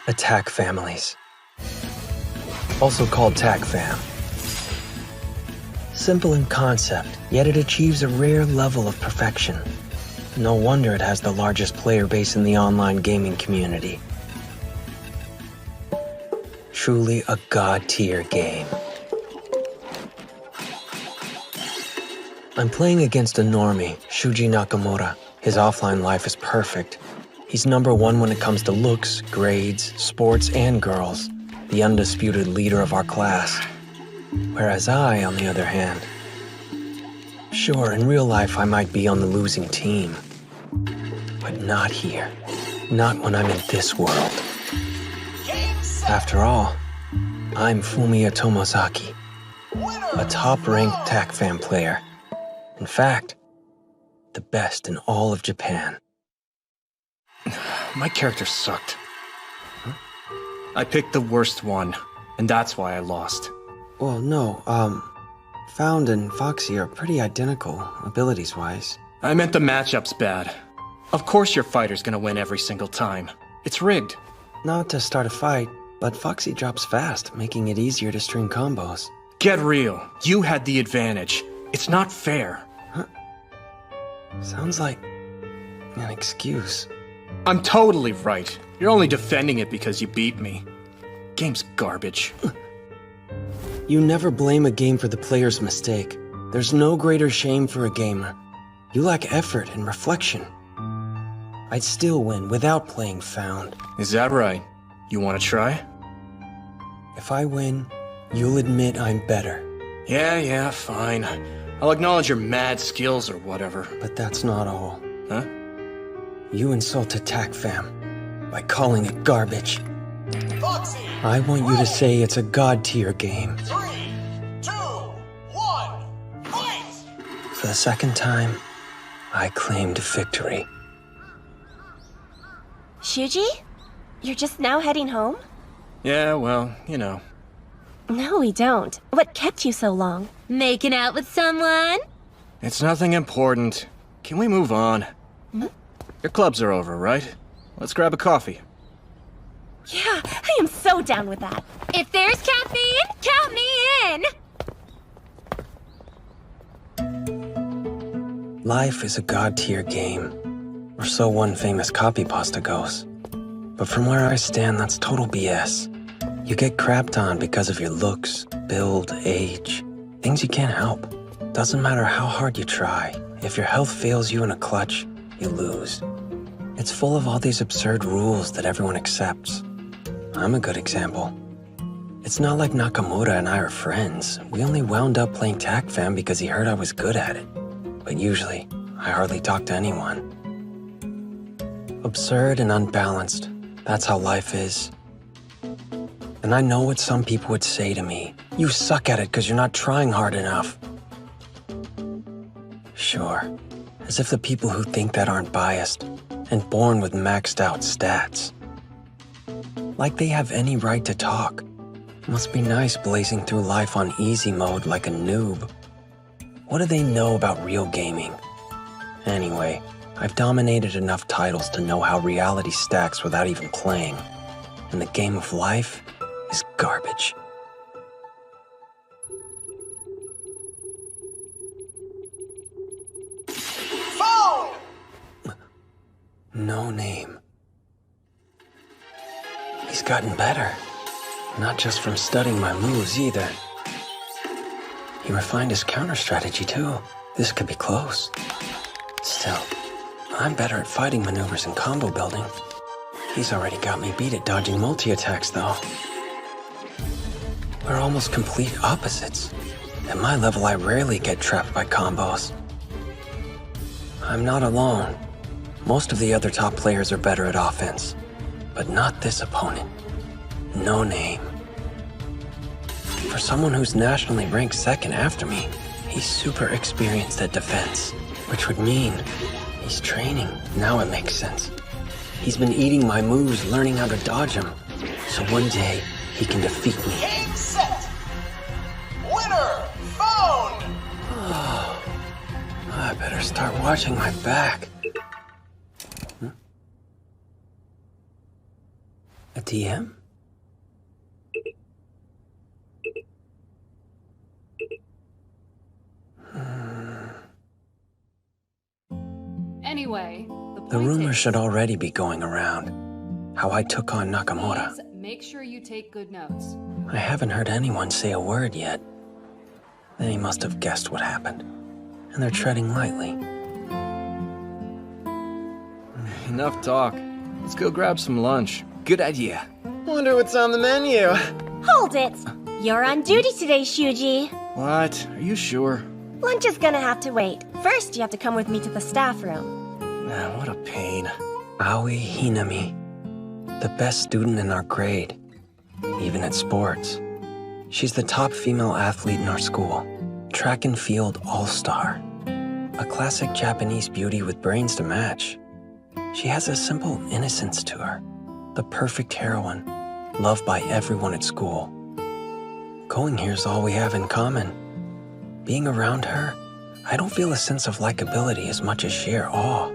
Attack families, also called Tac Fam. Simple in concept, yet it achieves a rare level of perfection. No wonder it has the largest player base in the online gaming community. Truly a god-tier game. I'm playing against a normie, Shuji Nakamura. His offline life is perfect. He's #1 when it comes to looks, grades, sports, and girls. The undisputed leader of our class. Whereas I, on the other hand, sure, in real life I might be on the losing team. But not here. Not when I'm in this world. After all, I'm Fumiya Tomozaki, a top-ranked Tac Fam player. In fact, the best in all of Japan. My character sucked. I picked the worst one, and that's why I lost. Well, no, Found and Foxy are pretty identical, abilities-wise. I meant the matchup's bad. Of course your fighter's gonna win every single time. It's rigged. Not to start a fight, but Foxy drops fast, making it easier to string combos. Get real. You had the advantage. It's not fair. Huh? Sounds like an excuse. I'm totally right. You're only defending it because you beat me. Game's garbage. You never blame a game for the player's mistake. There's no greater shame for a gamer. You lack effort and reflection. I'd still win without playing Found. Is that right? You wanna try? If I win, you'll admit I'm better. Yeah, fine. I'll acknowledge your mad skills or whatever. But that's not all. Huh? You insulted Tac Fam by calling it garbage. Foxy, I want you to say it's a god-tier game. 3, 2, 1, fight! For the second time, I claimed victory. Shuji? You're just now heading home? Yeah, well, you know. No, we don't. What kept you so long? Making out with someone? It's nothing important. Can we move on? Your clubs are over, right? Let's grab a coffee. Yeah, I am so down with that. If there's caffeine, count me in! Life is a god-tier game, or so one famous copy pasta goes. But from where I stand, that's total BS. You get crapped on because of your looks, build, age, things you can't help. Doesn't matter how hard you try. If your health fails you in a clutch, you lose. It's full of all these absurd rules that everyone accepts. I'm a good example. It's not like Nakamura and I are friends. We only wound up playing Tac Fam because he heard I was good at it. But usually, I hardly talk to anyone. Absurd and unbalanced. That's how life is. And I know what some people would say to me. You suck at it because you're not trying hard enough. Sure, as if the people who think that aren't biased and born with maxed out stats. Like they have any right to talk. Must be nice blazing through life on easy mode like a noob. What do they know about real gaming? Anyway, I've dominated enough titles to know how reality stacks without even playing. And the game of life is garbage. Found! No name. He's gotten better. Not just from studying my moves either. He refined his counter strategy too. This could be close. Still, I'm better at fighting maneuvers and combo building. He's already got me beat at dodging multi-attacks though. We're almost complete opposites. At my level, I rarely get trapped by combos. I'm not alone. Most of the other top players are better at offense. But not this opponent. No name. For someone who's nationally ranked second after me, he's super experienced at defense, which would mean he's training. Now it makes sense. He's been eating my moves, learning how to dodge them, so one day he can defeat me. Game set! Winner! Found! I better start watching my back. A DM? Anyway, The point rumor is, should already be going around. How I took on Nakamura. please make sure you take good notes. I haven't heard anyone say a word yet. They must have guessed what happened. And they're treading lightly. Enough talk. Let's go grab some lunch. Good idea. Wonder what's on the menu. Hold it! You're on duty today, Shuji. What? Are you sure? Lunch is gonna have to wait. First, you have to come with me to the staff room. Nah, what a pain. Aoi Hinami. The best student in our grade. Even at sports. She's the top female athlete in our school. Track and field all-star. A classic Japanese beauty with brains to match. She has a simple innocence to her. The perfect heroine. Loved by everyone at school. Going here's all we have in common. Being around her, I don't feel a sense of likability as much as sheer awe.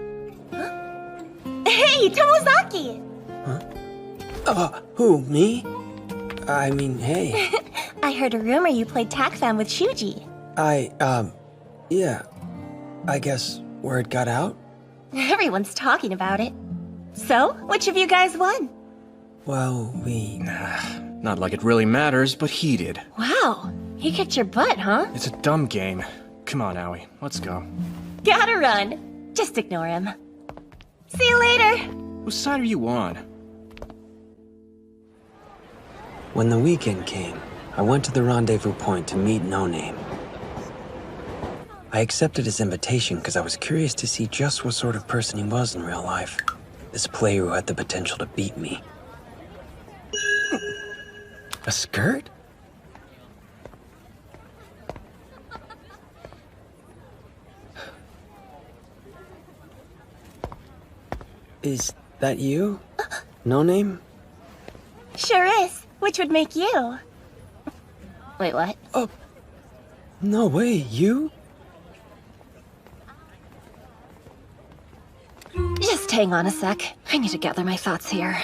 Hey, Tomozaki! Who, me? I mean, hey. I heard a rumor you played TACFAM with Shuji. Yeah. I guess word got out? Everyone's talking about it. So, which of you guys won? Well, we... Not like it really matters, but he did. Wow, he kicked your butt, huh? It's a dumb game. Come on, Aoi. Let's go. Gotta run. Just ignore him. See you later. Whose side are you on? When the weekend came, I went to the rendezvous point to meet No Name. I accepted his invitation because I was curious to see just what sort of person he was in real life. This player who had the potential to beat me. A skirt? Is that you? No Name? Sure is. Which would make you? Wait, what? No way, you? Just hang on a sec. I need to gather my thoughts here.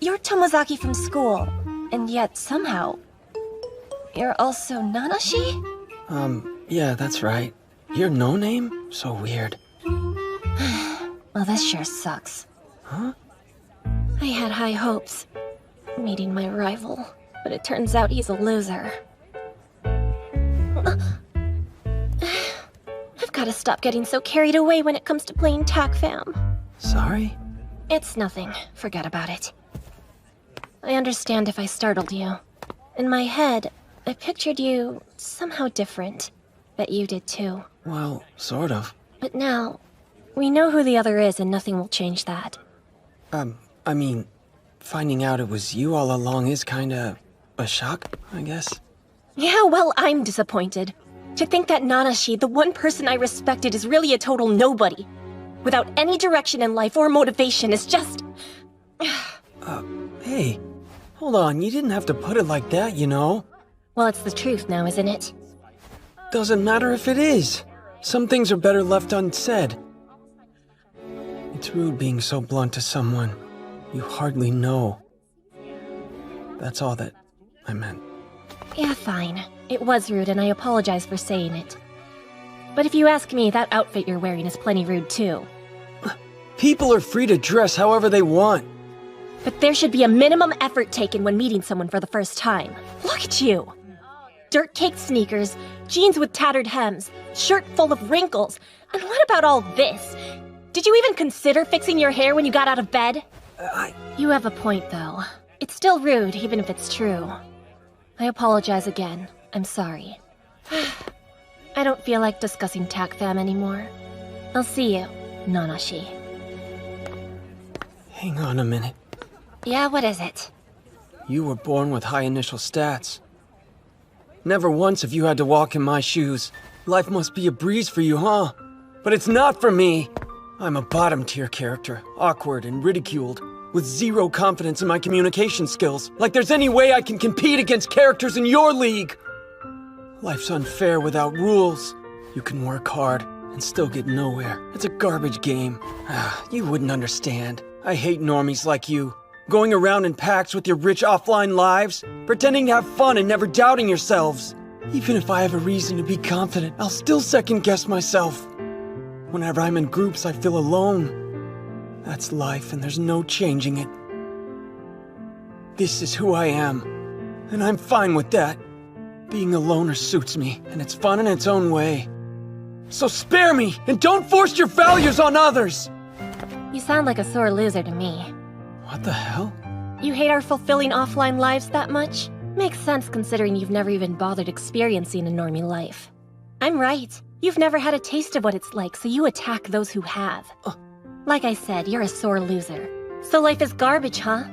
You're Tomozaki from school, and yet somehow... you're also Nanashi? Yeah, that's right. You're No Name? So weird. Well, this sure sucks. Huh? I had high hopes. Meeting my rival, but it turns out he's a loser. I've gotta stop getting so carried away when it comes to playing TACFAM. Sorry? It's nothing. Forget about it. I understand if I startled you. In my head, I pictured you somehow different. Bet you did too. Well, sort of. But now, we know who the other is and nothing will change that. I mean, finding out it was you all along is kinda a shock, I guess. Yeah, well, I'm disappointed. To think that Nanashi, the one person I respected, is really a total nobody. Without any direction in life or motivation, is just... Hey, hold on, you didn't have to put it like that, you know? Well, it's the truth now, isn't it? Doesn't matter if it is. Some things are better left unsaid. It's rude being so blunt to someone you hardly know. That's all that I meant. Yeah, fine. It was rude, and I apologize for saying it. But if you ask me, that outfit you're wearing is plenty rude, too. People are free to dress however they want. But there should be a minimum effort taken when meeting someone for the first time. Look at you! Dirt-caked sneakers, jeans with tattered hems, shirt full of wrinkles. And what about all this? Did you even consider fixing your hair when you got out of bed? You have a point, though. It's still rude, even if it's true. I apologize again. I'm sorry. I don't feel like discussing TACFAM anymore. I'll see you, Nanashi. Hang on a minute. Yeah, what is it? You were born with high initial stats. Never once have you had to walk in my shoes. Life must be a breeze for you, huh? But it's not for me. I'm a bottom-tier character, awkward and ridiculed, with zero confidence in my communication skills. Like there's any way I can compete against characters in your league. Life's unfair without rules. You can work hard and still get nowhere. It's a garbage game. You wouldn't understand. I hate normies like you. Going around in packs with your rich offline lives, pretending to have fun and never doubting yourselves. Even if I have a reason to be confident, I'll still second-guess myself. Whenever I'm in groups, I feel alone. That's life, and there's no changing it. This is who I am, and I'm fine with that. Being a loner suits me, and it's fun in its own way. So spare me, and don't force your values on others! You sound like a sore loser to me. What the hell? You hate our fulfilling offline lives that much? Makes sense considering you've never even bothered experiencing a normie life. I'm right. You've never had a taste of what it's like, so you attack those who have. Like I said, you're a sore loser. So life is garbage, huh?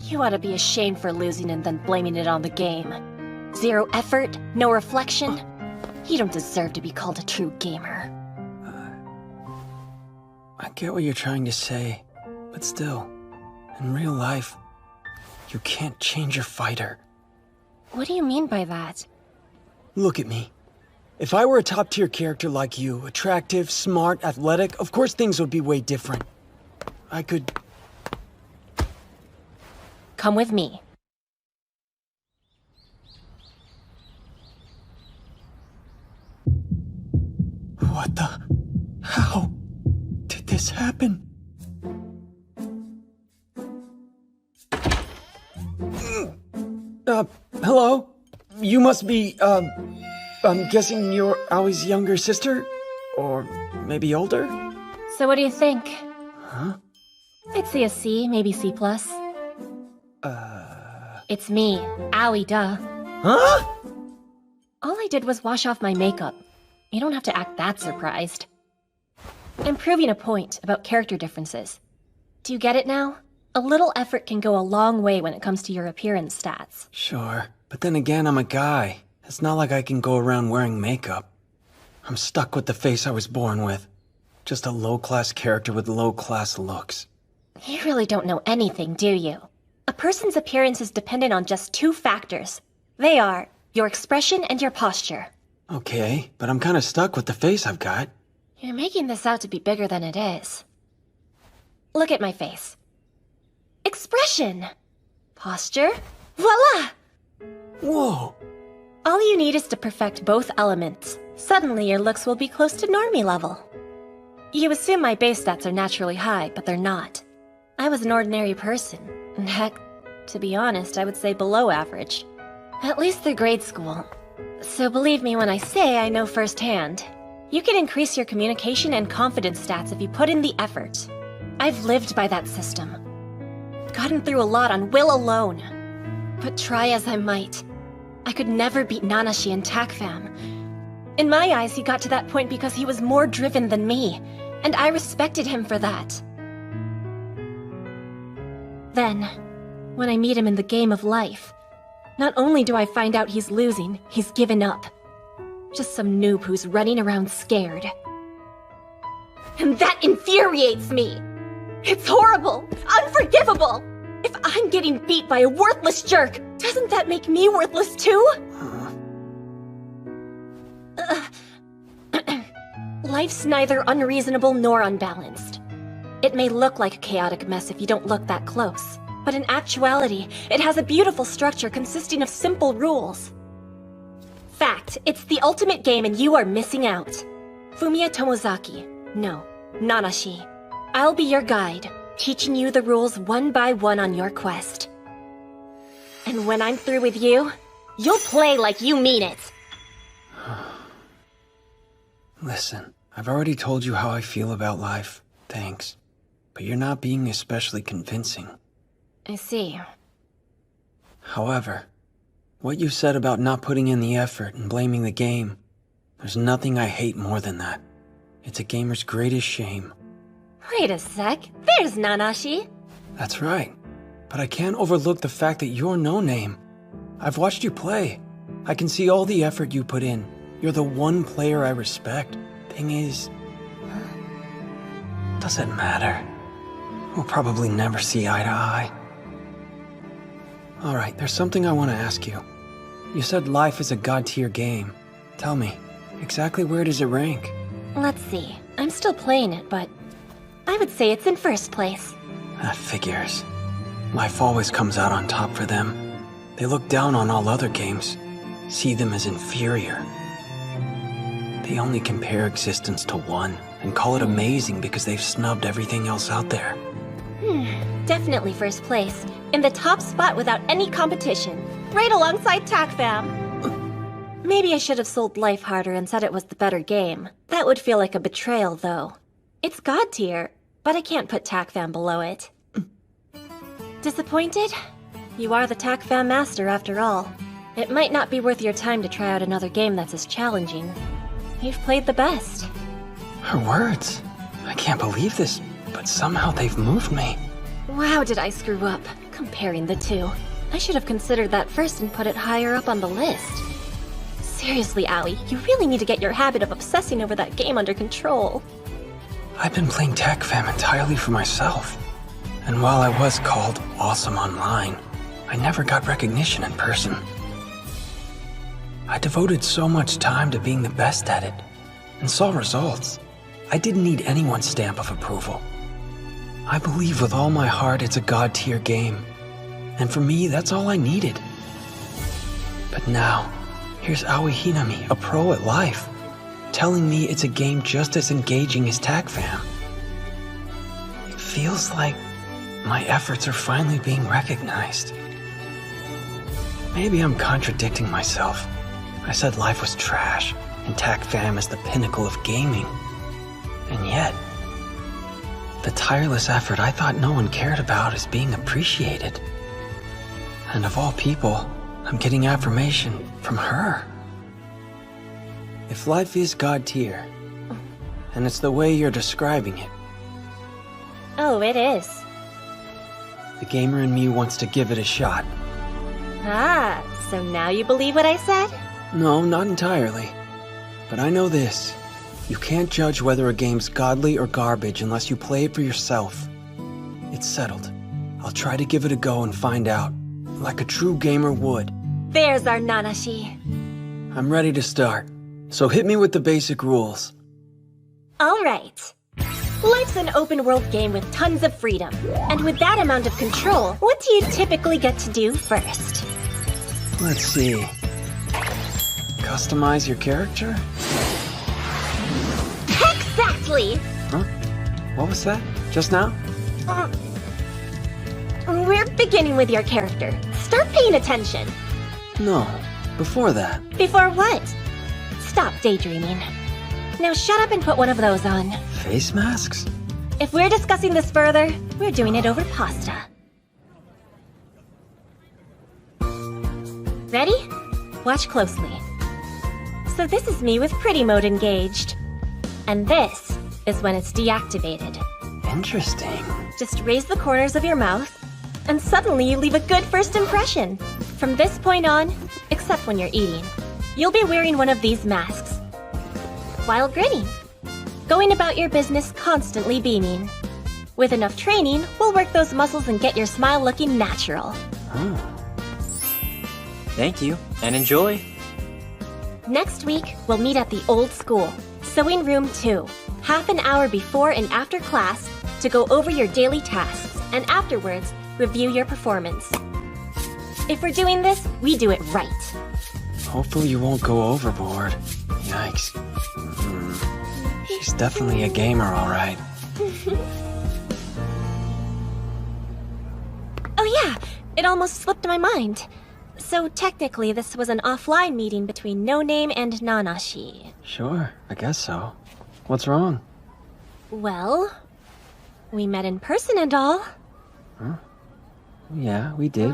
You ought to be ashamed for losing and then blaming it on the game. Zero effort, no reflection. You don't deserve to be called a true gamer. I get what you're trying to say, but still, in real life, you can't change your fighter. What do you mean by that? Look at me. If I were a top-tier character like you, attractive, smart, athletic, of course things would be way different. I could... Come with me. What the... How did this happen? Hello? You must be, I'm guessing you're Aoi's younger sister? Or maybe older? So what do you think? Huh? I'd say a C, maybe C+. It's me, Aoi, duh. Huh? All I did was wash off my makeup. You don't have to act that surprised. I'm proving a point about character differences. Do you get it now? A little effort can go a long way when it comes to your appearance stats. Sure, but then again, I'm a guy. It's not like I can go around wearing makeup. I'm stuck with the face I was born with. Just a low-class character with low-class looks. You really don't know anything, do you? A person's appearance is dependent on just two factors. They are your expression and your posture. Okay, but I'm kinda stuck with the face I've got. You're making this out to be bigger than it is. Look at my face. Expression. Posture. Voila! Whoa! All you need is to perfect both elements. Suddenly your looks will be close to normie level. You assume my base stats are naturally high, but they're not. I was an ordinary person. And heck, to be honest, I would say below average. At least through grade school. So believe me when I say I know firsthand. You can increase your communication and confidence stats if you put in the effort. I've lived by that system. Gotten through a lot on will alone. But try as I might, I could never beat Nanashi in TACFAM. In my eyes, he got to that point because he was more driven than me, and I respected him for that. Then, when I meet him in the game of life, not only do I find out he's losing, he's given up. Just some noob who's running around scared. And that infuriates me! It's horrible! Unforgivable! If I'm getting beat by a worthless jerk, doesn't that make me worthless too? Life's neither unreasonable nor unbalanced. It may look like a chaotic mess if you don't look that close, but in actuality, it has a beautiful structure consisting of simple rules. Fact, it's the ultimate game and you are missing out. Fumiya Tomozaki. No, Nanashi. I'll be your guide, teaching you the rules one by one on your quest. And when I'm through with you, you'll play like you mean it. Listen, I've already told you how I feel about life. Thanks. But you're not being especially convincing. I see. However, what you said about not putting in the effort and blaming the game, there's nothing I hate more than that. It's a gamer's greatest shame. Wait a sec, there's Nanashi. That's right. But I can't overlook the fact that you're no name. I've watched you play. I can see all the effort you put in. You're the one player I respect. Thing is... does it matter? We'll probably never see eye to eye. Alright, there's something I want to ask you. You said life is a god-tier game. Tell me, exactly where does it rank? Let's see, I'm still playing it, but I would say it's in first place. That figures. Life always comes out on top for them. They look down on all other games, see them as inferior. They only compare existence to one and call it amazing because they've snubbed everything else out there. Definitely first place. In the top spot without any competition. Right alongside TACFAM. Maybe I should have sold Life harder and said it was the better game. That would feel like a betrayal, though. It's God tier, but I can't put TACFAM below it. Disappointed? You are the TACFAM master after all. It might not be worth your time to try out another game that's as challenging. You've played the best. Her words. I can't believe this, but somehow they've moved me. Wow, did I screw up, comparing the two. I should have considered that first and put it higher up on the list. Seriously, Aoi, you really need to get your habit of obsessing over that game under control. I've been playing TACFAM entirely for myself. And while I was called awesome online, I never got recognition in person. I devoted so much time to being the best at it, and saw results. I didn't need anyone's stamp of approval. I believe with all my heart it's a God-tier game, and for me, that's all I needed. But now, here's Aoi Hinami, a pro at life, telling me it's a game just as engaging as TACFAM. It feels like my efforts are finally being recognized. Maybe I'm contradicting myself. I said life was trash, and TACFAM is the pinnacle of gaming. And yet, the tireless effort I thought no one cared about is being appreciated. And of all people, I'm getting affirmation from her. If life is God tier, and it's the way you're describing it, Oh, it is. the gamer in me wants to give it a shot. Ah, so now you believe what I said? No, not entirely. But I know this. You can't judge whether a game's godly or garbage unless you play it for yourself. It's settled. I'll try to give it a go and find out, like a true gamer would. There's our Nanashi. I'm ready to start, so hit me with the basic rules. All right. Life's an open world game with tons of freedom. And with that amount of control, what do you typically get to do first? Let's see. Customize your character? Exactly! Huh? What was that? Just now? We're beginning with your character. Start paying attention. No, before that. Before what? Stop daydreaming. Now shut up and put one of those on. Face masks? If we're discussing this further, we're doing it over pasta. Ready? Watch closely. So this is me with pretty mode engaged. And this is when it's deactivated. Interesting. Just raise the corners of your mouth, and suddenly you leave a good first impression. From this point on, except when you're eating, you'll be wearing one of these masks. While grinning. Going about your business constantly beaming. With enough training, we'll work those muscles and get your smile looking natural. Oh. Thank you, and enjoy. Next week, we'll meet at the old school, Sewing Room 2, half an hour before and after class to go over your daily tasks, and afterwards, review your performance. If we're doing this, we do it right. Hopefully you won't go overboard. Yikes. She's definitely a gamer, all right. Oh yeah, it almost slipped my mind. So technically, this was an offline meeting between No Name and Nanashi. Sure, I guess so. What's wrong? Well, we met in person and all. Yeah, we did.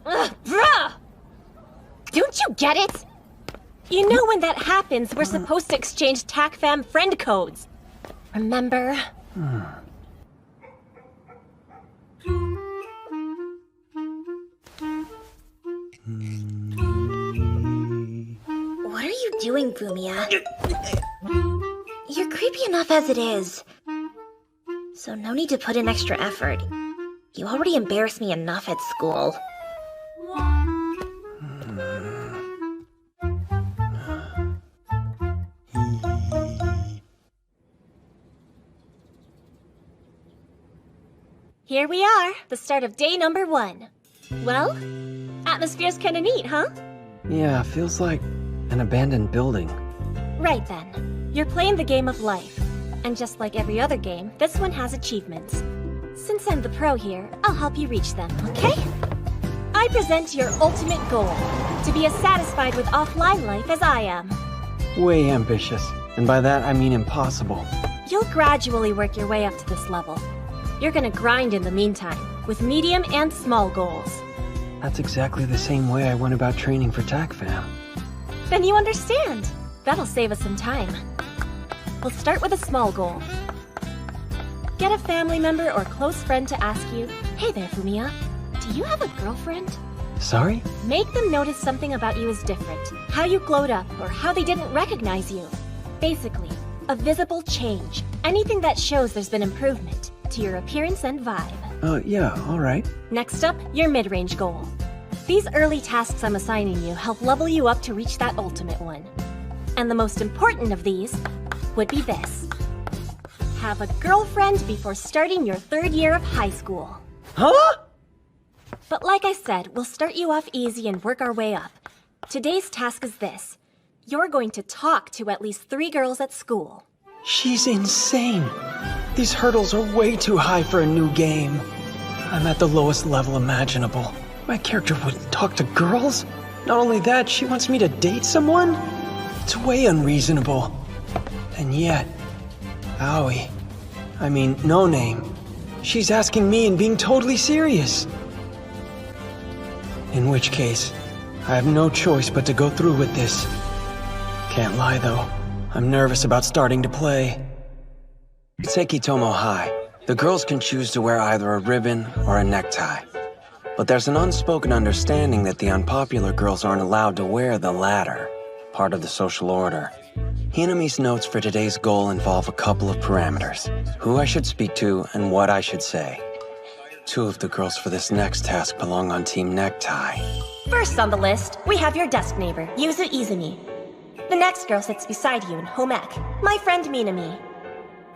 Ugh, bruh! Don't you get it? You know when that happens, we're supposed to exchange TACFAM friend codes. Remember? What are you doing, Bumia? You're creepy enough as it is. So no need to put in extra effort. You already embarrass me enough at school. here we are, the start of day number 1. Well, atmosphere's kinda neat, huh? Yeah, feels like an abandoned building. Right then. You're playing the game of life. And just like every other game, this one has achievements. Since I'm the pro here, I'll help you reach them, okay? I present your ultimate goal, to be as satisfied with offline life as I am. Way ambitious. And by that, I mean impossible. You'll gradually work your way up to this level. You're gonna grind in the meantime, with medium and small goals. That's exactly the same way I went about training for TACFAM. Then you understand. That'll save us some time. We'll start with a small goal. Get a family member or close friend to ask you, "Hey there, Fumiya, do you have a girlfriend?" Sorry? Make them notice something about you is different. How you glowed up, or how they didn't recognize you. Basically, a visible change. Anything that shows there's been improvement to your appearance and vibe. Yeah, alright. Next up, your mid-range goal. These early tasks I'm assigning you help level you up to reach that ultimate one. And the most important of these would be this. Have a girlfriend before starting your 3rd year of high school. Huh? But like I said, we'll start you off easy and work our way up. Today's task is this. You're going to talk to at least 3 girls at school. She's insane. These hurdles are way too high for a new game. I'm at the lowest level imaginable. My character wouldn't talk to girls? Not only that, she wants me to date someone? It's way unreasonable. And yet, Aoi, I mean, no name. She's asking me and being totally serious. In which case, I have no choice but to go through with this. Can't lie though, I'm nervous about starting to play. Sekitomo High. The girls can choose to wear either a ribbon or a necktie. But there's an unspoken understanding that the unpopular girls aren't allowed to wear the latter, part of the social order. Hinami's notes for today's goal involve a couple of parameters. Who I should speak to and what I should say. 2 of the girls for this next task belong on Team Necktie. First on the list, we have your desk neighbor, Yuzu Izumi. The next girl sits beside you in home ec, my friend Minami.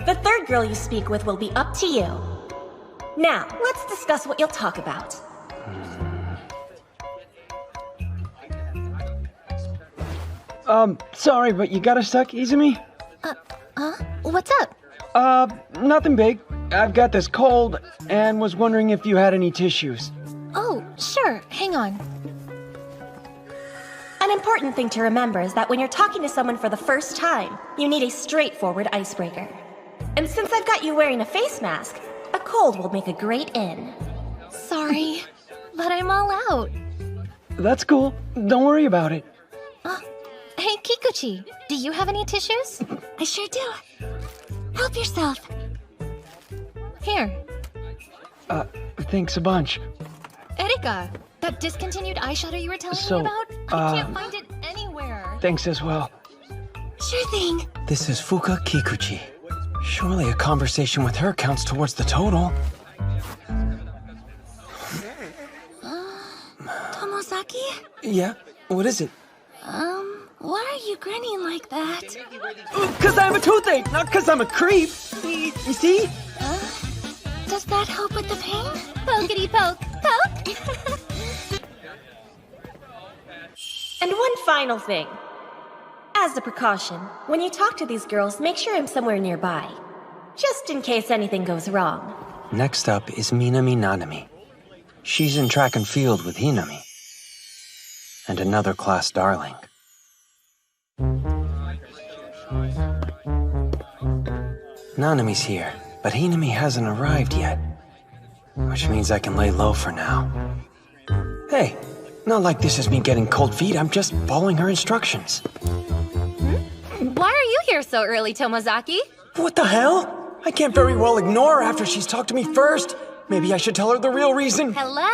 The 3rd girl you speak with will be up to you. Now, let's discuss what you'll talk about. Sorry, but you got a sec, Izumi? What's up? Nothing big. I've got this cold, and was wondering if you had any tissues. Oh, sure, hang on. An important thing to remember is that when you're talking to someone for the first time, you need a straightforward icebreaker. And since I've got you wearing a face mask, a cold will make a great in. Sorry, but I'm all out. That's cool. Don't worry about it. Hey, Kikuchi, do you have any tissues? I sure do. Help yourself. Here. Thanks a bunch. Erika, that discontinued eyeshadow you were telling So, me about? I can't find it anywhere. Thanks as well. Sure thing. This is Fuka Kikuchi. Surely a conversation with her counts towards the total. Tomozaki? Yeah? What is it? Why are you grinning like that? Cause I have a toothache, not cause I'm a creep. You see? Does that help with the pain? Pokety poke, poke. And one final thing. As a precaution, when you talk to these girls, make sure I'm somewhere nearby. Just in case anything goes wrong. Next up is Minami Nanami. She's in track and field with Hinami. And another class darling. Nanami's here, but Hinami hasn't arrived yet. Which means I can lay low for now. Hey, not like this is me getting cold feet, I'm just following her instructions. Why are you here so early, Tomozaki? What the hell? I can't very well ignore her after she's talked to me first. Maybe I should tell her the real reason. Hello?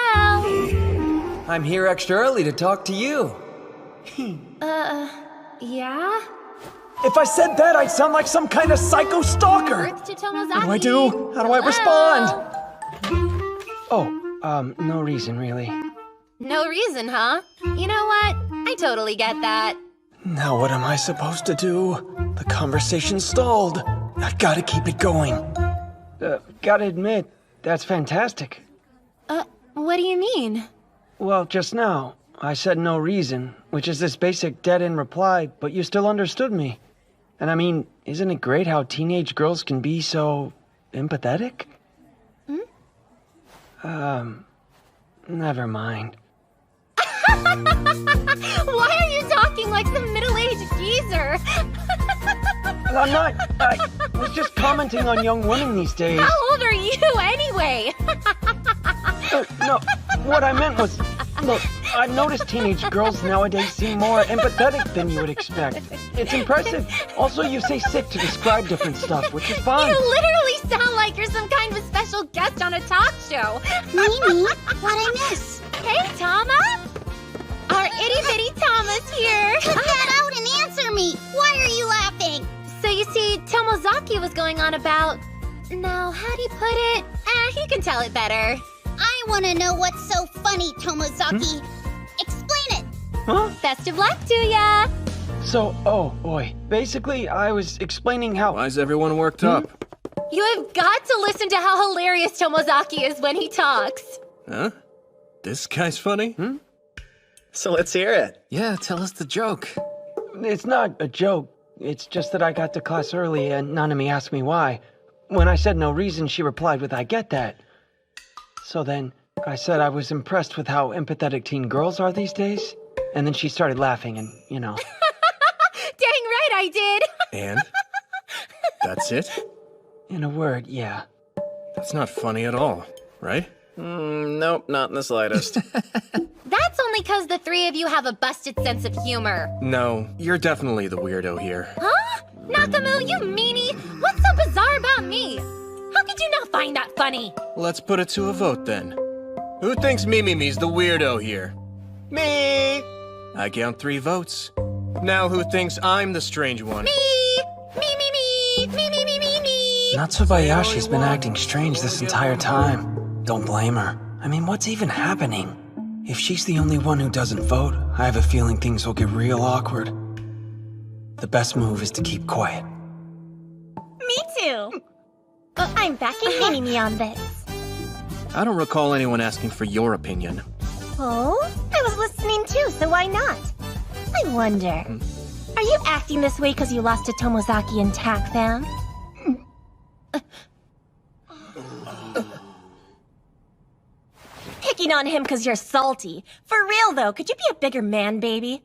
I'm here extra early to talk to you. Yeah? If I said that, I'd sound like some kind of psycho stalker. Words to Tomozaki. What do I do? How do I respond? Oh, no reason really. No reason, huh? You know what? I totally get that. Now what am I supposed to do? The conversation stalled. I've got to keep it going. Gotta admit, that's fantastic. What do you mean? Well, just now, I said no reason, which is this basic dead-end reply, but you still understood me. And I mean, isn't it great how teenage girls can be so empathetic? Never mind. Why are you talking like some middle-aged geezer? I'm not. I was just commenting on young women these days. How old are you anyway? No, what I meant was, look, I've noticed teenage girls nowadays seem more empathetic than you would expect. It's impressive. Also, you say sick to describe different stuff, which is fine. You literally sound like you're some kind of special guest on a talk show. Mimi, what'd I miss? Hey, Tama! Our itty-bitty Tama's here! Cut that out and answer me! Why are you laughing? So you see, Tomozaki was going on about... Now, how do you put it? He can tell it better. I want to know what's so funny, Tomozaki. Explain it! Huh? Best of luck to ya! So, oh boy. Basically, I was explaining how... Why is everyone worked up? You have got to listen to how hilarious Tomozaki is when he talks. Huh? This guy's funny? So let's hear it. Yeah, tell us the joke. It's not a joke. It's just that I got to class early and Nanami asked me why. When I said no reason, she replied with, I get that. So then, I said I was impressed with how empathetic teen girls are these days. And then she started laughing and, you know. Dang right I did! And? That's it? In a word, yeah. That's not funny at all, right? Nope, not in the slightest. That's only because the three of you have a busted sense of humor. No, you're definitely the weirdo here. Huh? Nakamu, you meanie! What's so bizarre about me? How could you not find that funny? Let's put it to a vote then. Who thinks Mimi's the weirdo here? Me! I count 3 votes. Now who thinks I'm the strange one? Me! Me! Natsubayashi's been acting strange this entire time. Don't blame her. I mean, what's even happening? If she's the only one who doesn't vote, I have a feeling things will get real awkward. The best move is to keep quiet. Me too. I'm backing Mimi on this. I don't recall anyone asking for your opinion. Oh? I was listening too, so why not? I wonder, are you acting this way because you lost to Tomozaki and TAC fam? Picking on him because you're salty. For real though, could you be a bigger man, baby?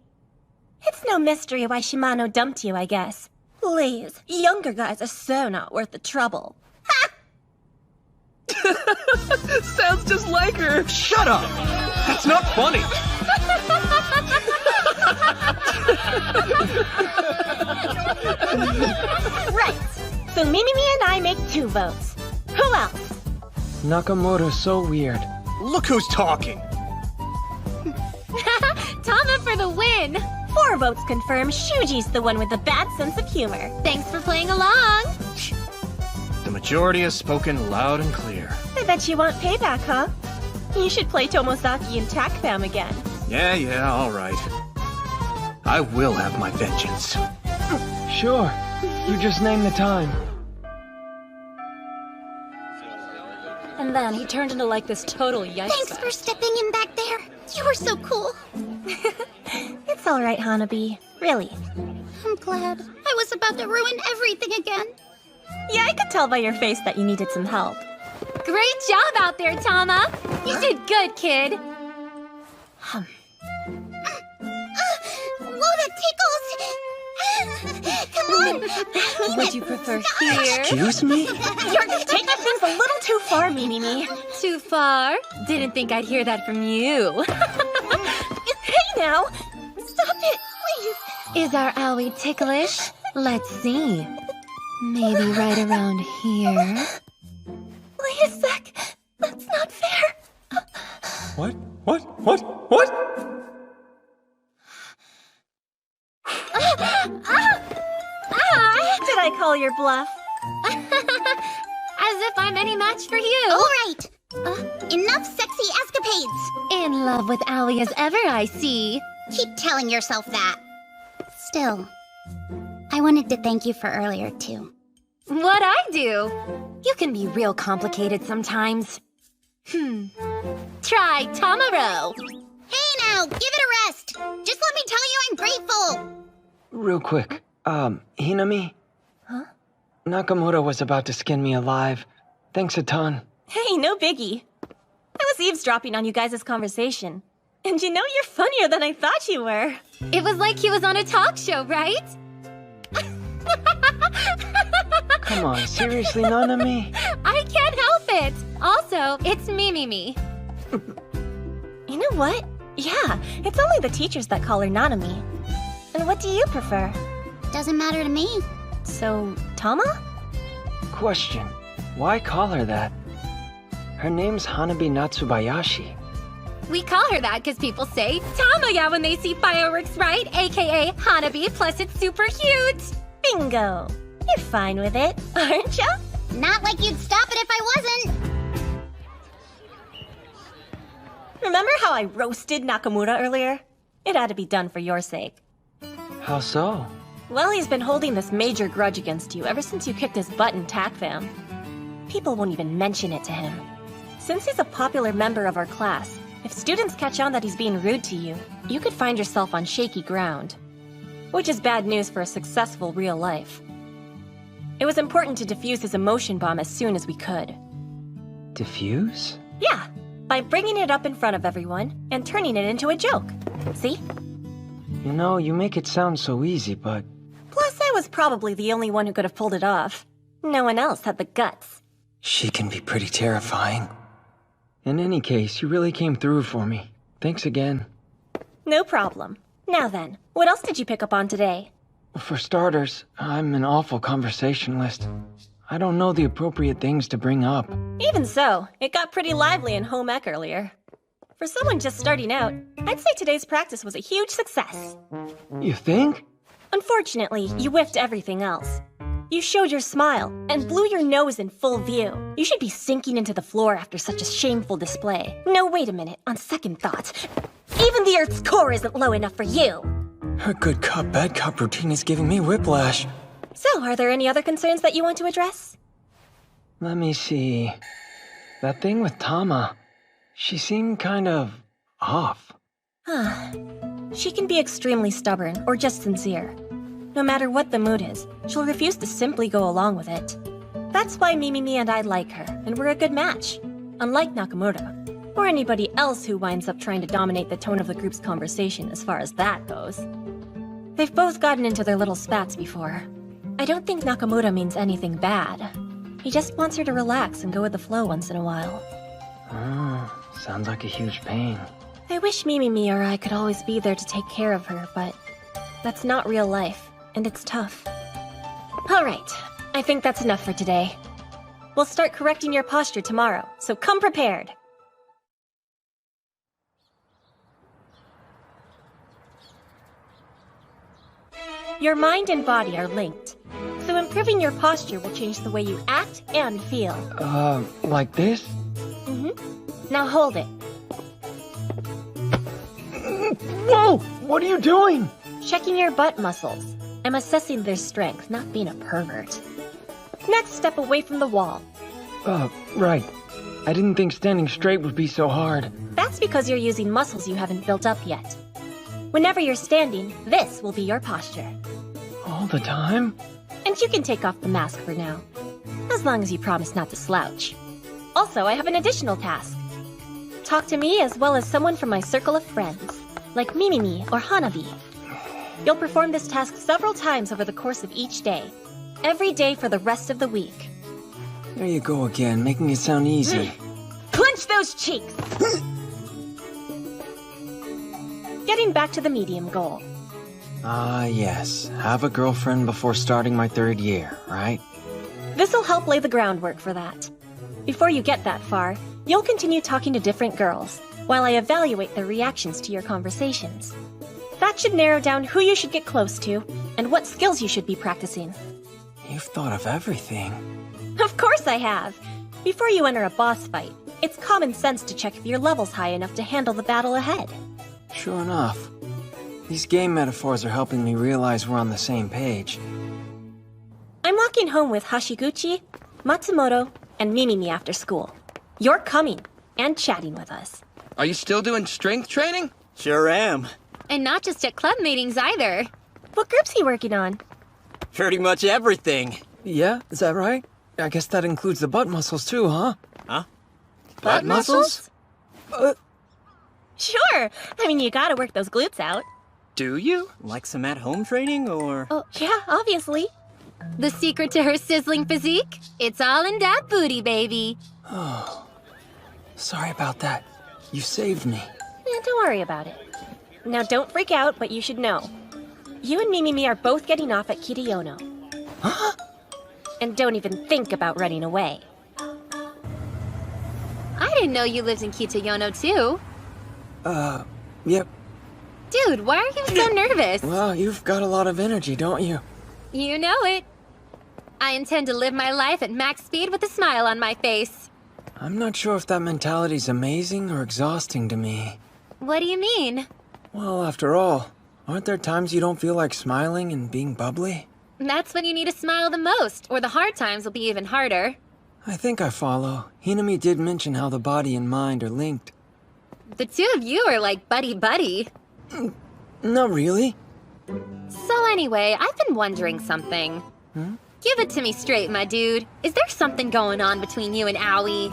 It's no mystery why Shimano dumped you, I guess. Please, younger guys are so not worth the trouble. Sounds just like her. Shut up! That's not funny! Right. So Mimi and I make 2 votes. Who else? Nakamoto's so weird. Look who's talking! Tama for the win! 4 votes confirm Shuji's the one with the bad sense of humor. Thanks for playing along! The majority has spoken loud and clear. I bet you want payback, huh? You should play Tomozaki and TAC fam again. Yeah, all right. I will have my vengeance. Sure. You just name the time. And then he turned into like this total yikes. Thanks for stepping in back there. You were so cool. It's all right, Hanabi. Really. I'm glad. I was about to ruin everything again. Yeah, I could tell by your face that you needed some help. Great job out there, Tama! You did good, kid! Whoa, that tickles! Come on! Would you prefer here? Excuse me? You're taking things a little too far, Mimi. Too far? Didn't think I'd hear that from you. Hey now! Stop it, please! Is our owie ticklish? Let's see. Maybe right around here. Wait a sec. That's not fair. What? Did I call your bluff? As if I'm any match for you. All right. Enough sexy escapades. In love with Owie as ever, I see. Keep telling yourself that. Still, I wanted to thank you for earlier, too. What'd I do? You can be real complicated sometimes. Try Tamaro. Hey now, give it a rest. Just let me tell you I'm grateful. Real quick, Hinami? Huh? Nakamura was about to skin me alive. Thanks a ton. Hey, no biggie. I was eavesdropping on you guys' conversation. And you know, you're funnier than I thought you were. It was like he was on a talk show, right? Come on, seriously, Nanami? I can't help it. Also, it's me. You know what? Yeah, it's only the teachers that call her Nanami. And what do you prefer? Doesn't matter to me. So, Tama? Question. Why call her that? Her name's Hanabi Natsubayashi. We call her that because people say Tamaya when they see fireworks, right? AKA Hanabi, plus it's super cute. Bingo! You're fine with it, aren't ya? Not like you'd stop it if I wasn't. Remember how I roasted Nakamura earlier? It had to be done for your sake. How so? Well, he's been holding this major grudge against you ever since you kicked his butt in TACFAM. People won't even mention it to him. Since he's a popular member of our class, if students catch on that he's being rude to you, you could find yourself on shaky ground. Which is bad news for a successful real life. It was important to defuse his emotion bomb as soon as we could. Diffuse? Yeah, by bringing it up in front of everyone and turning it into a joke. See? You know, you make it sound so easy, but... Plus, I was probably the only one who could have pulled it off. No one else had the guts. She can be pretty terrifying. In any case, you really came through for me. Thanks again. No problem. Now then, what else did you pick up on today? For starters, I'm an awful conversationalist. I don't know the appropriate things to bring up. Even so, it got pretty lively in home ec earlier. For someone just starting out, I'd say today's practice was a huge success. You think? Unfortunately, you whiffed everything else. You showed your smile and blew your nose in full view. You should be sinking into the floor after such a shameful display. No, wait a minute. On second thought, even the Earth's core isn't low enough for you. Her good cop, bad cop routine is giving me whiplash. So, are there any other concerns that you want to address? Let me see. That thing with Tama, she seemed kind of off. She can be extremely stubborn or just sincere. No matter what the mood is, she'll refuse to simply go along with it. That's why Mimimi and I like her, and we're a good match. Unlike Nakamura, or anybody else who winds up trying to dominate the tone of the group's conversation as far as that goes. They've both gotten into their little spats before. I don't think Nakamura means anything bad. He just wants her to relax and go with the flow once in a while. Sounds like a huge pain. I wish Mimimi or I could always be there to take care of her, but that's not real life, and it's tough. Alright, I think that's enough for today. We'll start correcting your posture tomorrow, so come prepared. Your mind and body are linked, so improving your posture will change the way you act and feel. Like this? Now hold it. Whoa! What are you doing? Checking your butt muscles. I'm assessing their strength, not being a pervert. Next, step away from the wall. Right. I didn't think standing straight would be so hard. That's because you're using muscles you haven't built up yet. Whenever you're standing, this will be your posture. All the time? And you can take off the mask for now. As long as you promise not to slouch. Also, I have an additional task. Talk to me as well as someone from my circle of friends, like Mimimi or Hanabi. You'll perform this task several times over the course of each day. Every day for the rest of the week. There you go again, making it sound easy. Clench those cheeks! Getting back to the medium goal. Yes. Have a girlfriend before starting my 3rd year, right? This'll help lay the groundwork for that. Before you get that far, you'll continue talking to different girls, while I evaluate their reactions to your conversations. That should narrow down who you should get close to, and what skills you should be practicing. You've thought of everything. Of course I have! Before you enter a boss fight, it's common sense to check if your level's high enough to handle the battle ahead. Sure enough. These game metaphors are helping me realize we're on the same page. I'm walking walking home with Hashiguchi, Matsumoto, and Mimimi after school. You're coming and chatting with us. Are you still doing strength training? Sure am. And not just at club meetings either. What group's he working on? Pretty much everything. Yeah, is that right? I guess that includes the butt muscles too, huh? Huh? Butt muscles? Sure. I mean, you gotta work those glutes out. Do you? Like some at-home training, or...? Oh, yeah, obviously. The secret to her sizzling physique? It's all in that booty, baby. Oh, sorry about that. You saved me. Don't worry about it. Now, don't freak out, but you should know. You and Mimimi are both getting off at Kitayono. Huh? And don't even think about running away. I didn't know you lived in Kitayono, too. Yep. Dude, why are you so nervous? Well, you've got a lot of energy, don't you? You know it. I intend to live my life at max speed with a smile on my face. I'm not sure if that mentality's amazing or exhausting to me. What do you mean? Well, after all, aren't there times you don't feel like smiling and being bubbly? That's when you need to smile the most, or the hard times will be even harder. I think I follow. Hinami did mention how the body and mind are linked. The two of you are like buddy-buddy. Not really. So anyway, I've been wondering something. Give it to me straight, my dude. Is there something going on between you and Aoi?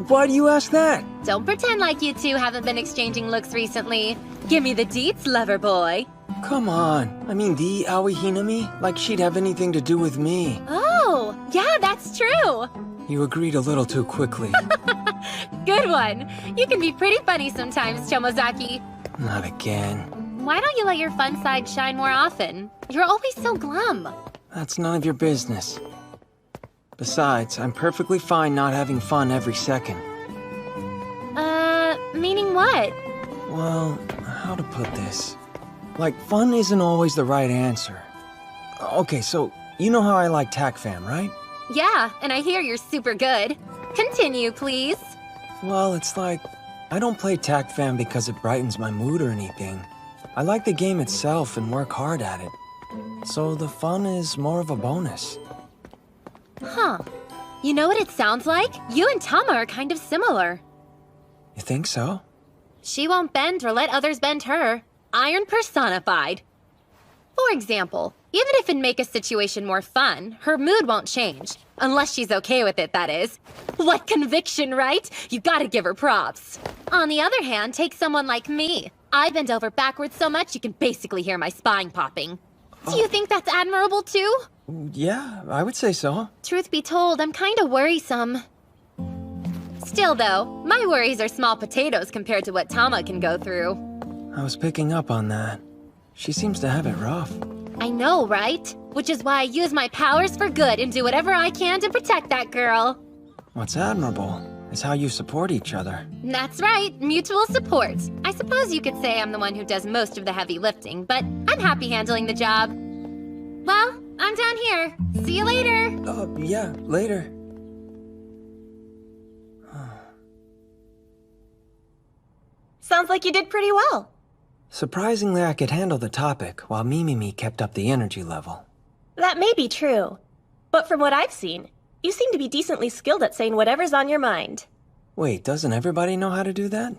Why do you ask that? Don't pretend like you two haven't been exchanging looks recently. Give me the deets, lover boy. Come on. I mean, the Aoi Hinami? Like she'd have anything to do with me. Oh, yeah, that's true. You agreed a little too quickly. Good one. You can be pretty funny sometimes, Tomozaki. Not again. Why don't you let your fun side shine more often? You're always so glum. That's none of your business. Besides, I'm perfectly fine not having fun every second. Meaning what? Well, how to put this? Like, fun isn't always the right answer. Okay, so, you know how I like TAC-FAM, right? Yeah, and I hear you're super good. Continue, please. Well, it's like, I don't play TAC-FAM because it brightens my mood or anything. I like the game itself and work hard at it. So the fun is more of a bonus. Huh. You know what it sounds like? You and Tama are kind of similar. You think so? She won't bend or let others bend her. Iron personified. For example, even if it'd make a situation more fun, her mood won't change. Unless she's okay with it, that is. What conviction, right? You gotta give her props. On the other hand, take someone like me. I bend over backwards so much you can basically hear my spine popping. Do you think that's admirable too? Yeah, I would say so. Truth be told, I'm kinda worrisome. Still though, my worries are small potatoes compared to what Tama can go through. I was picking up on that. She seems to have it rough. I know, right? Which is why I use my powers for good and do whatever I can to protect that girl. What's admirable is how you support each other. That's right, mutual support. I suppose you could say I'm the one who does most of the heavy lifting, but I'm happy handling the job. Well, I'm down here. See you later. Yeah, later. Sounds like you did pretty well. Surprisingly, I could handle the topic, while Mimimi kept up the energy level. That may be true. But from what I've seen, you seem to be decently skilled at saying whatever's on your mind. Wait, doesn't everybody know how to do that?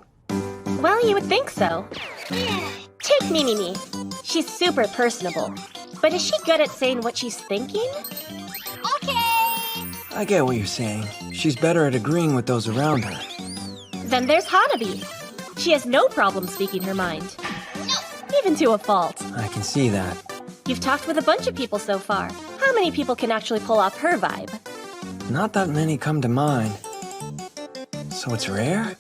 Well, you would think so. Take Mimimi. She's super personable. But is she good at saying what she's thinking? Okay. I get what you're saying. She's better at agreeing with those around her. Then there's Hanabi. She has no problem speaking her mind. Even to a fault. I can see that. You've talked with a bunch of people so far. How many people can actually pull off her vibe? Not that many come to mind. So it's rare?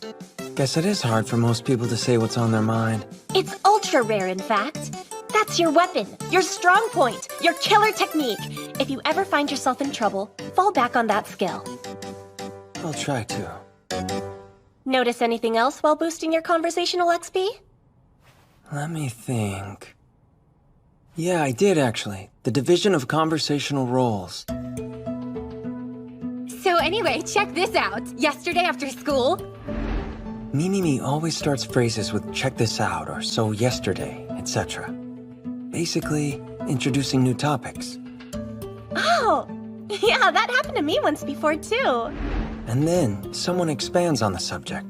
Guess it is hard for most people to say what's on their mind. It's ultra rare, in fact. That's your weapon, your strong point, your killer technique. If you ever find yourself in trouble, fall back on that skill. I'll try to. Notice anything else while boosting your conversational XP? Let me think. Yeah, I did actually. The division of conversational roles. So anyway, check this out. Yesterday after school... Mimimi always starts phrases with check this out or so yesterday, etc. Basically, introducing new topics. Oh, Yeah, that happened to me once before, too. And then someone expands on the subject.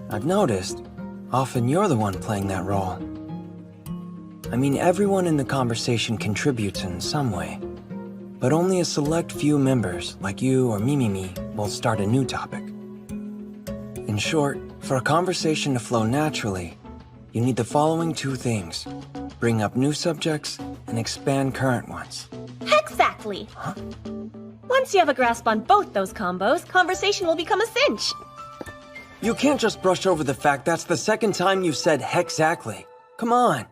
I've noticed, often you're the one playing that role. I mean, everyone in the conversation contributes in some way, but only a select few members, like you or Mimimi, will start a new topic. In short, for a conversation to flow naturally, you need the following two things: bring up new subjects and expand current ones. Exactly. Huh? Once you have a grasp on both those combos, conversation will become a cinch. You can't just brush over the fact that's the second time you've said hexactly. Come on.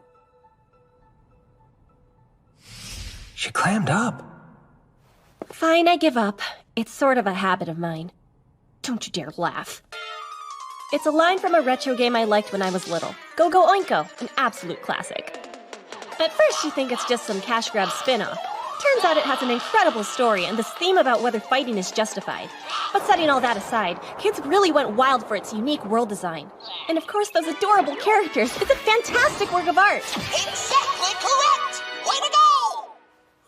She clammed up. Fine, I give up. It's sort of a habit of mine. Don't you dare laugh. It's a line from a retro game I liked when I was little. Go Go Oinko, an absolute classic. At first you think it's just some cash grab spin-off. Turns out it has an incredible story and this theme about whether fighting is justified. But setting all that aside, kids really went wild for its unique world design. And of course those adorable characters. It's a fantastic work of art. Exactly correct! Way to go!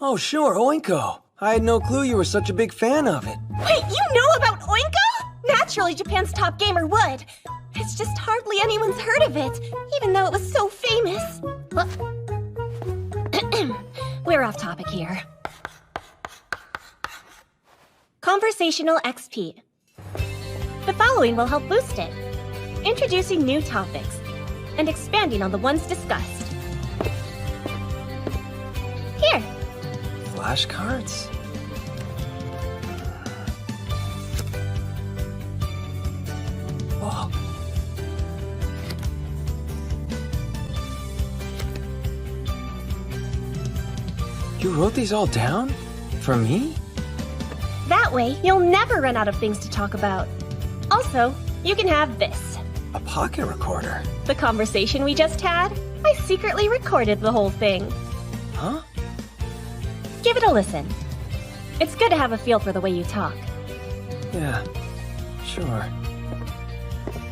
Oh, sure, Oinko. I had no clue you were such a big fan of it. Wait, you know about Oinko? Naturally, Japan's top gamer would. It's just hardly anyone's heard of it, even though it was so famous. We're off topic here. Conversational XP. The following will help boost it. Introducing new topics and expanding on the ones discussed. Here. Flashcards? Oh. You wrote these all down? For me? That way, you'll never run out of things to talk about. Also, you can have this. A pocket recorder? The conversation we just had? I secretly recorded the whole thing. Huh? Give it a listen. It's good to have a feel for the way you talk. Yeah, sure.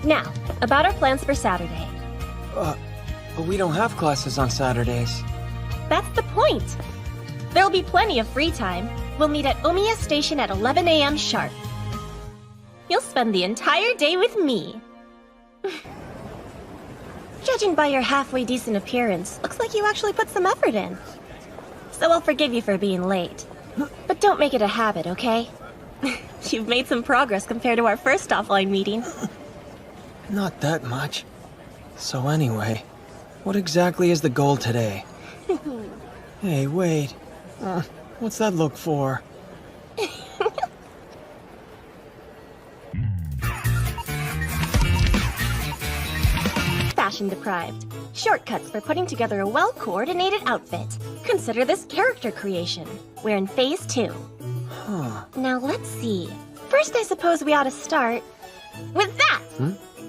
Now, about our plans for Saturday. But we don't have classes on Saturdays. That's the point. There'll be plenty of free time. We'll meet at Omiya Station at 11 a.m. sharp. You'll spend the entire day with me. Judging by your halfway decent appearance, looks like you actually put some effort in. So I'll forgive you for being late. But don't make it a habit, okay? You've made some progress compared to our first offline meeting. Not that much. So anyway, what exactly is the goal today? Hey, wait. What's that look for? Fashion deprived. Shortcuts for putting together a well-coordinated outfit. Consider this character creation. We're in phase 2. Huh. Now let's see. First, I suppose we ought to start with that.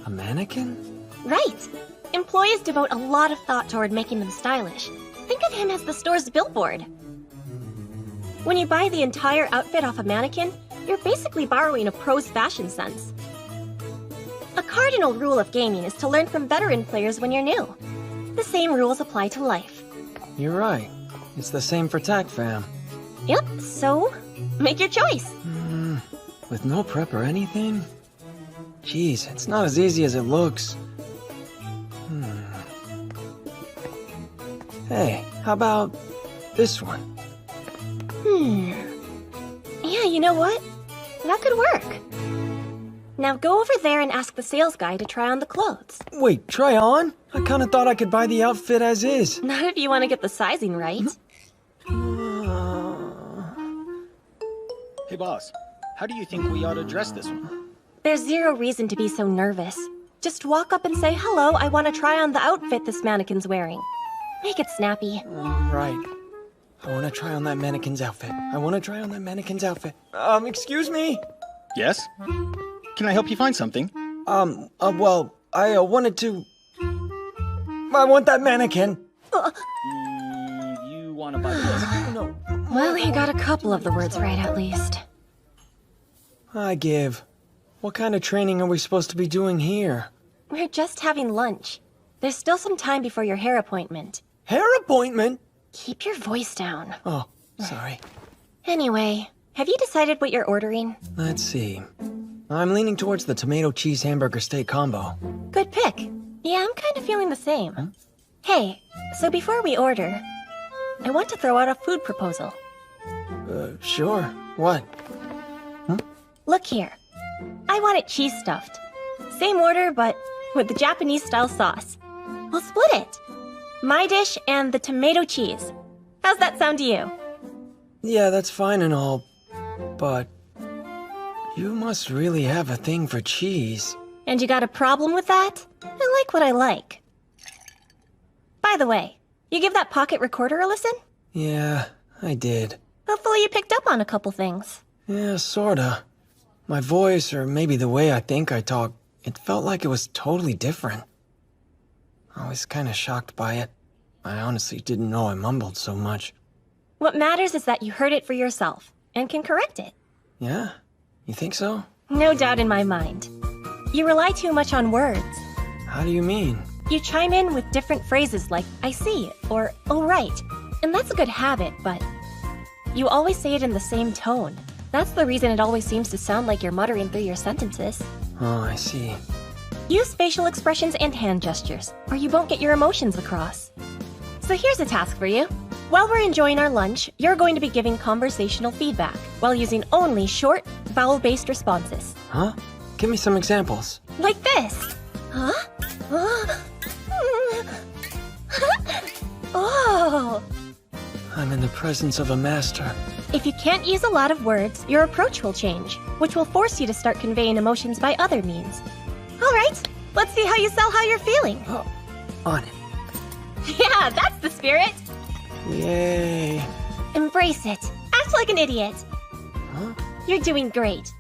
A mannequin? Right. Employees devote a lot of thought toward making them stylish. Think of him as the store's billboard. When you buy the entire outfit off a mannequin, you're basically borrowing a pro's fashion sense. A cardinal rule of gaming is to learn from veteran players when you're new. The same rules apply to life. You're right. It's the same for Tac Fam. Yep, so make your choice. With no prep or anything? Jeez, it's not as easy as it looks. Hey, how about this one? Yeah, you know what? That could work. Now go over there and ask the sales guy to try on the clothes. Wait, try on? I kinda thought I could buy the outfit as is. Not if you want to get the sizing right. Hey boss, how do you think we ought to dress this one? There's zero reason to be so nervous. Just walk up and say, "Hello, I want to try on the outfit this mannequin's wearing." Make it snappy. Right. I want to try on that mannequin's outfit. Excuse me? Yes? Can I help you find something? Well, I wanted to... I want that mannequin. You want to buy this? No. Well, he got a couple of the words right at least. I give. What kind of training are we supposed to be doing here? We're just having lunch. There's still some time before your hair appointment. Hair appointment? Keep your voice down. Oh, sorry. Anyway, Have you decided what you're ordering? Let's see. I'm leaning towards the tomato cheese hamburger steak combo. Good pick. Yeah, I'm kind of feeling the same. Huh? Hey, so before we order, I want to throw out a food proposal. Sure. What? Look here. I want it cheese stuffed. Same order, but with the Japanese style sauce. We'll split it. My dish and the tomato cheese. How's that sound to you? Yeah, that's fine and all, but you must really have a thing for cheese. And you got a problem with that? I like what I like. By the way, you give that pocket recorder a listen? Yeah, I did. Hopefully you picked up on a couple things. Yeah, sorta. My voice, or maybe the way I think I talk, it felt like it was totally different. I was kinda shocked by it. I honestly didn't know I mumbled so much. What matters is that you heard it for yourself, and can correct it. Yeah? You think so? No doubt in my mind. You rely too much on words. How do you mean? You chime in with different phrases like, I see, or, oh right. And that's a good habit, but you always say it in the same tone. That's the reason it always seems to sound like you're muttering through your sentences. Oh, I see. Use facial expressions and hand gestures, or you won't get your emotions across. So here's a task for you. While we're enjoying our lunch, you're going to be giving conversational feedback while using only short, vowel-based responses. Huh? Give me some examples. Like this. Huh? Oh. I'm in the presence of a master. If you can't use a lot of words, your approach will change, which will force you to start conveying emotions by other means. All right, let's see how you sell how you're feeling. Oh, on it. Yeah, that's the spirit. Yay. Embrace it. Act like an idiot. Huh? You're doing great.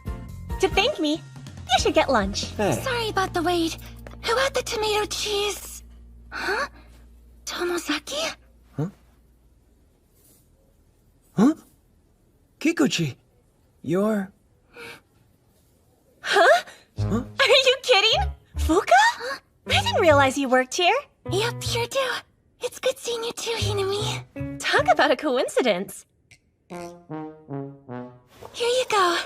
To thank me, you should get lunch. Hey. Sorry about the wait. How about the tomato cheese? Huh? Tomozaki? Huh? Kikuchi, you're... Huh? Huh? Are you kidding? Fuka? I didn't realize you worked here. Yep, sure do. It's good seeing you too, Hinami. Talk about a coincidence. Here you go.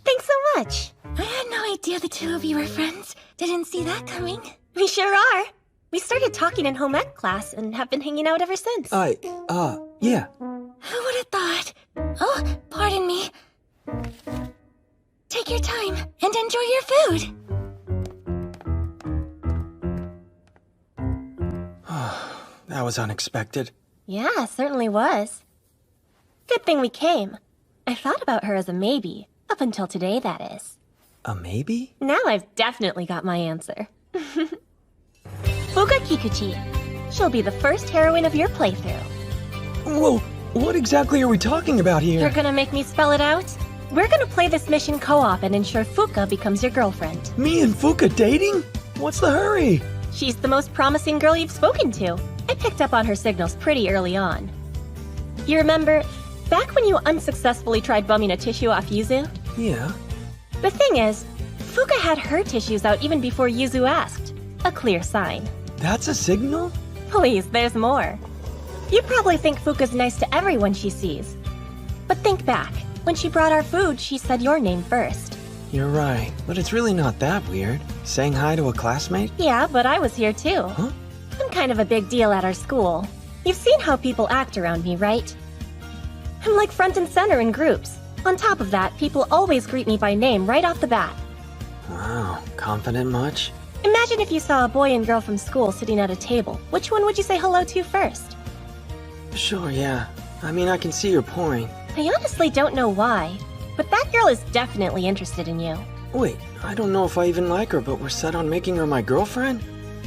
Thanks so much. I had no idea the two of you were friends. Didn't see that coming. We sure are. We started talking in home ec class and have been hanging out ever since. Yeah. Who would have thought? Oh, pardon me. Take your time and enjoy your food. That was unexpected. Yeah, certainly was. Good thing we came. I thought about her as a maybe, up until today, that is. A maybe? Now I've definitely got my answer. Fuka Kikuchi. She'll be the first heroine of your playthrough. Whoa, what exactly are we talking about here? You're gonna make me spell it out? We're gonna play this mission co-op and ensure Fuka becomes your girlfriend. Me and Fuka dating? What's the hurry? She's the most promising girl you've spoken to. I picked up on her signals pretty early on. You remember, back when you unsuccessfully tried bumming a tissue off Yuzu? Yeah. The thing is, Fuka had her tissues out even before Yuzu asked. A clear sign. That's a signal? Please, there's more. You probably think Fuka's nice to everyone she sees. But think back. When she brought our food, she said your name first. You're right, but it's really not that weird. Saying hi to a classmate? Yeah, but I was here too. Huh? I'm kind of a big deal at our school. You've seen how people act around me, right? I'm like front and center in groups. On top of that, people always greet me by name right off the bat. Wow, confident much? Imagine if you saw a boy and girl from school sitting at a table. Which one would you say hello to first? Sure, yeah. I mean, I can see your point. I honestly don't know why, but that girl is definitely interested in you. Wait, I don't know if I even like her, but we're set on making her my girlfriend?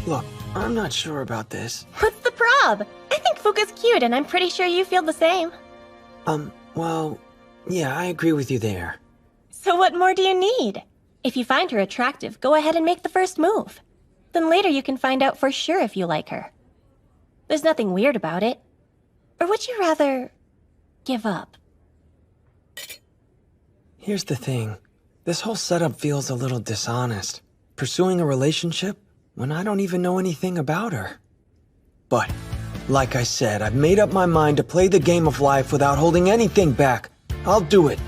Look, I'm not sure about this. What's the prob? I think Fuka's cute, and I'm pretty sure you feel the same. Well, yeah, I agree with you there. So what more do you need? If you find her attractive, go ahead and make the first move. Then later you can find out for sure if you like her. There's nothing weird about it. Or would you rather give up? Here's the thing. This whole setup feels a little dishonest. Pursuing a relationship when I don't even know anything about her. But, like I said, I've made up my mind to play the game of life without holding anything back. I'll do it.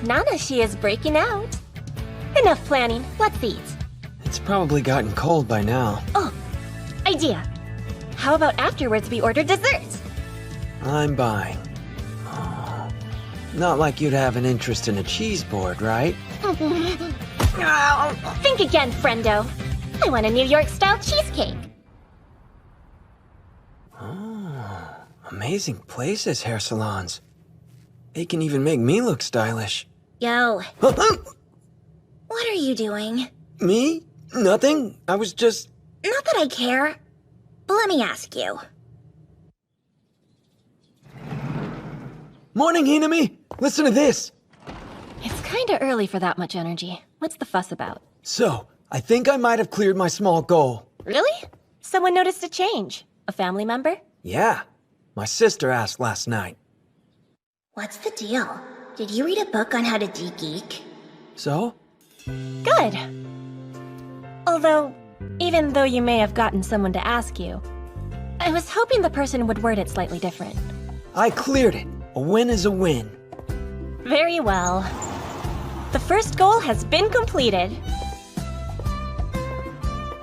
Nana, she is breaking out. Enough planning, let's eat. It's probably gotten cold by now. Oh, idea. How about afterwards we order dessert? I'm buying. Oh, not like you'd have an interest in a cheese board, right? Think again, friendo. I want a New York-style cheesecake. Oh, amazing places, hair salons. They can even make me look stylish. Yo. What are you doing? Me? Nothing. I was just... Not that I care, but let me ask you. Morning, Hinami! Listen to this! It's kinda early for that much energy. What's the fuss about? So, I think I might have cleared my small goal. Really? Someone noticed a change. A family member? Yeah. My sister asked last night. What's the deal? Did you read a book on how to de-geek? So? Good. Although, even though you may have gotten someone to ask you, I was hoping the person would word it slightly different. I cleared it. A win is a win. Very well. The first goal has been completed.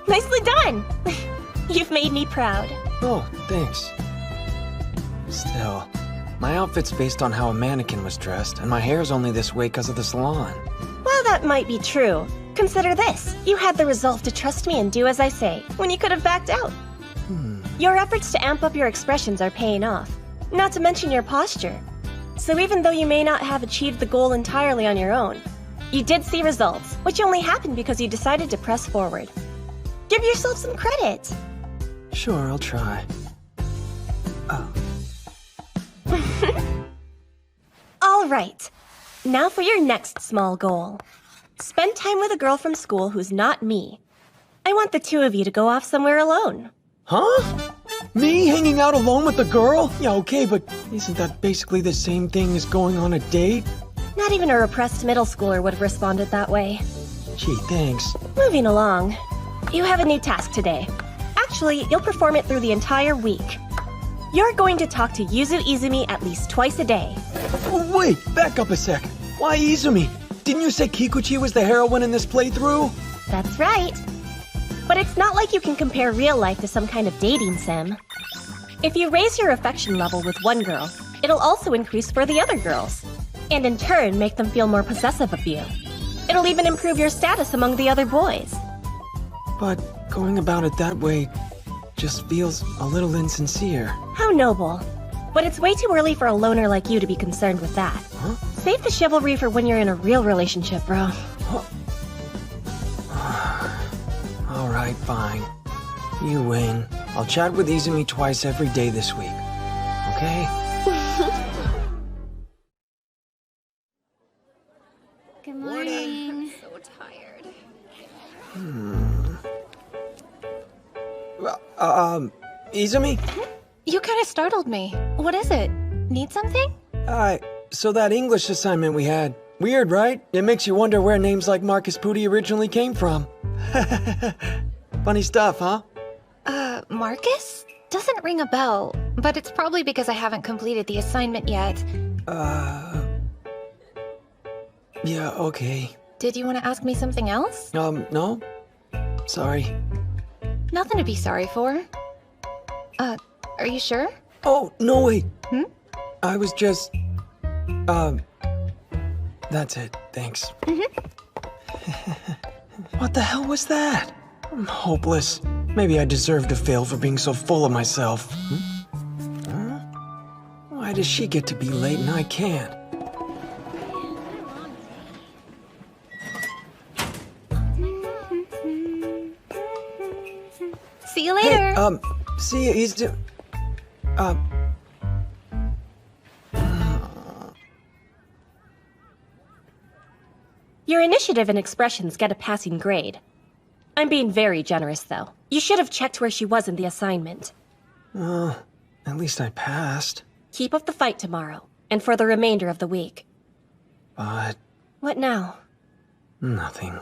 Nicely done! You've made me proud. Oh, thanks. Still, my outfit's based on how a mannequin was dressed, and my hair's only this way because of the salon. Well, that might be true. Consider this. You had the resolve to trust me and do as I say, when you could have backed out. Your efforts to amp up your expressions are paying off, not to mention your posture. So even though you may not have achieved the goal entirely on your own, you did see results, which only happened because you decided to press forward. Give yourself some credit. Sure, I'll try. All right. Now for your next small goal. Spend time with a girl from school who's not me. I want the two of you to go off somewhere alone. Huh? Me hanging out alone with a girl? Yeah, okay, but isn't that basically the same thing as going on a date? Not even a repressed middle schooler would have responded that way. Gee, thanks. Moving along. You have a new task today. Actually, you'll perform it through the entire week. You're going to talk to Yuzu Izumi at least twice a day. Oh, wait, back up a sec. Why Izumi? Didn't you say Kikuchi was the heroine in this playthrough? That's right. But it's not like you can compare real life to some kind of dating sim. If you raise your affection level with one girl, it'll also increase for the other girls, and in turn make them feel more possessive of you. It'll even improve your status among the other boys. But going about it that way just feels a little insincere. How noble. But it's way too early for a loner like you to be concerned with that. Huh? Save the chivalry for when you're in a real relationship, bro. All right, fine. You win. I'll chat with Izumi twice every day this week. Okay? Good morning. So tired. Izumi? You kind of startled me. What is it? Need something? So that English assignment we had. Weird, right? It makes you wonder where names like Marcus Pooty originally came from. Funny stuff, huh? Marcus? Doesn't ring a bell, but it's probably because I haven't completed the assignment yet. Yeah, okay. Did you want to ask me something else? No? Sorry. Nothing to be sorry for. Are you sure? Oh, no, wait. I was just... That's it, thanks. What the hell was that? I'm hopeless. Maybe I deserve to fail for being so full of myself. Huh? Why does she get to be late and I can't? See you later. Hey, see you, Your initiative and expressions get a passing grade. I'm being very generous, though. You should have checked where she was in the assignment. At least I passed. Keep up the fight tomorrow, and for the remainder of the week. But... What now? nothing.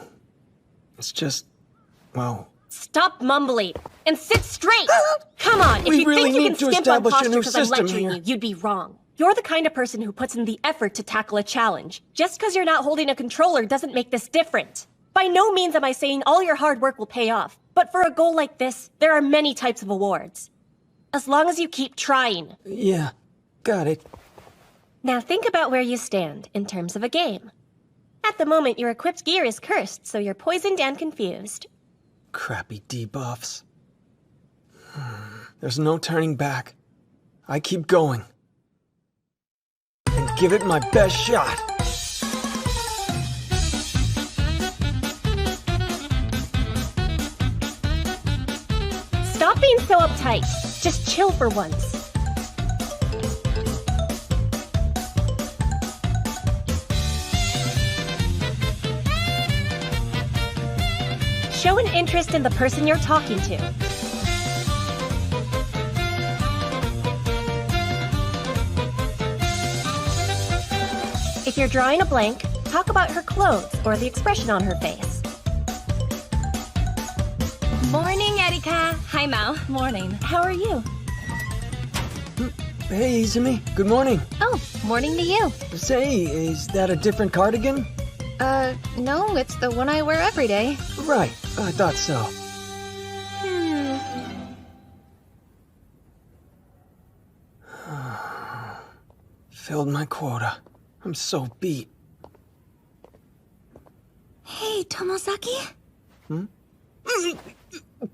It's just... well... Stop mumbling, and sit straight! Come on, if We you really think you need can to skimp on establish a posture new because I'm system lecturing here. you, you'd be wrong. You're the kind of person who puts in the effort to tackle a challenge. Just because you're not holding a controller doesn't make this different. By no means am I saying all your hard work will pay off, but for a goal like this, there are many types of awards. As long as you keep trying. Yeah, got it. Now think about where you stand in terms of a game. At the moment, your equipped gear is cursed, so you're poisoned and confused. Crappy debuffs. There's no turning back. I keep going. And give it my best shot. Stop being so uptight. Just chill for once. Show an interest in the person you're talking to. If you're drawing a blank, talk about her clothes or the expression on her face. Morning, Erika. Hi, Mao. Morning. How are you? Hey, Izumi. Good morning. Oh, morning to you. Say, is that a different cardigan? No, it's the one I wear every day. Right, I thought so. Filled my quota. I'm so beat. Hey, Tomozaki?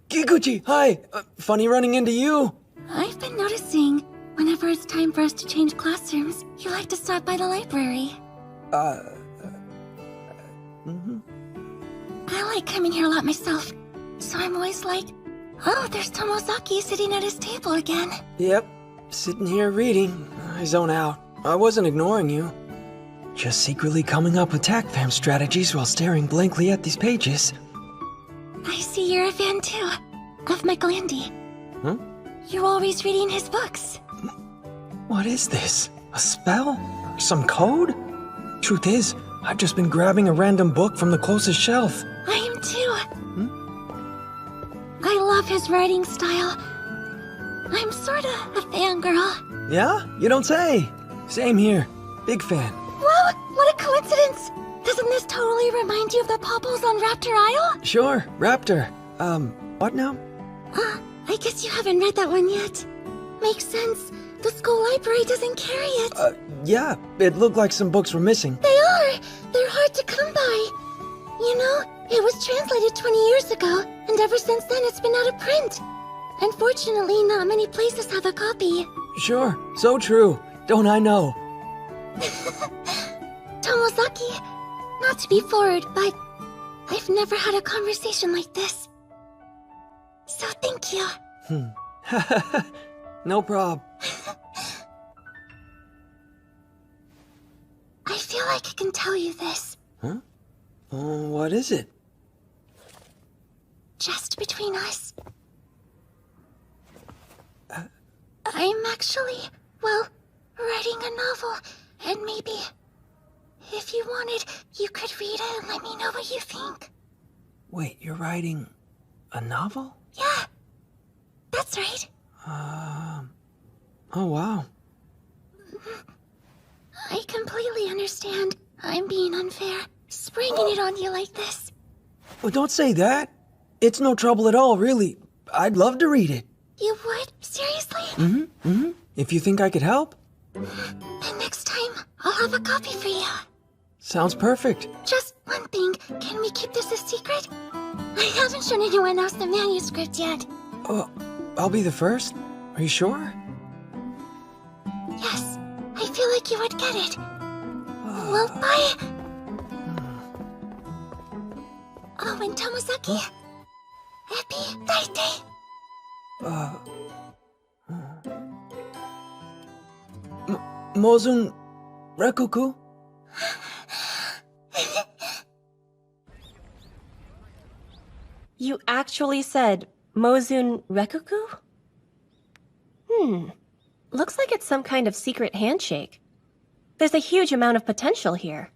Kikuchi, hi! Funny running into you. I've been noticing, whenever it's time for us to change classrooms, you like to stop by the library. I like coming here a lot myself, so I'm always like, oh, there's Tomozaki sitting at his table again. Yep, sitting here reading. I zone out. I wasn't ignoring you. Just secretly coming up with TAC-fam strategies while staring blankly at these pages. I see you're a fan too, of Michael Andy. Huh? You're always reading his books. What is this? A spell? Some code? Truth is, I've just been grabbing a random book from the closest shelf. I am too. I love his writing style. I'm sorta a fangirl. Yeah? You don't say. Same here. Big fan. Whoa, what a coincidence! Doesn't this totally remind you of the Popples on Raptor Isle? Sure, Raptor. What now? I guess you haven't read that one yet. Makes sense. The school library doesn't carry it. Yeah, it looked like some books were missing. They are! They're hard to come by. You know, it was translated 20 years ago, and ever since then it's been out of print. Unfortunately, not many places have a copy. Sure, so true. Don't I know? Tomozaki, not to be forward, but I've never had a conversation like this. So thank you. No prob. I feel like I can tell you this. Huh? What is it? Just between us. I'm actually, well, writing a novel, and maybe, if you wanted, you could read it and let me know what you think. Wait, you're writing a novel? Yeah, that's right. Oh wow. I completely understand. I'm being unfair, springing it on you like this. Well, don't say that. It's no trouble at all, really. I'd love to read it. You would? Seriously? If you think I could help. Then next time, I'll have a copy for you. Sounds perfect. Just one thing, can we keep this a secret? I haven't shown anyone else the manuscript yet. I'll be the first. Are you sure? Yes, I feel like you would get it. Well, bye. Oh, and Tomozaki. Happy birthday. Mozun Rekuku? You actually said Mozun Rekuku? Looks like it's some kind of secret handshake. There's a huge amount of potential here.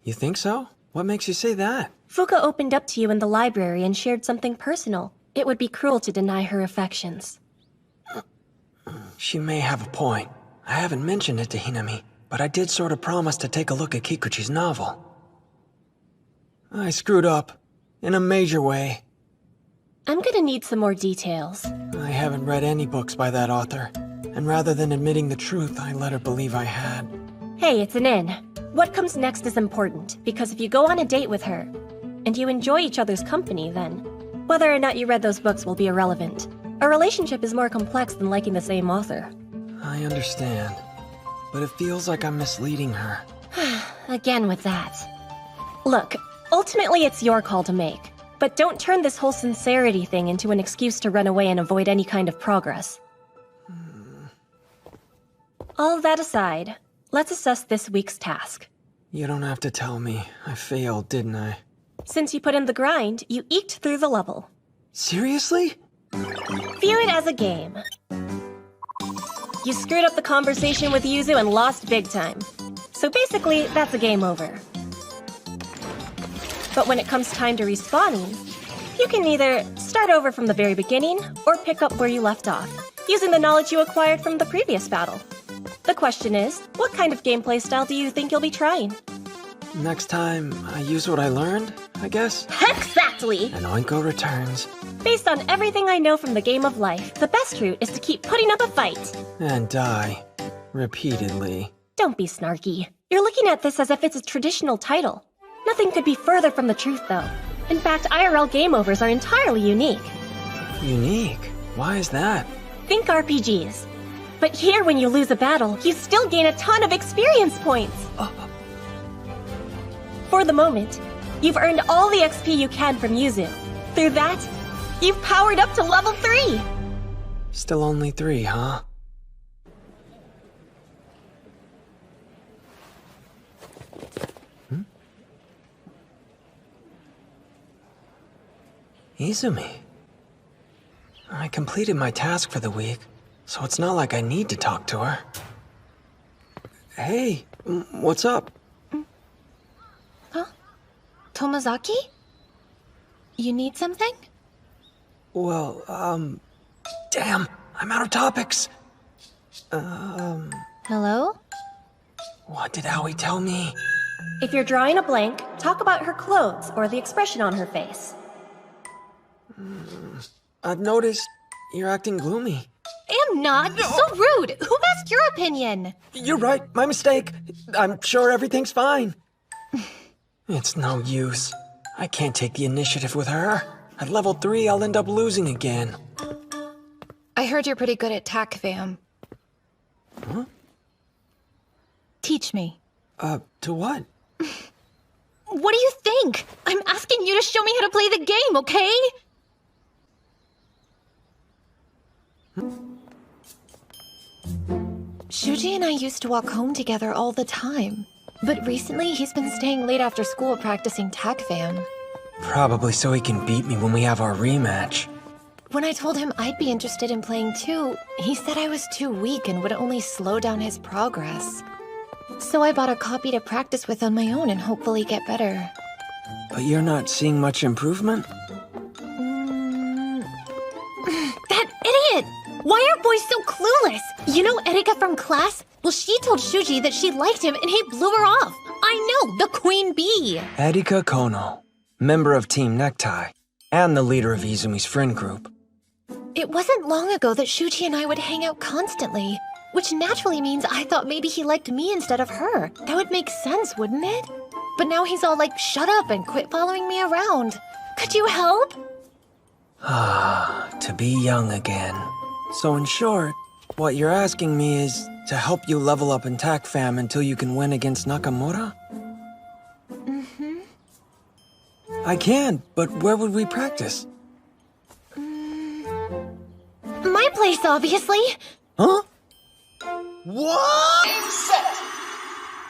You think so? What makes you say that? Fuka opened up to you in the library and shared something personal. It would be cruel to deny her affections. She may have a point. I haven't mentioned it to Hinami, but I did sort of promise to take a look at Kikuchi's novel. I screwed up. In a major way. I'm gonna need some more details. I haven't read any books by that author. And rather than admitting the truth, I let her believe I had. Hey, it's an in. What comes next is important, because if you go on a date with her, and you enjoy each other's company, then whether or not you read those books will be irrelevant. A relationship is more complex than liking the same author. I understand. But it feels like I'm misleading her. Again with that. Look, ultimately it's your call to make. But don't turn this whole sincerity thing into an excuse to run away and avoid any kind of progress. All that aside, let's assess this week's task. You don't have to tell me. I failed, didn't I? Since you put in the grind, you eked through the level. Seriously? View it as a game. You screwed up the conversation with Yuzu and lost big time. So basically, that's a game over. But when it comes time to respawning, you can either start over from the very beginning or pick up where you left off, using the knowledge you acquired from the previous battle. The question is, what kind of gameplay style do you think you'll be trying? Next time, I use what I learned, I guess? Exactly! And Oinko returns. Based on everything I know from the game of life, the best route is to keep putting up a fight. And die. Repeatedly. Don't be snarky. You're looking at this as if it's a traditional title. Nothing could be further from the truth, though. In fact, IRL game overs are entirely unique. Unique? Why is that? Think RPGs. But here, when you lose a battle, you still gain a ton of experience points. For the moment, you've earned all the XP you can from Yuzu. Through that, you've powered up to level 3! Still only 3, huh? Izumi. I completed my task for the week, so it's not like I need to talk to her. Hey, what's up? Huh? Tomazaki? You need something? Well, damn, I'm out of topics. Hello? What did Aoi tell me? If you're drawing a blank, talk about her clothes or the expression on her face. I've noticed you're acting gloomy. Am not. So rude. Who asked your opinion? You're right. My mistake. I'm sure everything's fine. It's no use. I can't take the initiative with her. At level 3, I'll end up losing again. I heard you're pretty good at tac fam. Huh? Teach me. To what? What do you think? I'm asking you to show me how to play the game, okay? Shuji and I used to walk home together all the time. But recently, he's been staying late after school practicing tac fam. Probably so he can beat me when we have our rematch. When I told him I'd be interested in playing too, he said I was too weak and would only slow down his progress. So I bought a copy to practice with on my own and hopefully get better. But you're not seeing much improvement? That idiot! Why are boys so clueless? You know Erika from class? Well, she told Shuji that she liked him and he blew her off. I know, the queen bee. Erika Kono, member of Team Necktie, and the leader of Izumi's friend group. It wasn't long ago that Shuji and I would hang out constantly, which naturally means I thought maybe he liked me instead of her. That would make sense, wouldn't it? But now he's all like, shut up and quit following me around. Could you help? Ah, to be young again. So in short, what you're asking me is to help you level up in tac fam until you can win against Nakamura? Mm-hmm. I can, but where would we practice? My place, obviously. Huh? What? Game set!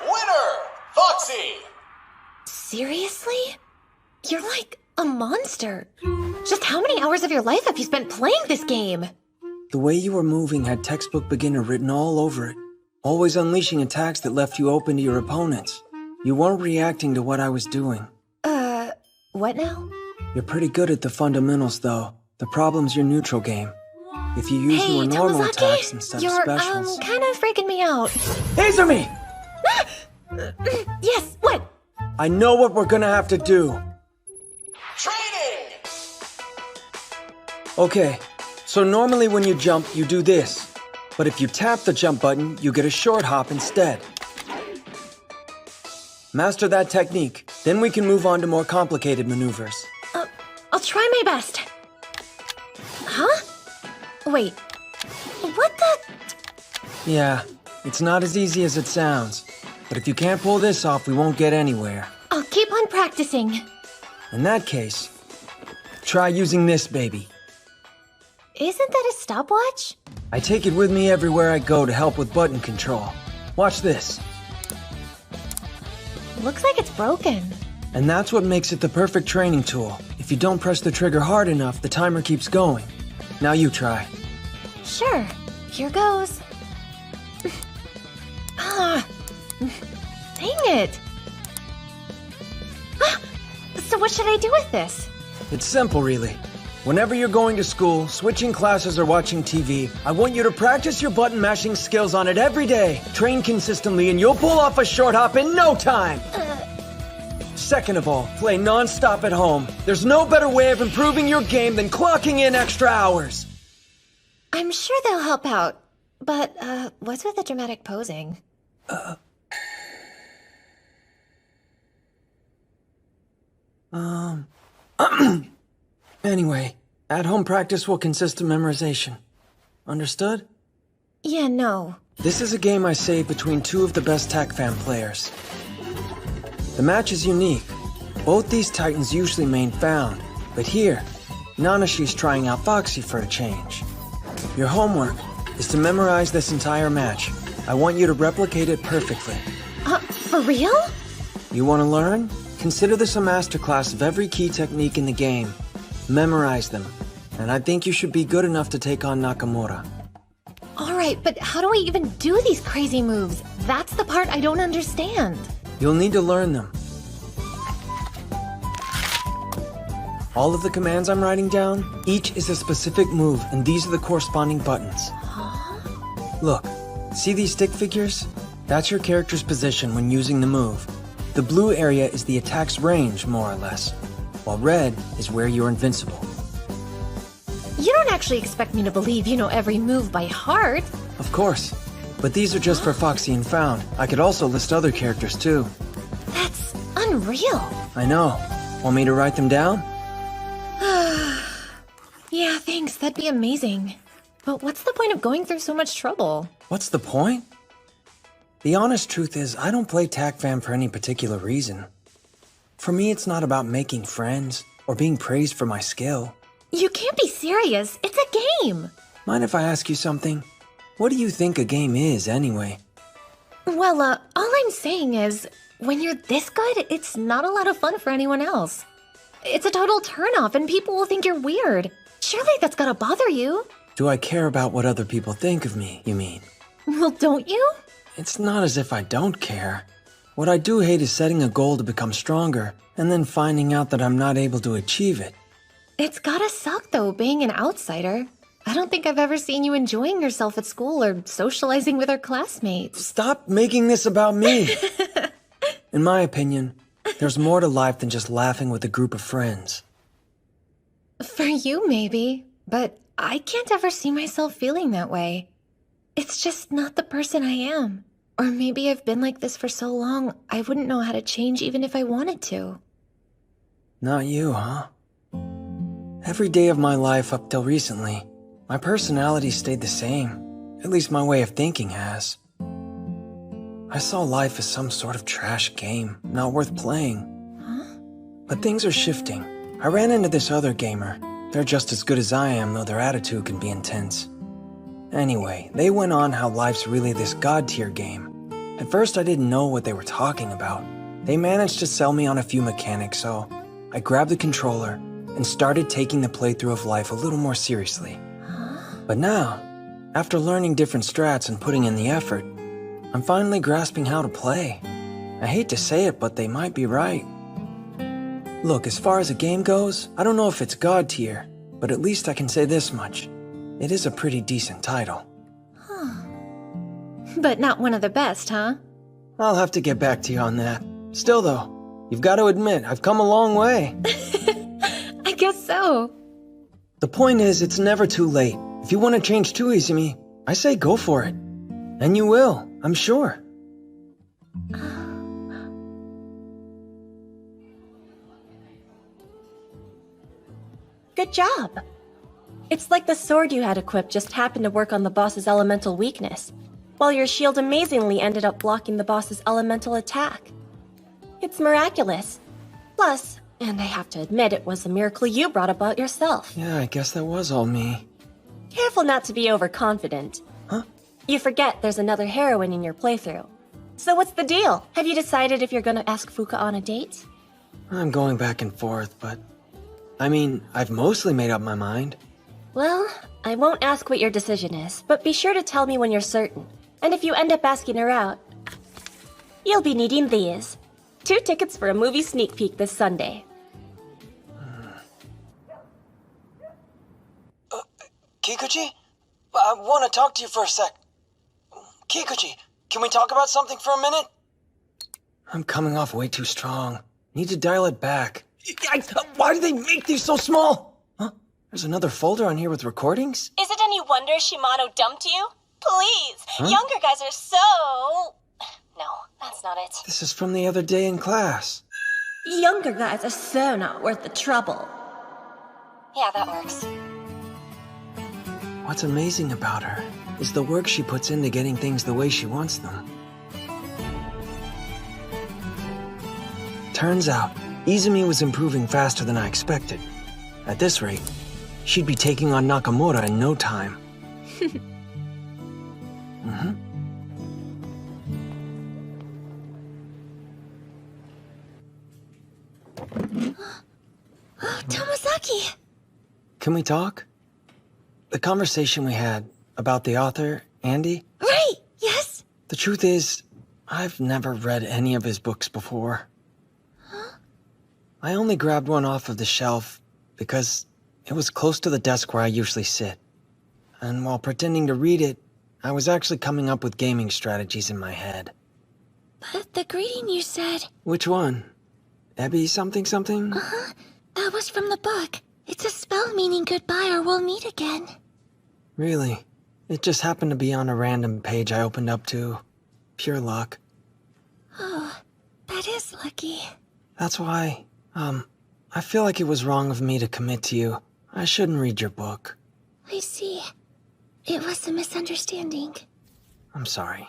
Winner, Foxy! Seriously? You're like a monster. Just how many hours of your life have you spent playing this game? The way you were moving had textbook beginner written all over it, always unleashing attacks that left you open to your opponents. You weren't reacting to what I was doing. What now? You're pretty good at the fundamentals, though. The problem's your neutral game. if you use more normal attacks instead of you're, specials. kind of freaking me out. Izumi! Yes, what? I know what we're gonna have to do. Training! Okay, so normally when you jump, you do this. But if you tap the jump button, you get a short hop instead. Master that technique, then we can move on to more complicated maneuvers. I'll try my best. Huh? Wait. What the? Yeah, it's not as easy as it sounds. But if you can't pull this off, we won't get anywhere. I'll keep on practicing. In that case, try using this baby. Isn't that a stopwatch? I take it with me everywhere I go to help with button control. Watch this. Looks like it's broken. And that's what makes it the perfect training tool. If you don't press the trigger hard enough, the timer keeps going. Now you try. Sure. Here goes. Dang it. So what should I do with this? It's simple, really. Whenever you're going to school, switching classes, or watching TV, I want you to practice your button mashing skills on it every day. Train consistently and you'll pull off a short hop in no time. Second of all, play non-stop at home. There's no better way of improving your game than clocking in extra hours. I'm sure they'll help out. But, what's with the dramatic posing? Anyway, at-home practice will consist of memorization. Understood? Yeah, no. This is a game I saved between two of the best TACFAM players. The match is unique. Both these titans usually main found, but here, Nanashi's trying out Foxy for a change. Your homework is to memorize this entire match. I want you to replicate it perfectly. For real? You want to learn? Consider this a masterclass of every key technique in the game. Memorize them, and I think you should be good enough to take on Nakamura. Alright, but how do I even do these crazy moves? That's the part I don't understand. You'll need to learn them. All of the commands I'm writing down, each is a specific move, and these are the corresponding buttons. Look, see these stick figures? That's your character's position when using the move. The blue area is the attack's range, more or less, while red is where you're invincible. You don't actually expect me to believe you know every move by heart. Of course, but these are just for Foxy and Found. I could also list other characters too. That's unreal. I know. Want me to write them down? Yeah, thanks. That'd be amazing. But what's the point of going through so much trouble? What's the point? The honest truth is, I don't play TACFAM for any particular reason. For me, it's not about making friends or being praised for my skill. You can't be serious. It's a game. Mind if I ask you something? What do you think a game is, anyway? Well, all I'm saying is, when you're this good, it's not a lot of fun for anyone else. It's a total turnoff and people will think you're weird. Surely that's gotta bother you. Do I care about what other people think of me, you mean? Well, don't you? It's not as if I don't care. What I do hate is setting a goal to become stronger, and then finding out that I'm not able to achieve it. It's gotta suck, though, being an outsider. I don't think I've ever seen you enjoying yourself at school or socializing with our classmates. Stop making this about me! In my opinion, there's more to life than just laughing with a group of friends. For you, maybe, but I can't ever see myself feeling that way. It's just not the person I am. Or maybe I've been like this for so long, I wouldn't know how to change even if I wanted to. Not you, huh? Every day of my life up till recently, my personality stayed the same. At least my way of thinking has. I saw life as some sort of trash game, not worth playing. Huh? But things are shifting. I ran into this other gamer. They're just as good as I am, though their attitude can be intense. Anyway, they went on how life's really this god-tier game. At first I didn't know what they were talking about. They managed to sell me on a few mechanics, so I grabbed the controller and started taking the playthrough of life a little more seriously. But now, after learning different strats and putting in the effort, I'm finally grasping how to play. I hate to say it, but they might be right. Look, as far as a game goes, I don't know if it's god tier, but at least I can say this much. it is a pretty decent title. But not one of the best, huh? I'll have to get back to you on that. Still though, you've got to admit, I've come a long way. I guess so. The point is, it's never too late. If you want to change to Izumi, I say go for it. And you will, I'm sure. Good job. It's like the sword you had equipped just happened to work on the boss's elemental weakness, while your shield amazingly ended up blocking the boss's elemental attack. It's miraculous. Plus, and I have to admit, it was a miracle you brought about yourself. Yeah, I guess that was all me. Careful not to be overconfident. Huh? You forget there's another heroine in your playthrough. So what's the deal? Have you decided if you're gonna ask Fuka on a date? I'm going back and forth, but... I mean, I've mostly made up my mind. Well, I won't ask what your decision is, but be sure to tell me when you're certain. And if you end up asking her out, you'll be needing these. 2 tickets for a movie sneak peek this Sunday. Kikuchi? I want to talk to you for a sec. Kikuchi, can we talk about something for a minute? I'm coming off way too strong. Need to dial it back. Why do they make these so small? Huh? There's another folder on here with recordings? Is it any wonder Shimano dumped you? Please, Huh? younger guys are so... No, that's not it. This is from the other day in class. Younger guys are so not worth the trouble. Yeah, that works. What's amazing about her is the work she puts into getting things the way she wants them. Turns out, Izumi was improving faster than I expected. At this rate, she'd be taking on Nakamura in no time. Oh, Tomozaki! Can we talk? The conversation we had about the author, Andy? Right, yes? The truth is, I've never read any of his books before. I only grabbed one off of the shelf because it was close to the desk where I usually sit. And while pretending to read it, I was actually coming up with gaming strategies in my head. But the greeting you said... Which one? Ebby something something? Uh-huh. That was from the book. It's a spell meaning goodbye or we'll meet again. Really? It just happened to be on a random page I opened up to. Pure luck. Oh, that is lucky. That's why, I feel like it was wrong of me to commit to you. I shouldn't read your book. I see. It was a misunderstanding. I'm sorry.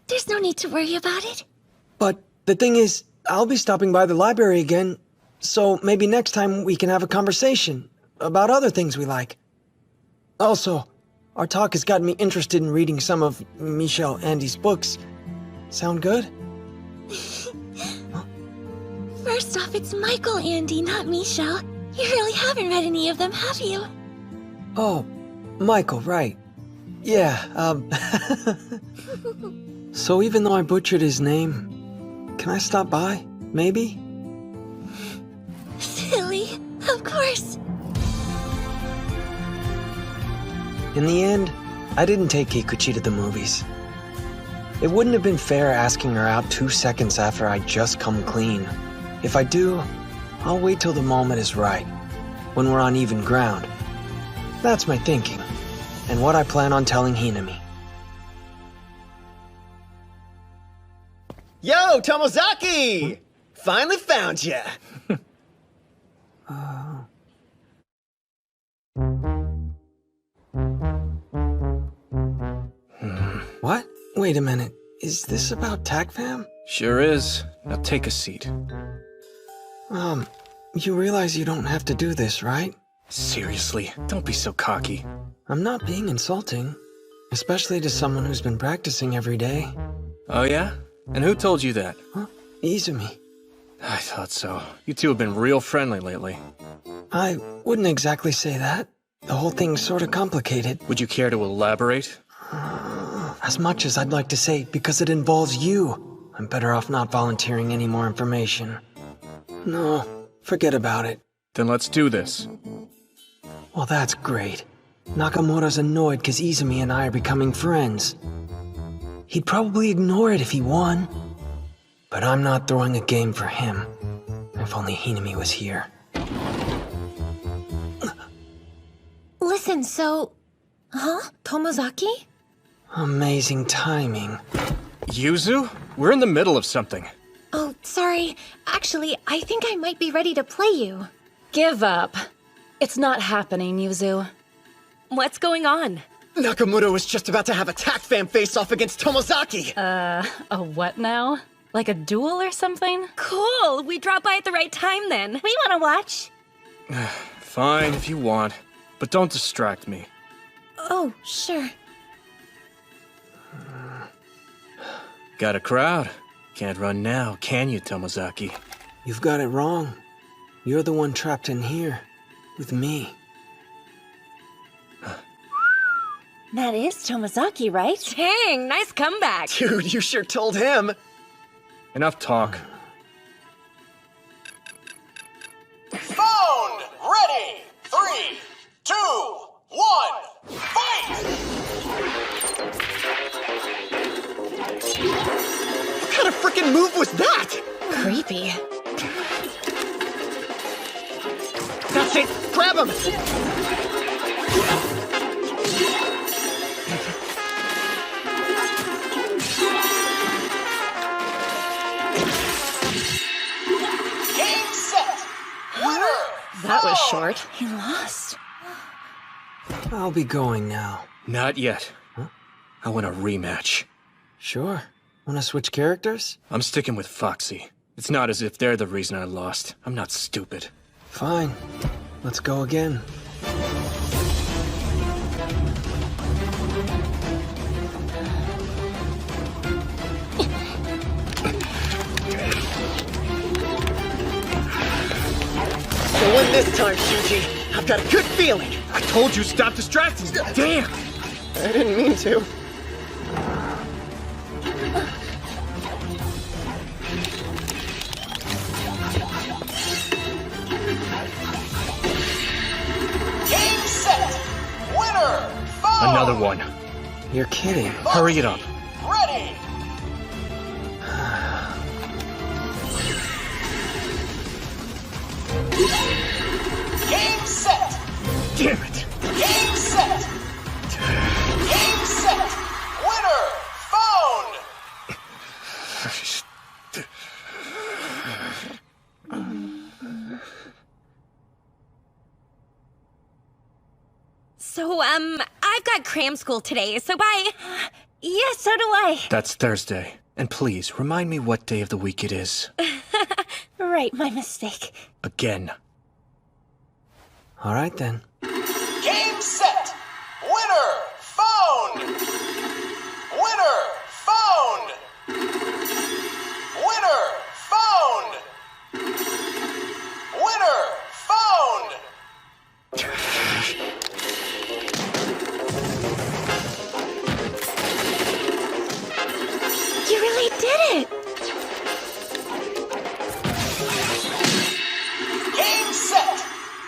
There's no need to worry about it. But the thing is, I'll be stopping by the library again, so maybe next time we can have a conversation about other things we like. Also, our talk has gotten me interested in reading some of Michel Andy's books. Sound good? First off, it's Michael Andy, not Michel. You really haven't read any of them, have you? Oh, Michael, right. Yeah, So even though I butchered his name, can I stop by, maybe? Silly, of course. In the end, I didn't take Kikuchi to the movies. It wouldn't have been fair asking her out 2 seconds after I'd just come clean. If I do, I'll wait till the moment is right, when we're on even ground. That's my thinking, and what I plan on telling Hinami. Yo, Tomozaki! Finally found ya! What? Wait a minute. Is this about TACFAM? Sure is. Now take a seat. You realize you don't have to do this, right? Seriously, don't be so cocky. I'm not being insulting, especially to someone who's been practicing every day. Oh yeah? And who told you that? Huh? Izumi. I thought so. You two have been real friendly lately. I wouldn't exactly say that. The whole thing's sort of complicated. Would you care to elaborate? As much as I'd like to say, because it involves you, I'm better off not volunteering any more information. No, forget about it. Then let's do this. Well, that's great. Nakamura's annoyed because Izumi and I are becoming friends. He'd probably ignore it if he won. But I'm not throwing a game for him. If only Hinami was here. Listen, so... Huh? Tomozaki? Amazing timing. Yuzu? We're in the middle of something. Oh, sorry. Actually, I think I might be ready to play you. Give up. It's not happening, Yuzu. What's going on? Nakamura was just about to have a tac fam face-off against Tomozaki! A what now? Like a duel or something? Cool! We dropped by at the right time then. We wanna watch. Fine, if you want. But don't distract me. Oh, sure. Got a crowd. Can't run now, can you, Tomozaki? You've got it wrong. You're the one trapped in here. With me. That is Tomozaki, right? Dang, nice comeback. Dude, you sure told him! Enough talk. Found! Ready! 3, 2, 1, fight! What kind of freaking move was that? Creepy. That's it! Grab him! Game set! Winner! That was short. He lost. I'll be going now. Not yet. Huh? I want a rematch. Sure. Wanna switch characters? I'm sticking with Foxy. It's not as if they're the reason I lost. I'm not stupid. Fine. Let's go again. You'll win this time, Shuji. I've got a good feeling. I told you stop distracting me. Damn! I didn't mean to. Game set! Winner! Found! Another one. You're kidding. Hurry it up. Ready! Game set! Damn it! Game set! Game set! Winner! Found! So, I've got cram school today, so bye. Yeah, so do I. That's Thursday. And please, remind me what day of the week it is. Right, my mistake. Again. All right then. Game set! Winner! Found! Winner! Found! Winner! Found! Winner! Found! You really did it! Game set!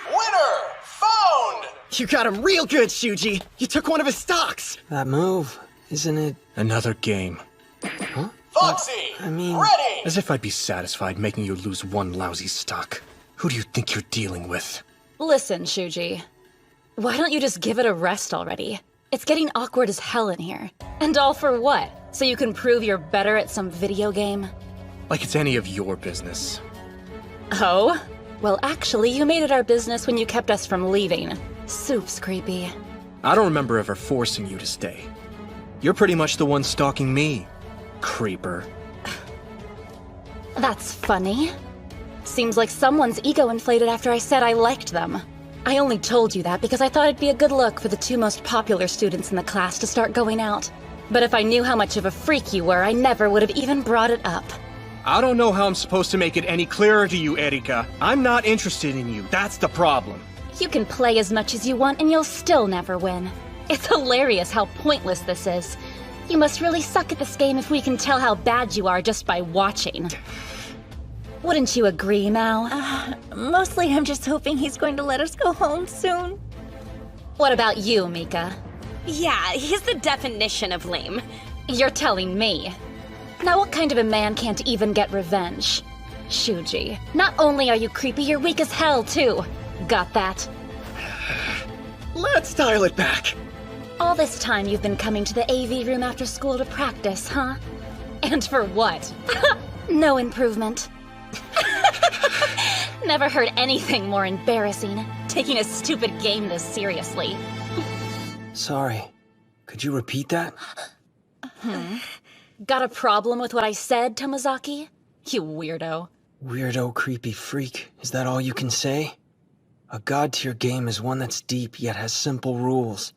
Winner! Found! You got him real good, Shuji. You took one of his stocks. That move, isn't it? Another game. Huh? Foxy! I mean... Ready! As if I'd be satisfied making you lose one lousy stock. Who do you think you're dealing with? Listen, Shuji. Why don't you just give it a rest already? It's getting awkward as hell in here. And all for what? So you can prove you're better at some video game? Like it's any of your business. Oh? Well, actually, you made it our business when you kept us from leaving. Soup's creepy. I don't remember ever forcing you to stay. You're pretty much the one stalking me, creeper. That's funny. Seems like someone's ego inflated after I said I liked them. I only told you that because I thought it'd be a good look for the two most popular students in the class to start going out. But if I knew how much of a freak you were, I never would have even brought it up. I don't know how I'm supposed to make it any clearer to you, Erika. I'm not interested in you. That's the problem. You can play as much as you want and you'll still never win. It's hilarious how pointless this is. You must really suck at this game if we can tell how bad you are just by watching. Wouldn't you agree, Mao? Mostly I'm just hoping he's going to let us go home soon. What about you, Mika? Yeah, he's the definition of lame. You're telling me. Now what kind of a man can't even get revenge? Shuji, not only are you creepy, you're weak as hell, too. Got that? Let's dial it back. All this time you've been coming to the AV room after school to practice, huh? And for what? No improvement. Never heard anything more embarrassing. Taking a stupid game this seriously. Sorry. Could you repeat that? Got a problem with what I said, Tomozaki? You weirdo. Weirdo, creepy freak. Is that all you can say? A god-tier game is one that's deep yet has simple rules.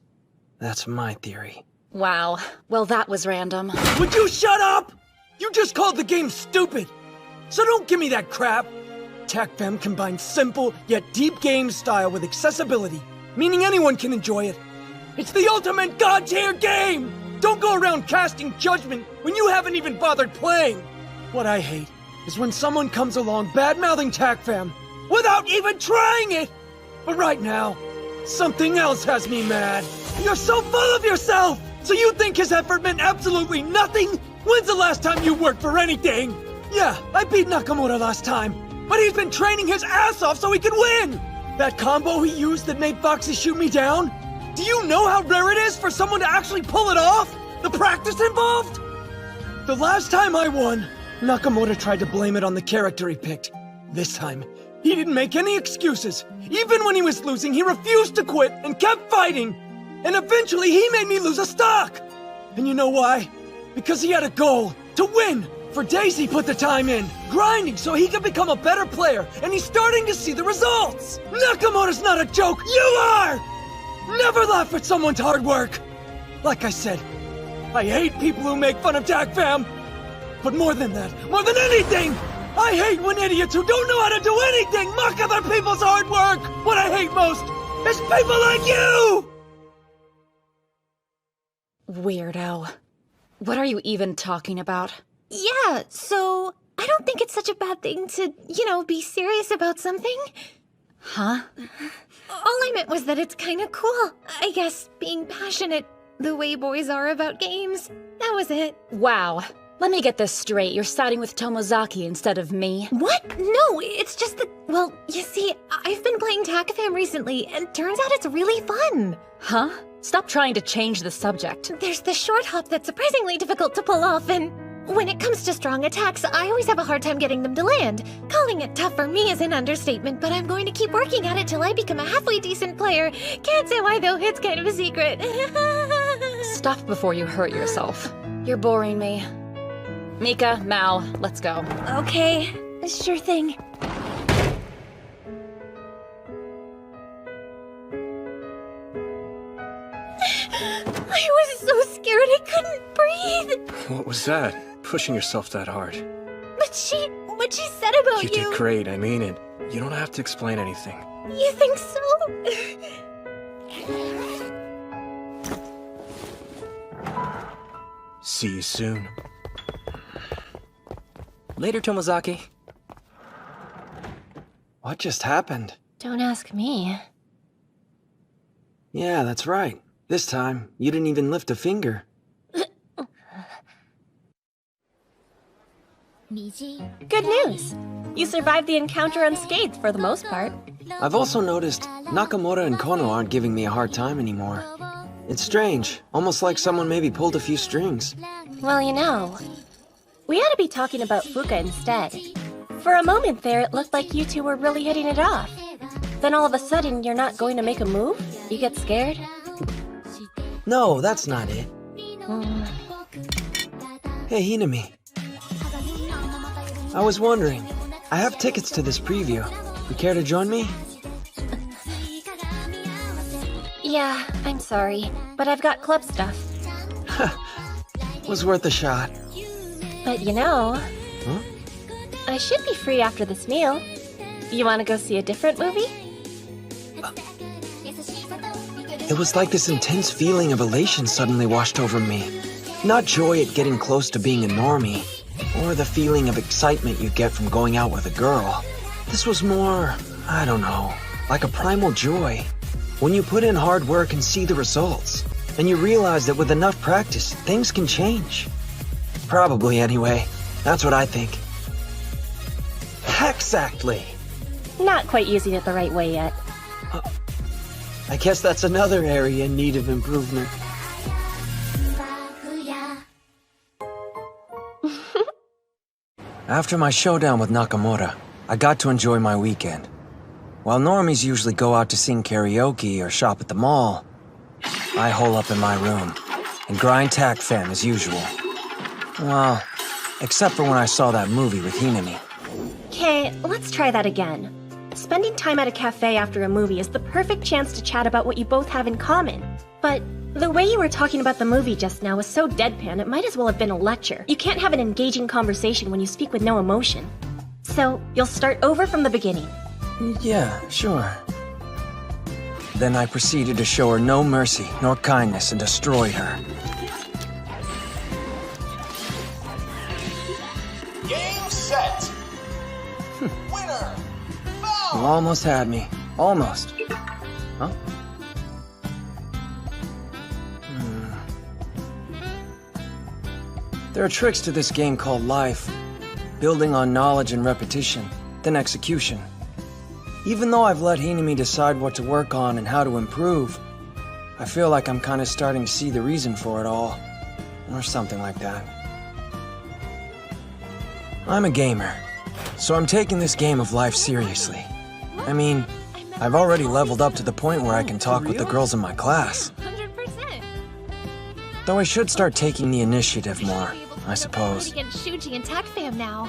That's my theory. Wow. Well, that was random. Would you shut up? You just called the game stupid. So don't give me that crap. TACFEM combines simple yet deep game style with accessibility, meaning anyone can enjoy it. It's the ultimate god-tier game! Don't go around casting judgment when you haven't even bothered playing! What I hate is when someone comes along bad-mouthing TACFEM without even trying it! But right now, something else has me mad. You're so full of yourself! So you think his effort meant absolutely nothing? When's the last time you worked for anything? Yeah, I beat Nakamura last time, but he's been training his ass off so he could win! That combo he used that made Foxy shoot me down? Do you know how rare it is for someone to actually pull it off? The practice involved? The last time I won, Nakamura tried to blame it on the character he picked. This time, he didn't make any excuses. Even when he was losing, he refused to quit and kept fighting. And eventually, he made me lose a stock. And you know why? Because he had a goal, to win. For days he put the time in, grinding so he could become a better player, and he's starting to see the results. Nakamura's not a joke, you are! Never laugh at someone's hard work. Like I said, I hate people who make fun of TACFEM. But more than that, more than anything, I hate when idiots who don't know how to do anything mock other people's hard work. What I hate most is people like you! Weirdo. What are you even talking about? Yeah, so I don't think it's such a bad thing to, be serious about something. Huh? All I meant was that it's kind of cool. I guess being passionate the way boys are about games. That was it. Wow. Let me get this straight. You're siding with Tomozaki instead of me. What? No, it's just that, well, you see, I've been playing TACFEM recently, and turns out it's really fun. Huh? Stop trying to change the subject. There's the short hop that's surprisingly difficult to pull off, and when it comes to strong attacks, I always have a hard time getting them to land. Calling it tough for me is an understatement, but I'm going to keep working at it till I become a halfway decent player. Can't say why, though. It's kind of a secret. Stop before you hurt yourself. You're boring me. Mika, Mao, let's go. Okay, sure thing. I was so scared I couldn't breathe. What was that? Pushing yourself that hard. But what she said about you. You did great, I mean it. You don't have to explain anything. You think so? See you soon. Later, Tomozaki. What just happened? Don't ask me. Yeah, that's right. This time, you didn't even lift a finger. Good news! You survived the encounter unscathed for the most part. I've also noticed Nakamura and Kono aren't giving me a hard time anymore. It's strange, almost like someone maybe pulled a few strings. Well, we ought to be talking about Fuka instead. For a moment there, it looked like you two were really hitting it off. Then all of a sudden, you're not going to make a move? You get scared? No, that's not it. Hey, Hinami. I was wondering, I have tickets to this preview. You care to join me? Yeah, I'm sorry, but I've got club stuff. Was worth a shot. But Huh? I should be free after this meal. You want to go see a different movie? It was like this intense feeling of elation suddenly washed over me. Not joy at getting close to being a normie, or the feeling of excitement you get from going out with a girl. This was more, I don't know, like a primal joy. When you put in hard work and see the results, and you realize that with enough practice, things can change. Probably anyway. That's what I think. Exactly. Not quite using it the right way yet. I guess that's another area in need of improvement. After my showdown with Nakamura, I got to enjoy my weekend. While normies usually go out to sing karaoke or shop at the mall, I hole up in my room and grind tac fam as usual. Well, except for when I saw that movie with Hinami. Okay, let's try that again. Spending time at a cafe after a movie is the perfect chance to chat about what you both have in common. But the way you were talking about the movie just now was so deadpan, it might as well have been a lecture. You can't have an engaging conversation when you speak with no emotion. So, you'll start over from the beginning. Yeah, sure. Then I proceeded to show her no mercy nor kindness and destroy her. Game set. Winner. You almost had me. Almost. Huh? There are tricks to this game called life. Building on knowledge and repetition, then execution. Even though I've let Hinami decide what to work on and how to improve, I feel like I'm kind of starting to see the reason for it all. Or something like that. I'm a gamer, so I'm taking this game of life seriously. I mean, I've already leveled up to the point where I can talk with the girls in my class. 100%. Though I should start taking the initiative more, I suppose. Against Shuji and Tech Fam now.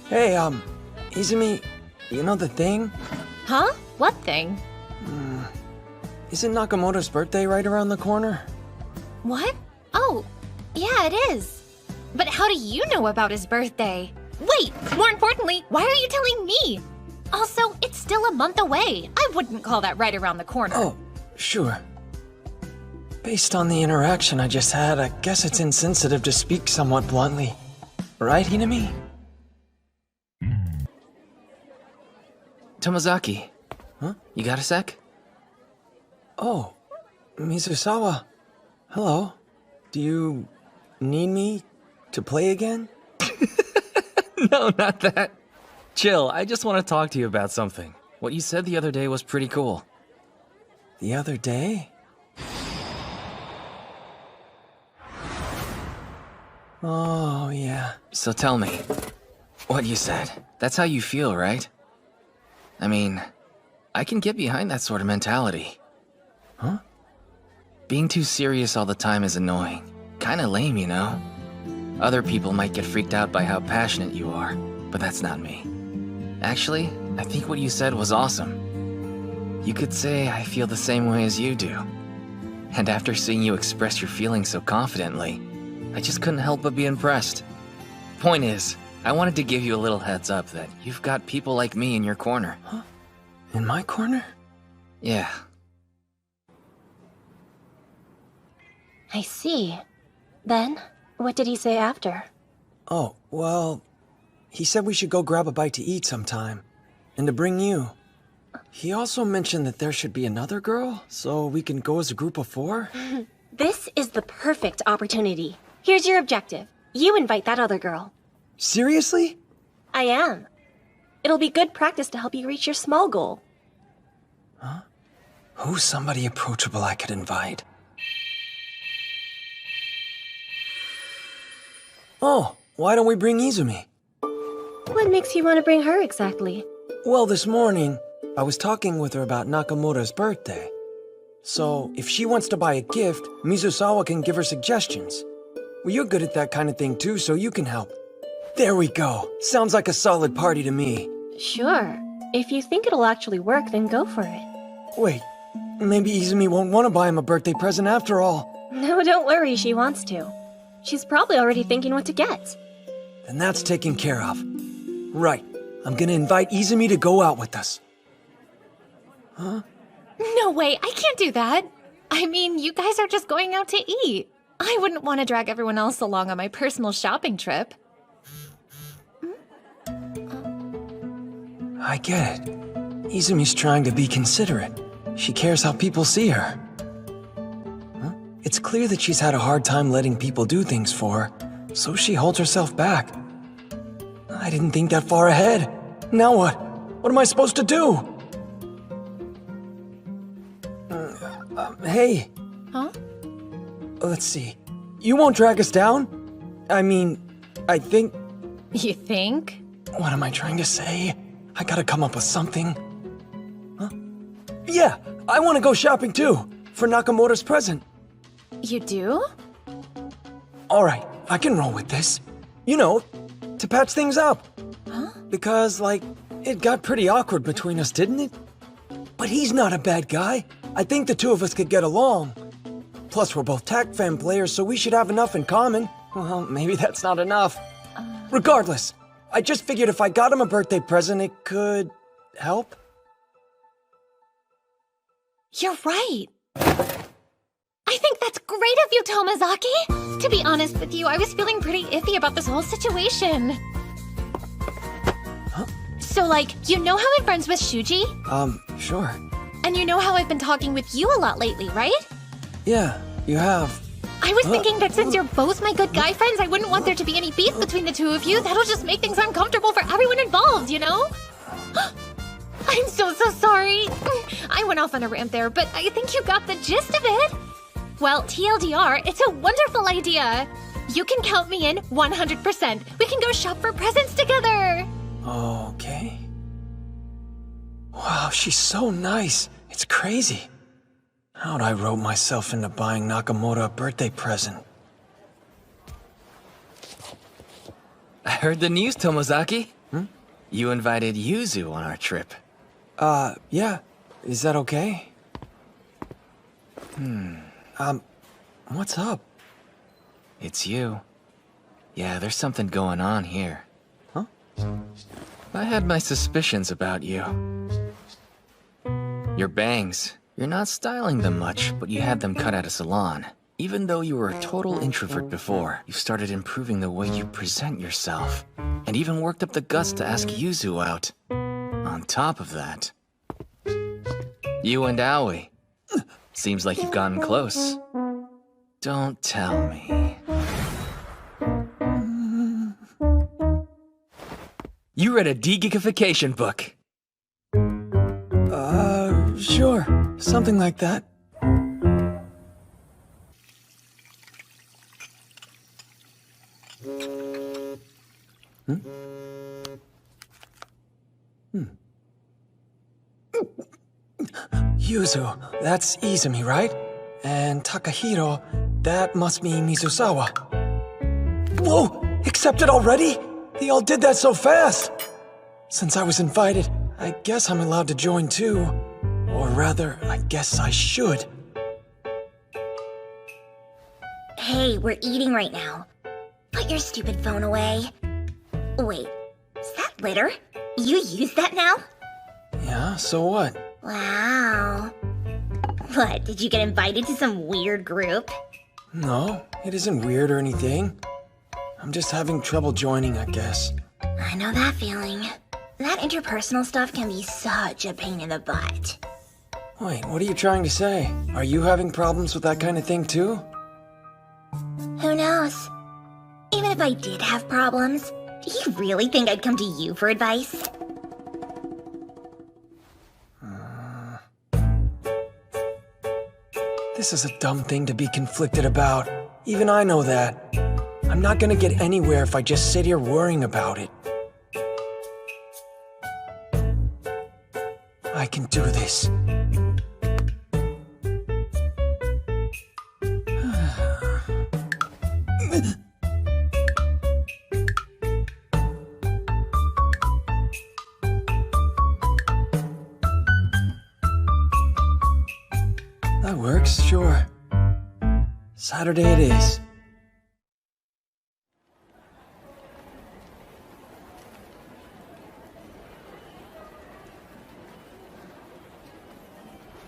Hey, Izumi, you know the thing? Huh? What thing? Isn't Nakamoto's birthday right around the corner? What? Oh, yeah, it is. But how do you know about his birthday? Wait, more importantly, why are you telling me? Also, it's still a month away. I wouldn't call that right around the corner. Oh, sure. Based on the interaction I just had, I guess it's insensitive to speak somewhat bluntly. Right, Hinami? Tomozaki. Huh? You got a sec? Oh, Mizusawa. Hello. Do you need me to play again? No, not that. Chill, I just want to talk to you about something. What you said the other day was pretty cool. The other day? Oh, yeah. So tell me, what you said. That's how you feel, right? I mean, I can get behind that sort of mentality. Huh? Being too serious all the time is annoying. Kinda lame, you know? Other people might get freaked out by how passionate you are, but that's not me. Actually, I think what you said was awesome. You could say I feel the same way as you do. And after seeing you express your feelings so confidently, I just couldn't help but be impressed. Point is, I wanted to give you a little heads up that you've got people like me in your corner. Huh? In my corner? Yeah. I see. Then, what did he say after? Oh, well, he said we should go grab a bite to eat sometime, and to bring you. He also mentioned that there should be another girl, so we can go as a group of 4? This is the perfect opportunity. Here's your objective. You invite that other girl. Seriously? I am. It'll be good practice to help you reach your small goal. Huh? Who's somebody approachable I could invite? Oh, why don't we bring Izumi? What makes you want to bring her exactly? Well, this morning, I was talking with her about Nakamura's birthday. So, if she wants to buy a gift, Mizusawa can give her suggestions. Well, you're good at that kind of thing too, so you can help. There we go. Sounds like a solid party to me. Sure. If you think it'll actually work, then go for it. Wait, maybe Izumi won't want to buy him a birthday present after all. No, don't worry, she wants to. She's probably already thinking what to get. Then that's taken care of. Right, I'm gonna invite Izumi to go out with us. Huh? No way, I can't do that. I mean, you guys are just going out to eat. I wouldn't want to drag everyone else along on my personal shopping trip. I get it. Izumi's trying to be considerate. she cares how people see her. Huh? It's clear that she's had a hard time letting people do things for her, so she holds herself back. I didn't think that far ahead. Now what? What am I supposed to do? Hey. Huh? Let's see. You won't drag us down? I mean, I think... You think? What am I trying to say? I gotta come up with something. Huh? Yeah, I want to go shopping too, for Nakamura's present. You do? Alright, I can roll with this. You know, to patch things up. Huh? Because, like, it got pretty awkward between us, didn't it? But he's not a bad guy. I think the two of us could get along. Plus, we're both TAC-Fan players, so we should have enough in common. Well, maybe that's not enough. Regardless, I just figured if I got him a birthday present, it could... help? You're right. I think that's great of you, Tomazaki. To be honest with you, I was feeling pretty iffy about this whole situation. Huh? So, like, you know how I'm friends with Shuji? Sure. And you know how I've been talking with you a lot lately, right? Yeah, you have. I was thinking that since you're both my good guy friends, I wouldn't want there to be any beef between the two of you. That'll just make things uncomfortable for everyone involved, you know? I'm so sorry. I went off on a rant there, but I think you got the gist of it. Well, TLDR, it's a wonderful idea. You can count me in 100%. We can go shop for presents together. Okay. Wow, she's so nice. It's crazy. How'd I rope myself into buying Nakamura a birthday present? I heard the news, Tomozaki. You invited Yuzu on our trip. Yeah. Is that okay? What's up? It's you. Yeah, there's something going on here. Huh? I had my suspicions about you. Your bangs. You're not styling them much, but you had them cut at a salon. Even though you were a total introvert before, you started improving the way you present yourself. And even worked up the guts to ask Yuzu out. On top of that, you and Aoi. Seems like you've gotten close. Don't tell me. You read a de-geekification book. Sure. Something like that. Yuzu, that's Izumi, right? And Takahiro, that must be Mizusawa. Whoa! Accepted already? They all did that so fast! Since I was invited, I guess I'm allowed to join too. Or rather, I guess I should. Hey, we're eating right now. Put your stupid phone away. Wait, is that litter? You use that now? Yeah, so what? Wow. What, did you get invited to some weird group? No, it isn't weird or anything. I'm just having trouble joining, I guess. I know that feeling. That interpersonal stuff can be such a pain in the butt. Wait, what are you trying to say? Are you having problems with that kind of thing too? Who knows? Even if I did have problems, do you really think I'd come to you for advice? This is a dumb thing to be conflicted about. Even I know that. I'm not gonna get anywhere if I just sit here worrying about it. I can do this. That works, sure. Saturday it is.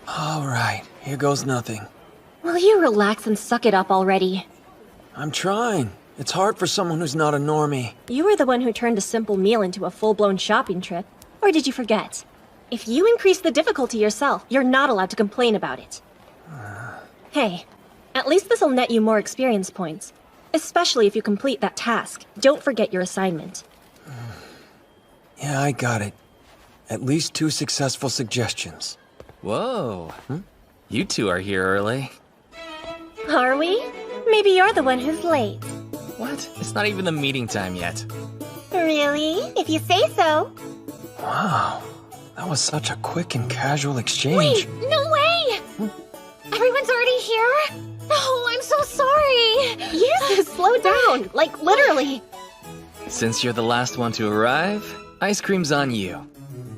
All right, here goes nothing. Will you relax and suck it up already? I'm trying. It's hard for someone who's not a normie. You were the one who turned a simple meal into a full-blown shopping trip. Or did you forget? If you increase the difficulty yourself, you're not allowed to complain about it. Hey, at least this'll net you more experience points. Especially if you complete that task. Don't forget your assignment. Yeah, I got it. At least 2 successful suggestions. Whoa. You two are here early. Are we? Maybe you're the one who's late. What? It's not even the meeting time yet. Really? If you say so. Wow. That was such a quick and casual exchange. Wait, no way! Everyone's already here? Oh, I'm so sorry! Yes, slow down. Like, literally. Since you're the last one to arrive, ice cream's on you.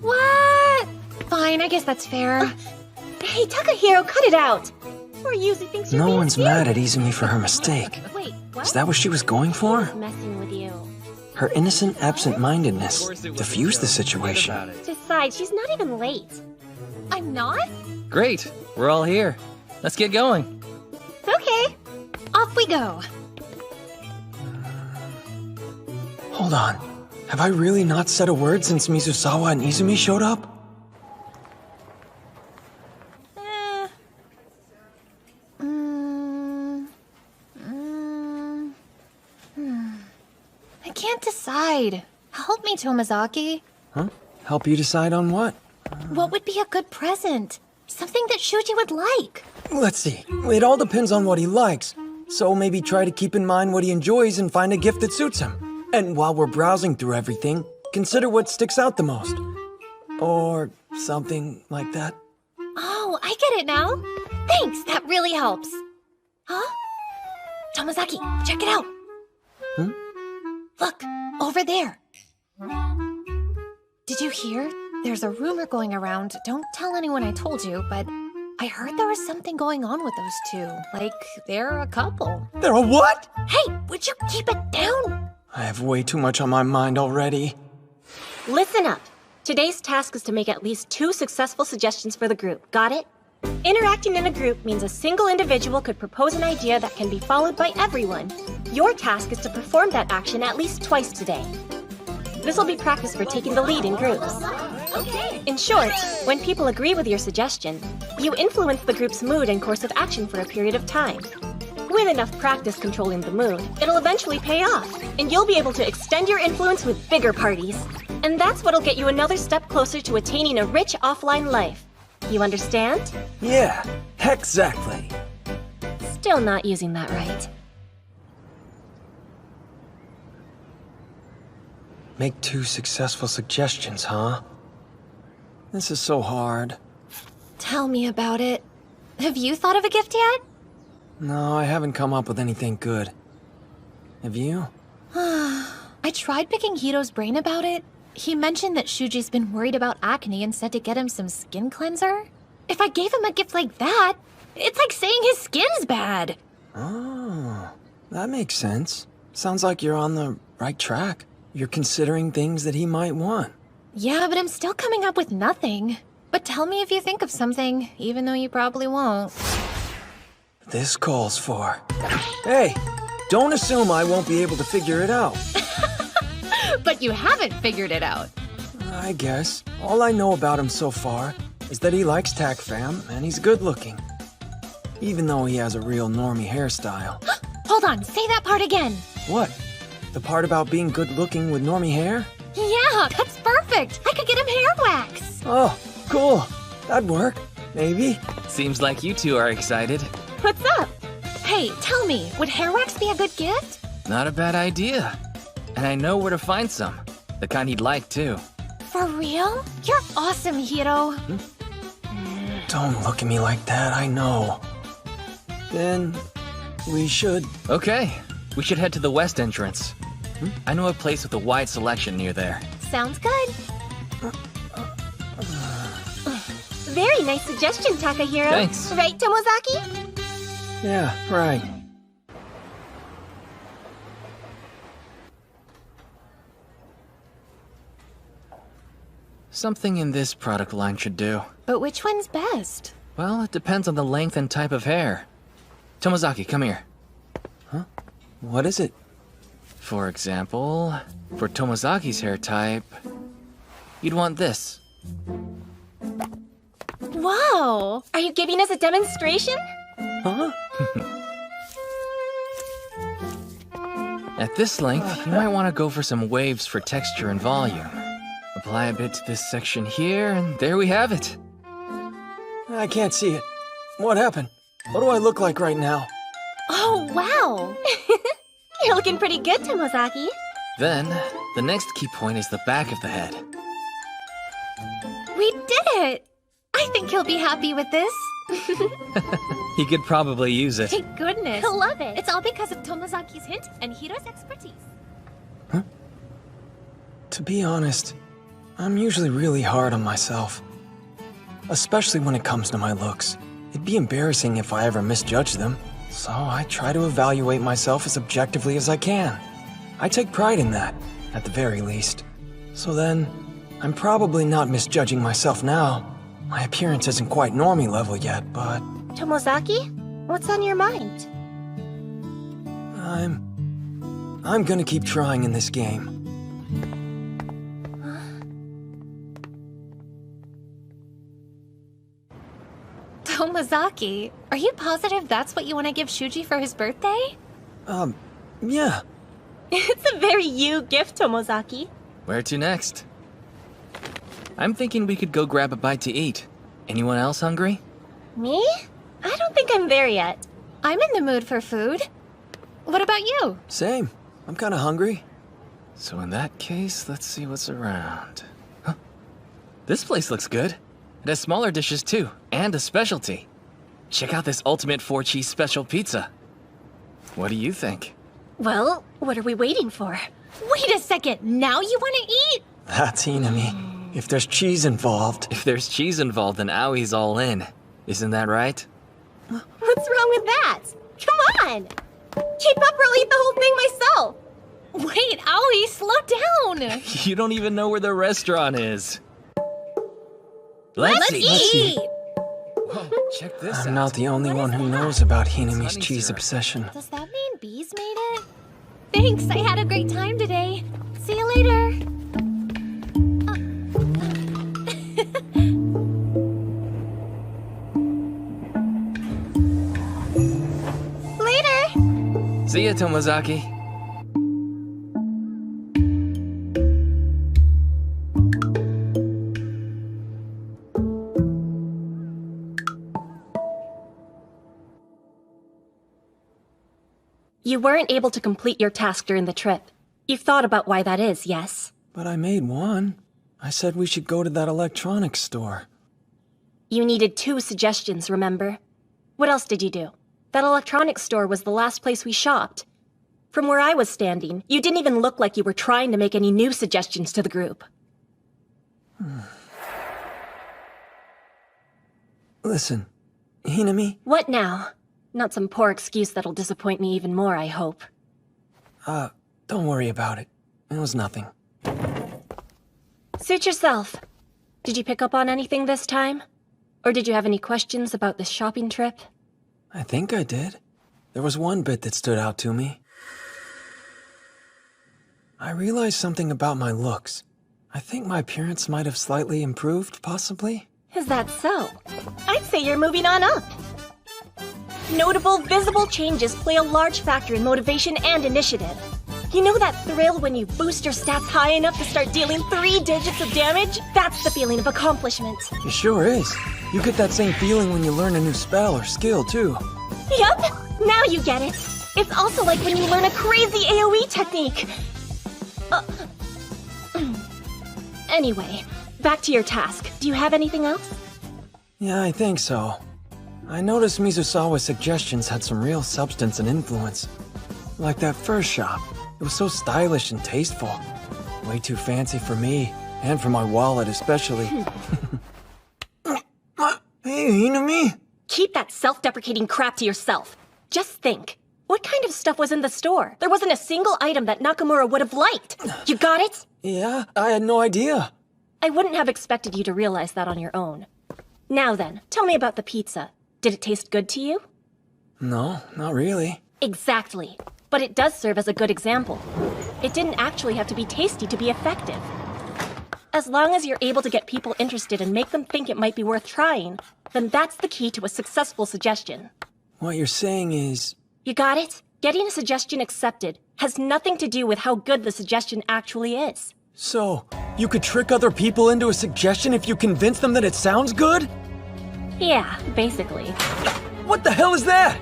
What? Fine, I guess that's fair. Hey, Takahiro, cut it out. Or Yuzu thinks you're No being one's serious. mad at Izumi for her mistake. Wait, what? Is that what she was going for? Messing with you. Her innocent absent-mindedness diffused the situation. Besides, she's not even late. I'm not? Great. We're all here. Let's get going. Okay. Off we go. Hold on. Have I really not said a word since Mizusawa and Izumi showed up? I can't decide. Help me, Tomazaki. Huh? Help you decide on what? What would be a good present? Something that Shuji would like. Let's see. It all depends on what he likes. So maybe try to keep in mind what he enjoys and find a gift that suits him. And while we're browsing through everything, consider what sticks out the most. Or something like that. Oh, I get it now. Thanks, that really helps. Huh? Tomazaki, check it out. Look, over there. Did you hear? There's a rumor going around. Don't tell anyone I told you, but I heard there was something going on with those two. Like, they're a couple. They're a what? Hey, would you keep it down? I have way too much on my mind already. Listen up. Today's task is to make at least 2 successful suggestions for the group. Got it? Interacting in a group means a single individual could propose an idea that can be followed by everyone. Your task is to perform that action at least twice today. This will be practice for taking the lead in groups. In short, when people agree with your suggestion, you influence the group's mood and course of action for a period of time. With enough practice controlling the mood, it'll eventually pay off, and you'll be able to extend your influence with bigger parties. And that's what'll get you another step closer to attaining a rich offline life. You understand? Yeah, exactly. Still not using that right. Make 2 successful suggestions, huh? This is so hard. Tell me about it. Have you thought of a gift yet? No, I haven't come up with anything good. Have you? I tried picking Hito's brain about it. He mentioned that Shuji's been worried about acne and said to get him some skin cleanser. If I gave him a gift like that, it's like saying his skin's bad. Oh, that makes sense. Sounds like you're on the right track. You're considering things that he might want. Yeah, but I'm still coming up with nothing. But tell me if you think of something, even though you probably won't. This calls for... Hey, don't assume I won't be able to figure it out. But you haven't figured it out. I guess. All I know about him so far is that he likes Tac Fam and he's good looking. Even though he has a real normie hairstyle. Hold on, say that part again. What? The part about being good looking with normie hair? Yeah, that's perfect. I could get him hair wax. Oh, cool. That'd work. Maybe. Seems like you two are excited. What's up? Hey, tell me, would hair wax be a good gift? Not a bad idea. And I know where to find some. The kind he'd like, too. For real? You're awesome, Hiro. Don't look at me like that, I know. Then, we should... Okay, we should head to the west entrance. I know a place with a wide selection near there. Sounds good. Very nice suggestion, Takahiro. Thanks. Right, Tomozaki? Yeah, right. Something in this product line should do. But which one's best? Well, it depends on the length and type of hair. Tomozaki, come here. Huh? What is it? For example, for Tomozaki's hair type, you'd want this. Whoa! Are you giving us a demonstration? Huh? At this length, you might want to go for some waves for texture and volume. Apply a bit to this section here, and there we have it. I can't see it. What happened? What do I look like right now? Oh, wow! You're looking pretty good, Tomozaki. Then, the next key point is the back of the head. We did it! I think he'll be happy with this. He could probably use it. Thank goodness. He'll love it. It's all because of Tomozaki's hint and Hiro's expertise. To be honest, I'm usually really hard on myself. Especially when it comes to my looks. It'd be embarrassing if I ever misjudged them. So I try to evaluate myself as objectively as I can. I take pride in that, at the very least. So then, I'm probably not misjudging myself now. My appearance isn't quite normie level yet, but... Tomozaki, what's on your mind? I'm gonna keep trying in this game. Tomozaki, are you positive that's what you want to give Shuji for his birthday? Yeah. It's a very you gift, Tomozaki. Where to next? I'm thinking we could go grab a bite to eat. Anyone else hungry? Me? I don't think I'm there yet. I'm in the mood for food. What about you? Same. I'm kinda hungry. So in that case, let's see what's around. Huh? This place looks good. It has smaller dishes too, and a specialty. Check out this ultimate 4-cheese special pizza. What do you think? Well, what are we waiting for? Wait a second, now you want to eat? That's Inami. If there's cheese involved... If there's cheese involved, then Aoi's all in. Isn't that right? What's wrong with that? Come on! Keep up or I'll eat the whole thing myself! Wait, Aoi, slow down! You don't even know where the restaurant is. Let's eat! Whoa, check this out. I'm not the only one who knows about Hinami's cheese obsession. Does that mean bees made it? Thanks, I had a great time today. See you later. Later! See ya, Tomozaki. You weren't able to complete your task during the trip. You've thought about why that is, yes? But I made one. I said we should go to that electronics store. You needed 2 suggestions, remember? What else did you do? That electronics store was the last place we shopped. From where I was standing, you didn't even look like you were trying to make any new suggestions to the group. Listen, Hinami? What now? Not some poor excuse that'll disappoint me even more, I hope. Don't worry about it. It was nothing. Suit yourself. Did you pick up on anything this time? Or did you have any questions about this shopping trip? I think I did. There was one bit that stood out to me. I realized something about my looks. I think my appearance might have slightly improved, possibly? Is that so? I'd say you're moving on up. Notable, visible changes play a large factor in motivation and initiative. You know that thrill when you boost your stats high enough to start dealing 3 digits of damage? That's the feeling of accomplishment. It sure is. You get that same feeling when you learn a new spell or skill, too. Yup! Now you get it. It's also like when you learn a crazy AoE technique. Anyway, back to your task. Do you have anything else? Yeah, I think so. I noticed Mizusawa's suggestions had some real substance and influence. Like that first shop. It was so stylish and tasteful. Way too fancy for me, and for my wallet especially. Hey, Hinami! Keep that self-deprecating crap to yourself. Just think. What kind of stuff was in the store? There wasn't a single item that Nakamura would have liked. You got it? Yeah, I had no idea. I wouldn't have expected you to realize that on your own. Now then, tell me about the pizza. Did it taste good to you? No, not really. Exactly. But it does serve as a good example. It didn't actually have to be tasty to be effective. As long as you're able to get people interested and make them think it might be worth trying, then that's the key to a successful suggestion. What you're saying is... You got it? Getting a suggestion accepted has nothing to do with how good the suggestion actually is. So, you could trick other people into a suggestion if you convince them that it sounds good? Yeah, basically. What the hell is that?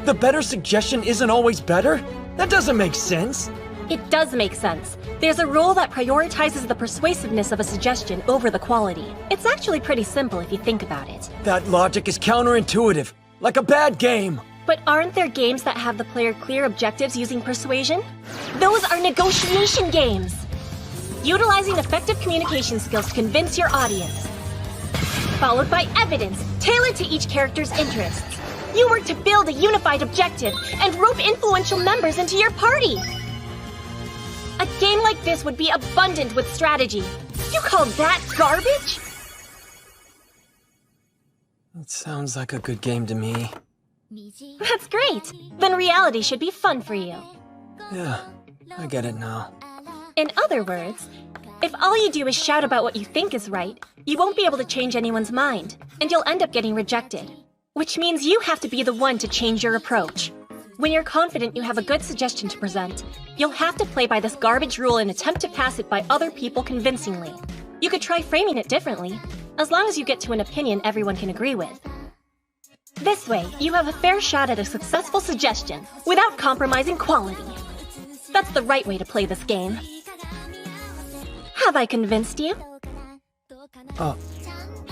The better suggestion isn't always better? That doesn't make sense. It does make sense. There's a rule that prioritizes the persuasiveness of a suggestion over the quality. It's actually pretty simple if you think about it. That logic is counterintuitive, like a bad game. But aren't there games that have the player clear objectives using persuasion? Those are negotiation games! Utilizing effective communication skills to convince your audience. Followed by evidence, tailored to each character's interests. You work to build a unified objective and rope influential members into your party. A game like this would be abundant with strategy. You call that garbage? It sounds like a good game to me. That's great. Then reality should be fun for you. Yeah, I get it now. In other words, if all you do is shout about what you think is right, you won't be able to change anyone's mind, and you'll end up getting rejected. Which means you have to be the one to change your approach. When you're confident you have a good suggestion to present, you'll have to play by this garbage rule and attempt to pass it by other people convincingly. You could try framing it differently, as long as you get to an opinion everyone can agree with. This way, you have a fair shot at a successful suggestion, without compromising quality. That's the right way to play this game. Have I convinced you?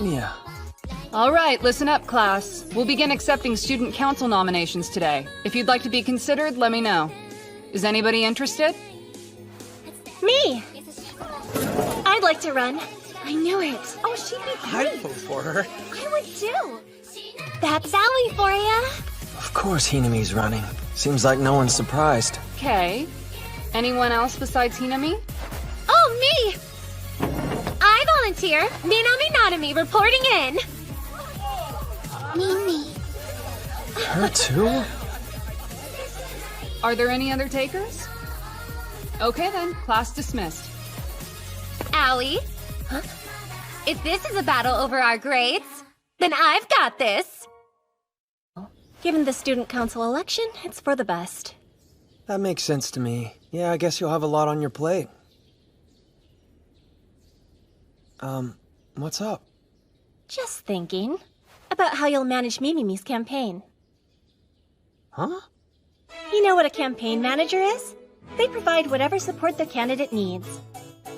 Yeah. All right, listen up, class. We'll begin accepting student council nominations today. If you'd like to be considered, let me know. Is anybody interested? Me! I'd like to run. I knew it. Oh, she'd be great. I'd vote for her. I would too. That's Sally for ya. Of course Hinami's running. Seems like no one's surprised. Okay. Anyone else besides Hinami? Oh, me! I volunteer. Minami Nanami reporting in. Mimi. Her too? Are there any other takers? Okay then, class dismissed. Allie? Huh? If this is a battle over our grades, then I've got this. Given the student council election, it's for the best. That makes sense to me. Yeah, I guess you'll have a lot on your plate. What's up? Just thinking about how you'll manage Mimimi's campaign. Huh? You know what a campaign manager is? They provide whatever support the candidate needs.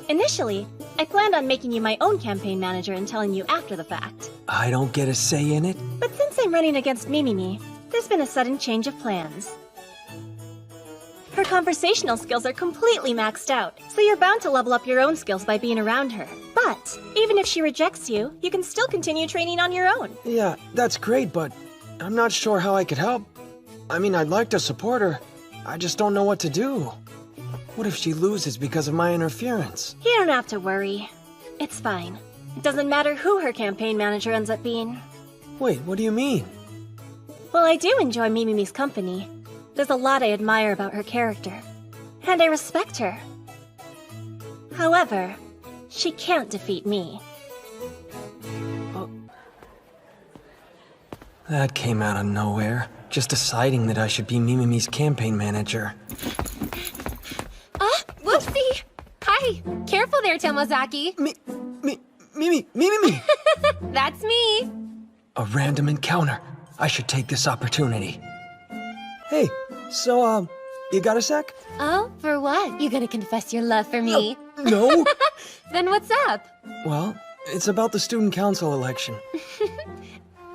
Initially, I planned on making you my own campaign manager and telling you after the fact. I don't get a say in it? But since I'm running against Mimimi, there's been a sudden change of plans. Her conversational skills are completely maxed out, so you're bound to level up your own skills by being around her. But, even if she rejects you, you can still continue training on your own. Yeah, that's great, but I'm not sure how I could help. I mean, I'd like to support her. I just don't know what to do. What if she loses because of my interference? You don't have to worry. It's fine. It doesn't matter who her campaign manager ends up being. Wait, what do you mean? Well, I do enjoy Mimimi's company. There's a lot I admire about her character. And I respect her. However, she can't defeat me. That came out of nowhere. Just deciding that I should be Mimimi's campaign manager. Whoopsie! Hi! Careful there, Tomozaki. Mimi! That's me. A random encounter. I should take this opportunity. Hey, so, you got a sec? Oh, for what? You gonna confess your love for me? No. Then what's up? Well, it's about the student council election.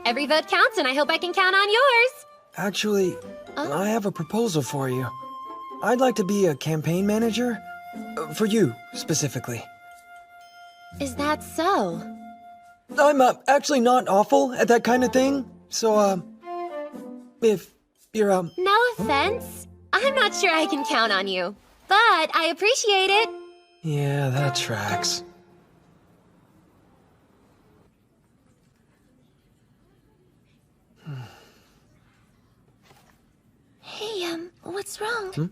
Every vote counts, and I hope I can count on yours. Actually, I have a proposal for you. I'd like to be a campaign manager. For you, specifically. Is that so? I'm actually not awful at that kind of thing. So, if you're, No offense. I'm not sure I can count on you, but I appreciate it. Yeah, that tracks. Hey, what's wrong?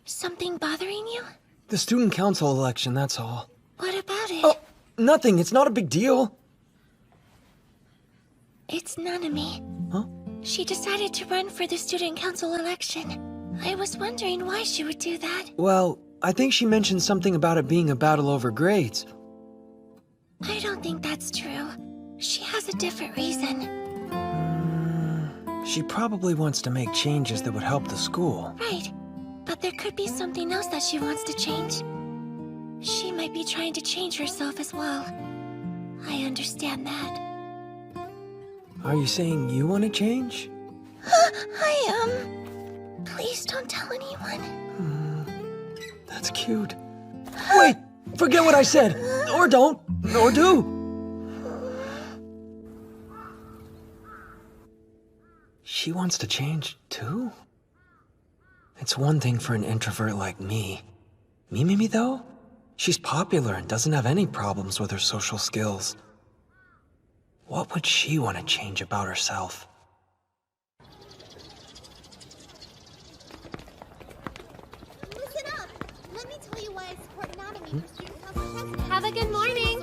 Something bothering you? The student council election, that's all. What about it? Oh, nothing. It's not a big deal. It's Nanami. Huh? She decided to run for the student council election. I was wondering why she would do that. Well, I think she mentioned something about it being a battle over grades. I don't think that's true. She has a different reason. She probably wants to make changes that would help the school. Right. But there could be something else that she wants to change. She might be trying to change herself as well. I understand that. Are you saying you want to change? Please don't tell anyone. That's cute. Wait! Forget what I said! Or don't! Or do! She wants to change, too? It's one thing for an introvert like me. Mimi, though? She's popular and doesn't have any problems with her social skills. What would she want to change about herself? Listen up! Let me tell you why I support Nanami for student council president. Have a good morning.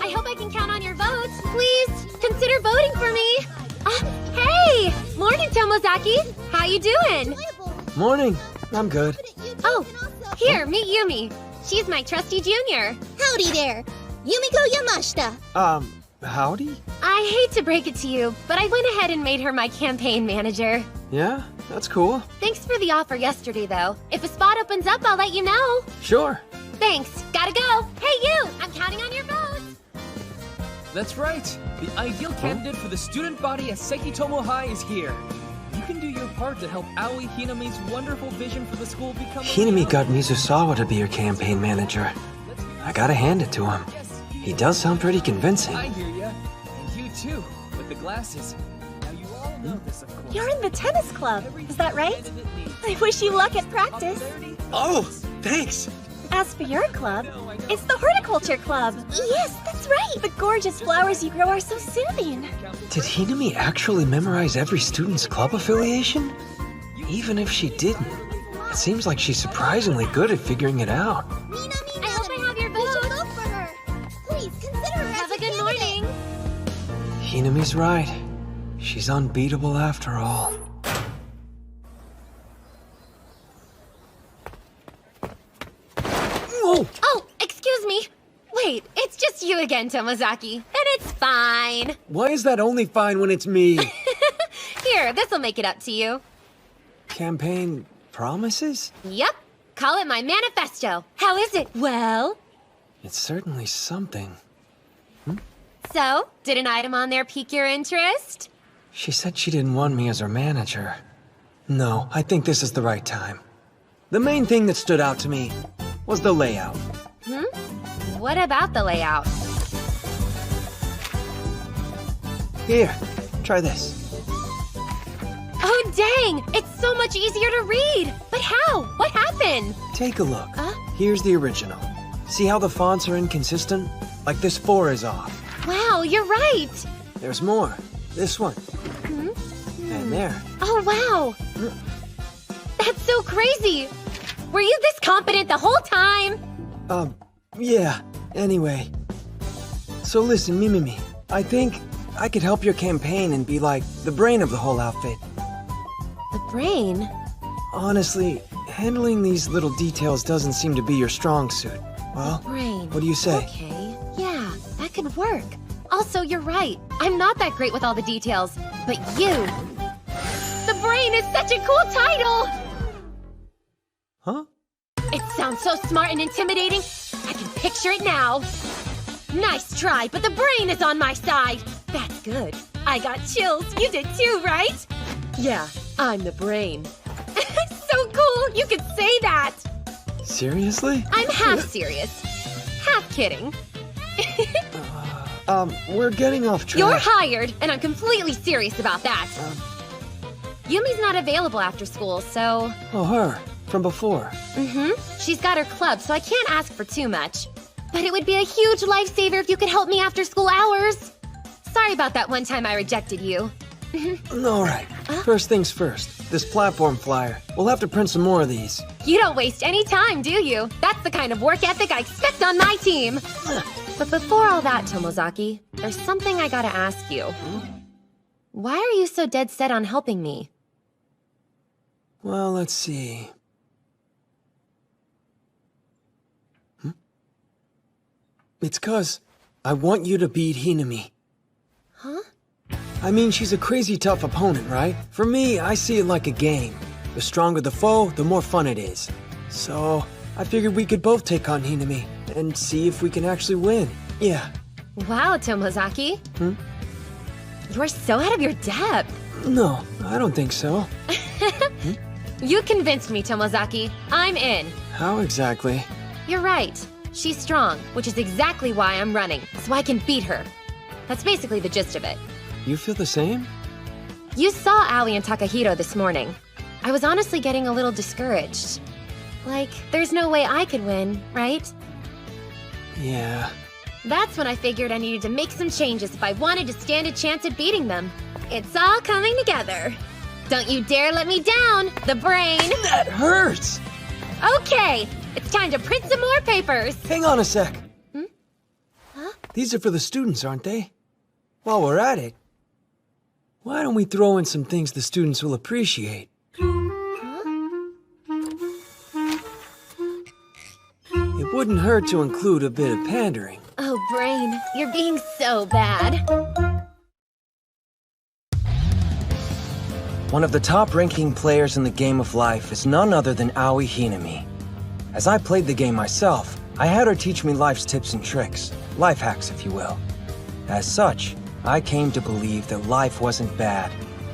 I hope I can count on your votes. Please, consider voting for me. Hey! Morning, Tomozaki. How you doing? Morning. I'm good. Oh, here, meet Yumi. She's my trusty junior. Howdy there! Yumiko Yamashita! Howdy? I hate to break it to you, but I went ahead and made her my campaign manager. Yeah, that's cool. Thanks for the offer yesterday, though. If a spot opens up, I'll let you know. Sure. Thanks. Gotta go. Hey, you! I'm counting on your votes. That's right. The ideal candidate for the student body at Sekitomo High is here. You can do your part to help Aoi Hinami's wonderful vision for the school become a Hinami reality. got Mizusawa to be your campaign manager. I gotta hand it to him. He does sound pretty convincing. I hear ya. And you too, with the glasses. Now you all know this, of course. You're in the tennis club, is that right? I wish you luck at practice. Oh, thanks. As for your club, it's the horticulture club. Yes, that's right! The gorgeous flowers you grow are so soothing. Did Hinami actually memorize every student's club affiliation? Even if she didn't, it seems like she's surprisingly good at figuring it out. I hope I have your votes. Vote for her! Please, consider her Have as a good morning. Hinami's right. She's unbeatable after all. Whoa! Oh, excuse me. Wait, it's just you again, Tomozaki. And it's fine. Why is that only fine when it's me? Here, this'll make it up to you. Campaign promises? Yep. Call it my manifesto. How is it? Well? It's certainly something. So, did an item on there pique your interest? She said she didn't want me as her manager. No, I think this is the right time. The main thing that stood out to me was the layout. What about the layout? Here, try this. Oh, dang! It's so much easier to read! But how? What happened? Take a look. Here's the original. See how the fonts are inconsistent? Like this 4 is off. Wow, you're right! There's more. This one. And there. Oh, wow! That's so crazy! Were you this competent the whole time? Yeah. Anyway. So listen, Mimimi. I think I could help your campaign and be like the brain of the whole outfit. The brain? Honestly, handling these little details doesn't seem to be your strong suit. Well, Brain. what do you say? Okay, yeah, that could work. Also, you're right. I'm not that great with all the details. But you... The brain is such a cool title! Huh? It sounds so smart and intimidating. I can picture it now. Nice try, but the brain is on my side. That's good. I got chills. You did too, right? Yeah, I'm the brain. So cool. You could say that. Seriously? I'm half serious. Half kidding. We're getting off track. You're hired, and I'm completely serious about that. Yumi's not available after school, so... Oh, her. From before. She's got her club, so I can't ask for too much. But it would be a huge lifesaver if you could help me after school hours. Sorry about that one time I rejected you. Alright. First things first. This platform flyer. We'll have to print some more of these. You don't waste any time, do you? That's the kind of work ethic I expect on my team. But before all that, Tomozaki, there's something I gotta ask you. Why are you so dead set on helping me? Well, let's see. It's 'cause I want you to beat Hinami. Huh? I mean, she's a crazy tough opponent, right? For me, I see it like a game. The stronger the foe, the more fun it is. So, I figured we could both take on Hinami and see if we can actually win. Yeah. Wow, Tomozaki. You're so out of your depth. No, I don't think so. You convinced me, Tomozaki. I'm in. How exactly? You're right. She's strong, which is exactly why I'm running, so I can beat her. That's basically the gist of it. You feel the same? You saw Aoi and Takahiro this morning. I was honestly getting a little discouraged. Like, there's no way I could win, right? Yeah. That's when I figured I needed to make some changes if I wanted to stand a chance at beating them. It's all coming together. Don't you dare let me down, the brain! That hurts! Okay, it's time to print some more papers. Hang on a sec. Huh? These are for the students, aren't they? While we're at it, why don't we throw in some things the students will appreciate? It wouldn't hurt to include a bit of pandering. Oh, Brain, you're being so bad. One of the top-ranking players in the game of life is none other than Aoi Hinami. As I played the game myself, I had her teach me life's tips and tricks, life hacks if you will. As such, I came to believe that life wasn't bad.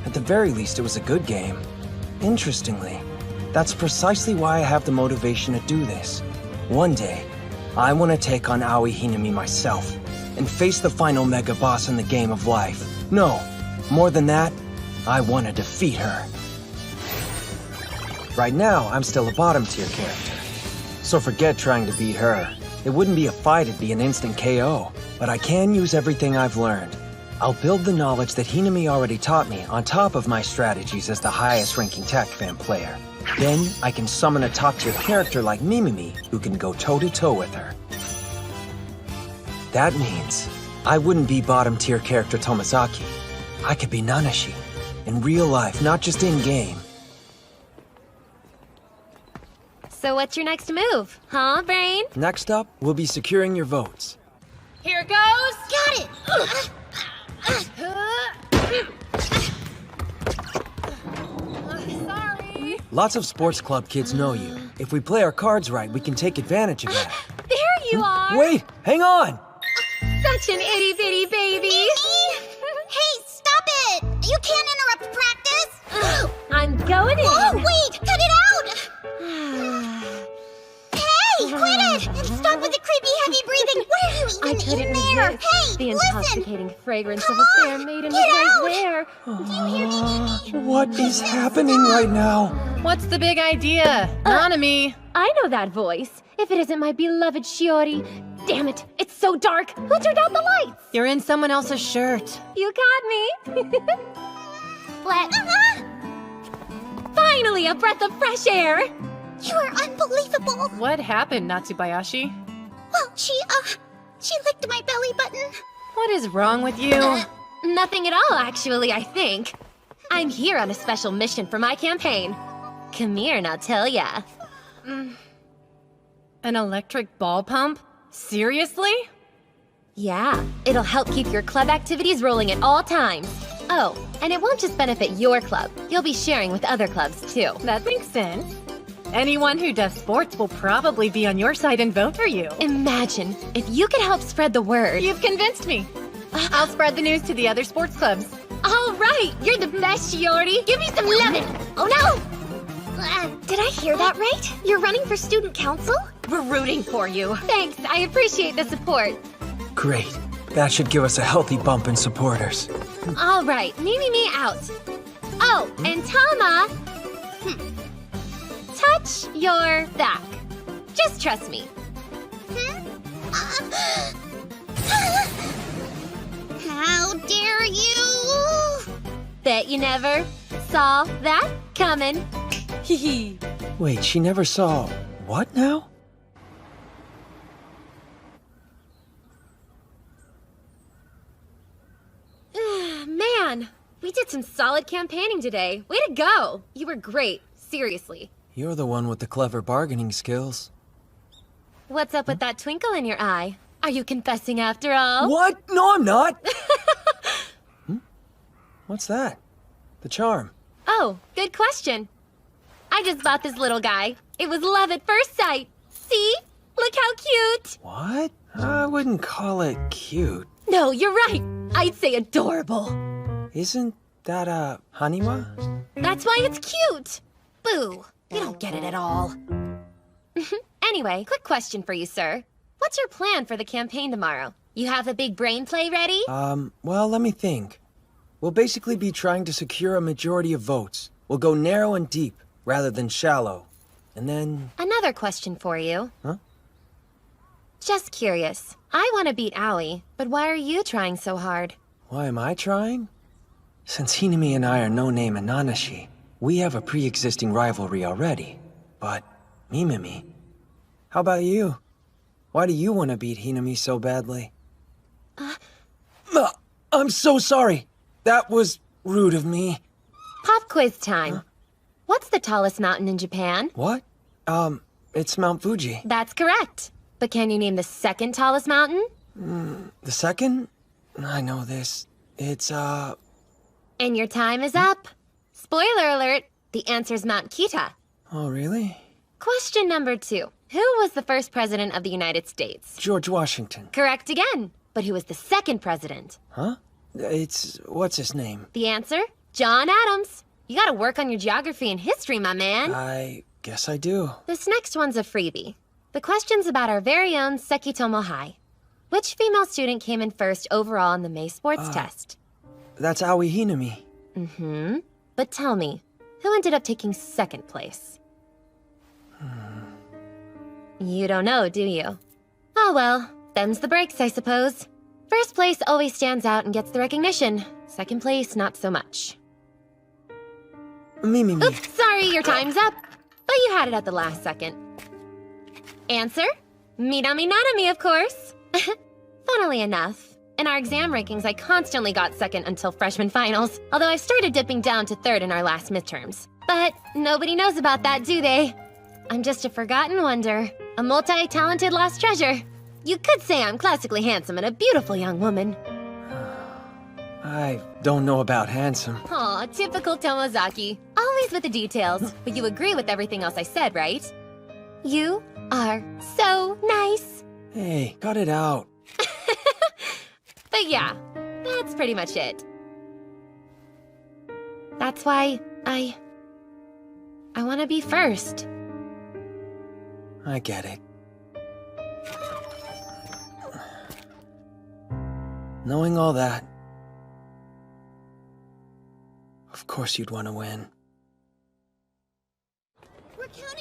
At the very least, it was a good game. Interestingly, that's precisely why I have the motivation to do this. One day, I want to take on Aoi Hinami myself, and face the final mega boss in the game of life. No, more than that, I want to defeat her. Right now, I'm still a bottom-tier character, so forget trying to beat her. It wouldn't be a fight, it'd be an instant KO. But I can use everything I've learned. I'll build the knowledge that Hinami already taught me on top of my strategies as the highest-ranking TAC-fan player. Then, I can summon a top-tier character like Mimimi, who can go toe-to-toe with her. That means I wouldn't be bottom-tier character Tomozaki. I could be Nanashi. In real life, not just in-game. So what's your next move, huh, Brain? Next up, we'll be securing your votes. Here goes! Got it! Sorry. Lots of sports club kids know you. If we play our cards right, we can take advantage of that. There you are! Wait! Hang on! Such an itty-bitty baby! Hey, stop it! You can't interrupt practice! I'm going in! Oh, wait! Cut it out! Hey, quit it! And stop with the creepy heavy breathing! What are you I even couldn't in there? resist Hey, the listen! intoxicating fragrance Come of a fair on, maiden get right out! there. Do you hear me? What is happening right now? What's the big idea? Nanami! I know that voice. If it isn't my beloved Shiori. Damn it, it's so dark. Who turned out the lights? You're in someone else's shirt. You got me. Let. Finally, a breath of fresh air. You are unbelievable! What happened, Natsubayashi? Well, she licked my belly button. What is wrong with you? Nothing at all, actually, I think. I'm here on a special mission for my campaign. Come here and I'll tell ya. An electric ball pump? Seriously? Yeah, it'll help keep your club activities rolling at all times. Oh, and it won't just benefit your club. You'll be sharing with other clubs, too. That makes sense. Anyone who does sports will probably be on your side and vote for you. Imagine if you could help spread the word. You've convinced me. I'll spread the news to the other sports clubs. All right, you're the best, Shiori. Give me some lemon. Oh no! Did I hear that right? You're running for student council? We're rooting for you. Thanks, I appreciate the support. Great. That should give us a healthy bump in supporters. All right, me out. Oh, and Tama, touch your back. Just trust me. How dare you! Bet you never saw that coming. Hee. Wait, she never saw... what now? did some solid campaigning today. Way to go! You were great, seriously. You're the one with the clever bargaining skills. What's up with that twinkle in your eye? Are you confessing after all? What? No, I'm not! What's that? The charm. Oh, good question. I just bought this little guy. It was love at first sight. See? Look how cute! What? I wouldn't call it cute. No, you're right. I'd say adorable. Isn't that a Haniwa? That's why it's cute. Boo. You don't get it at all. Anyway, quick question for you, sir. What's your plan for the campaign tomorrow? You have a big brain play ready? Well, let me think. We'll basically be trying to secure a majority of votes. We'll go narrow and deep, rather than shallow. And then... Another question for you. Huh? Just curious. I want to beat Aoi, but why are you trying so hard? Why am I trying? Since Hinami and I are no-name and Nanashi, we have a pre-existing rivalry already. But, Mimimi, how about you? Why do you want to beat Hinami so badly? I'm so sorry! That was rude of me. Pop quiz time. What's the tallest mountain in Japan? What? It's Mount Fuji. That's correct. But can you name the second tallest mountain? The second? I know this. It's, And your time is up. Spoiler alert, the answer's Mount Kita. Oh, really? Question number 2. Who was the first president of the United States? George Washington. Correct again. But who was the second president? Huh? What's his name? The answer? John Adams. You gotta work on your geography and history, my man. I guess I do. This next one's a freebie. The question's about our very own Sekitomo High. Which female student came in first overall in the May sports test? That's Aoi Hinami. Mm-hmm. But tell me, who ended up taking second place? You don't know, do you? Oh well, them's the breaks, I suppose. First place always stands out and gets the recognition. Second place, not so much. Mimimi. Oops, sorry, your time's up. But you had it at the last second. Answer? Minami Nanami, of course. Funnily enough, in our exam rankings, I constantly got second until freshman finals, although I started dipping down to third in our last midterms. But nobody knows about that, do they? I'm just a forgotten wonder, a multi-talented lost treasure. You could say I'm classically handsome and a beautiful young woman. I don't know about handsome. Aw, typical Tomozaki. Always with the details, but you agree with everything else I said, right? You are so nice. Hey, cut it out. But yeah, that's pretty much it. That's why I want to be first. I get it. Knowing all that, of course you'd want to win.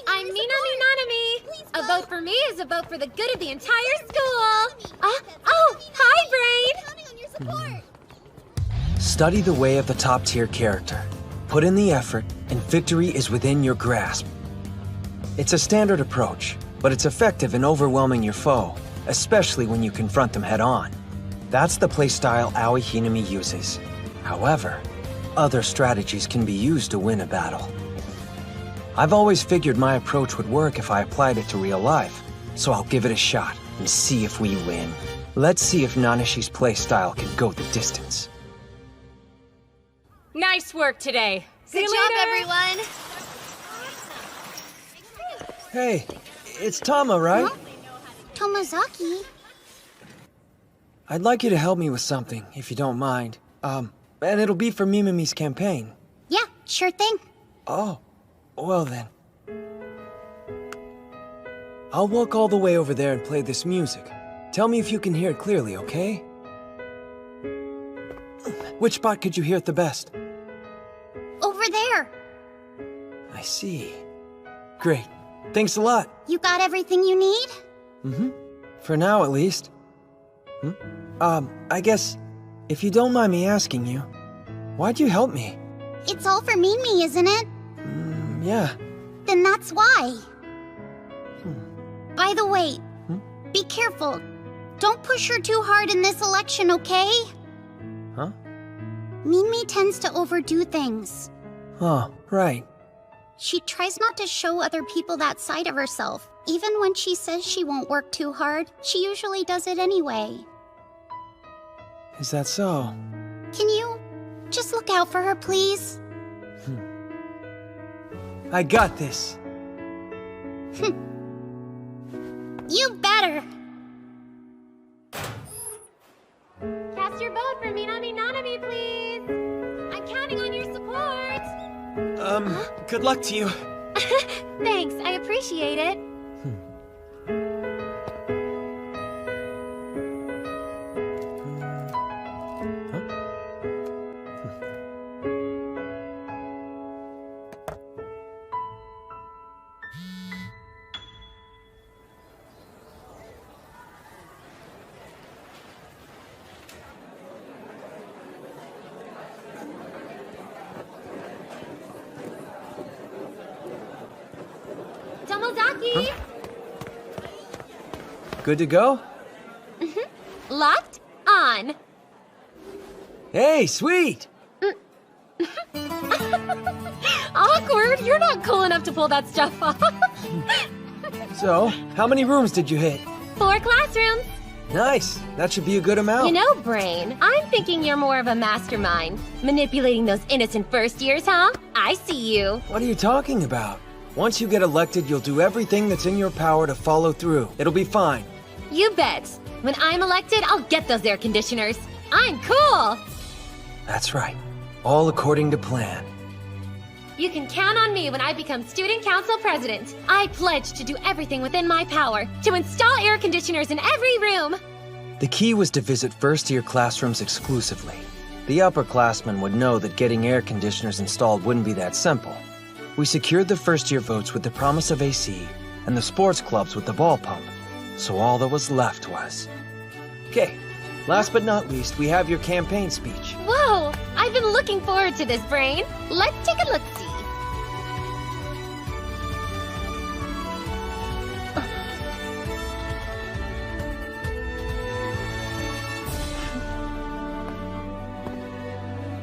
I'm Minami Nanami. A vote for me is a vote for the good of the entire school. Oh, hi, Brain. Study the way of the top-tier character. Put in the effort, and victory is within your grasp. It's a standard approach, but it's effective in overwhelming your foe, especially when you confront them head-on. That's the playstyle Aoi Hinami uses. However, other strategies can be used to win a battle. I've always figured my approach would work if I applied it to real life, so I'll give it a shot and see if we win. Let's see if Nanashi's playstyle can go the distance. Nice work today. Good job, everyone. Hey, it's Tama, right? Huh? Tomozaki? I'd like you to help me with something, if you don't mind. And it'll be for Mimimi's campaign. Yeah, sure thing. Oh, well then. I'll walk all the way over there and play this music. Tell me if you can hear it clearly, okay? Which spot could you hear it the best? Over there. I see. Great. Thanks a lot. You got everything you need? Mm-hmm. For now, at least. I guess, if you don't mind me asking you, why'd you help me? It's all for Mimi, isn't it? Yeah. Then that's why. By the way, be careful. Don't push her too hard in this election, okay? Huh? Mimi tends to overdo things. Oh, right. She tries not to show other people that side of herself. Even when she says she won't work too hard, she usually does it anyway. Is that so? Can you just look out for her, please? I got this. You better. Cast your vote for Minami Nanami, please. I'm counting on your support. Good luck to you. Thanks, I appreciate it. Tomozaki! Good to go? Locked on. Hey, sweet! Awkward, you're not cool enough to pull that stuff off. So, how many rooms did you hit? 4 classrooms. Nice. That should be a good amount. You know, Brain, I'm thinking you're more of a mastermind. Manipulating those innocent first years, huh? I see you. What are you talking about? Once you get elected, you'll do everything that's in your power to follow through. It'll be fine. You bet. When I'm elected, I'll get those air conditioners. I'm cool. That's right. All according to plan. You can count on me when I become student council president. I pledge to do everything within my power to install air conditioners in every room. The key was to visit first-year classrooms exclusively. The upperclassmen would know that getting air conditioners installed wouldn't be that simple. We secured the first-year votes with the promise of AC, and the sports clubs with the ball pump. So all that was left was... Okay, last but not least, we have your campaign speech. Whoa! I've been looking forward to this, Brain. Let's take a look-see.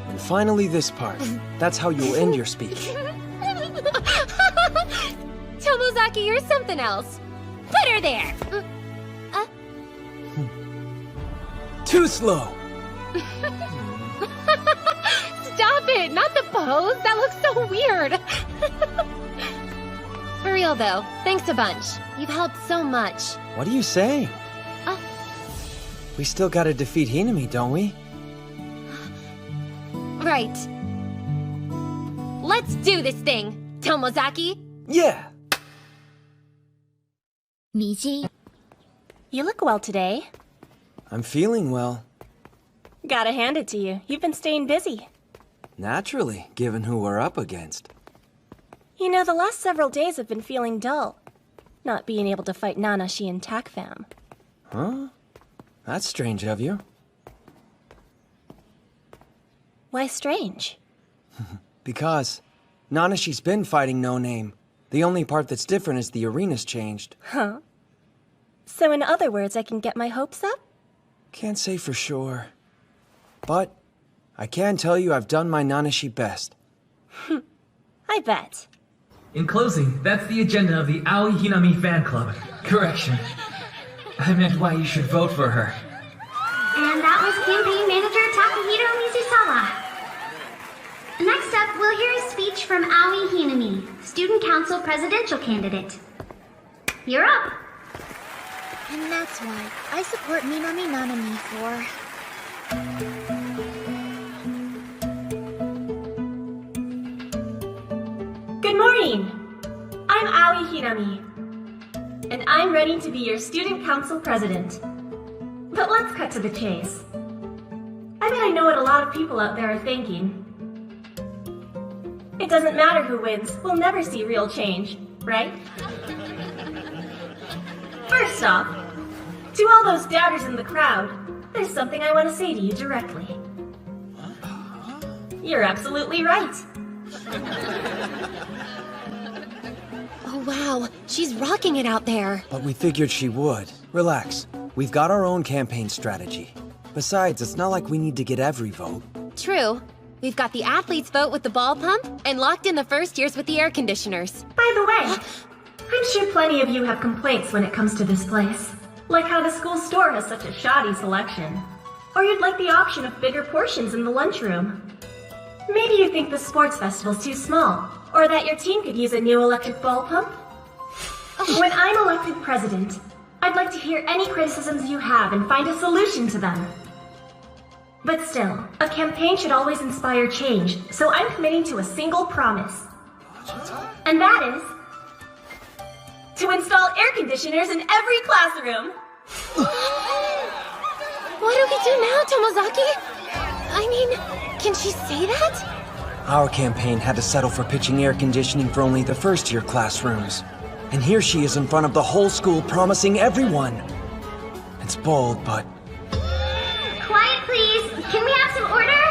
And finally this part. That's how you'll end your speech. Tomozaki, you're something else. Put her there! Too slow! Stop it! Not the pose! That looks so weird! For real though, thanks a bunch. You've helped so much. What are you saying? We still gotta defeat Hinami, don't we? Right. Let's do this thing, Tomozaki! Yeah! Miji? You look well today. I'm feeling well. Gotta hand it to you. You've been staying busy. Naturally, given who we're up against. You know, the last several days have been feeling dull. Not being able to fight Nanashi and Takfam. Huh? That's strange of you. Why strange? Because Nanashi's been fighting No Name. The only part that's different is the arena's changed. Huh? So in other words, I can get my hopes up? Can't say for sure. But I can tell you I've done my Nanashi best. I bet. In closing, that's the agenda of the Aoi Hinami fan club. Correction. I meant why you should vote for her. And that was campaign manager Takahiro Mizusawa. Next up, we'll hear a speech from Aoi Hinami, student council presidential candidate. You're up. And that's why I support Minami Nanami for... Good morning! I'm Aoi Hinami. And I'm ready to be your student council president. But let's cut to the chase. I bet I know what a lot of people out there are thinking. It doesn't matter who wins, we'll never see real change, right? First off, to all those doubters in the crowd, there's something I want to say to you directly. You're absolutely right. Oh wow, she's rocking it out there. But we figured she would. Relax. We've got our own campaign strategy. Besides, it's not like we need to get every vote. True. We've got the athletes vote with the ball pump, and locked in the first years with the air conditioners. By the way, I'm sure plenty of you have complaints when it comes to this place. Like how the school store has such a shoddy selection. Or you'd like the option of bigger portions in the lunchroom. Maybe you think the sports festival's too small, or that your team could use a new electric ball pump. When I'm elected president, I'd like to hear any criticisms you have and find a solution to them. But still, a campaign should always inspire change, so I'm committing to a single promise. And that is to install air conditioners in every classroom. What do we do now, Tomozaki? I mean, can she say that? Our campaign had to settle for pitching air conditioning for only the first-year classrooms. And here she is in front of the whole school promising everyone. It's bold, but... Quiet, please. Can we have some order?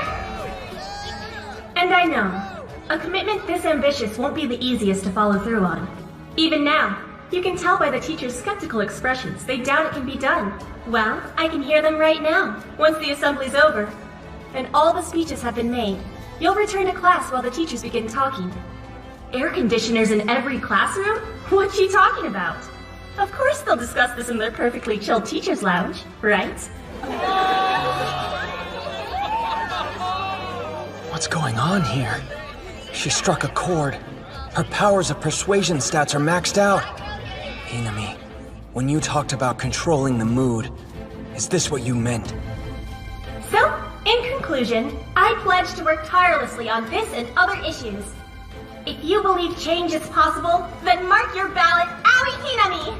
And I know, a commitment this ambitious won't be the easiest to follow through on. Even now, you can tell by the teachers' skeptical expressions they doubt it can be done. Well, I can hear them right now, once the assembly's over. And all the speeches have been made. You'll return to class while the teachers begin talking. Air conditioners in every classroom? What's she talking about? Of course they'll discuss this in their perfectly chill teacher's lounge, right? What's going on here? She struck a chord. Her powers of persuasion stats are maxed out. Hinami, when you talked about controlling the mood, is this what you meant? So, in conclusion, I pledge to work tirelessly on this and other issues. If you believe change is possible, then mark your ballot Aoi Hinami!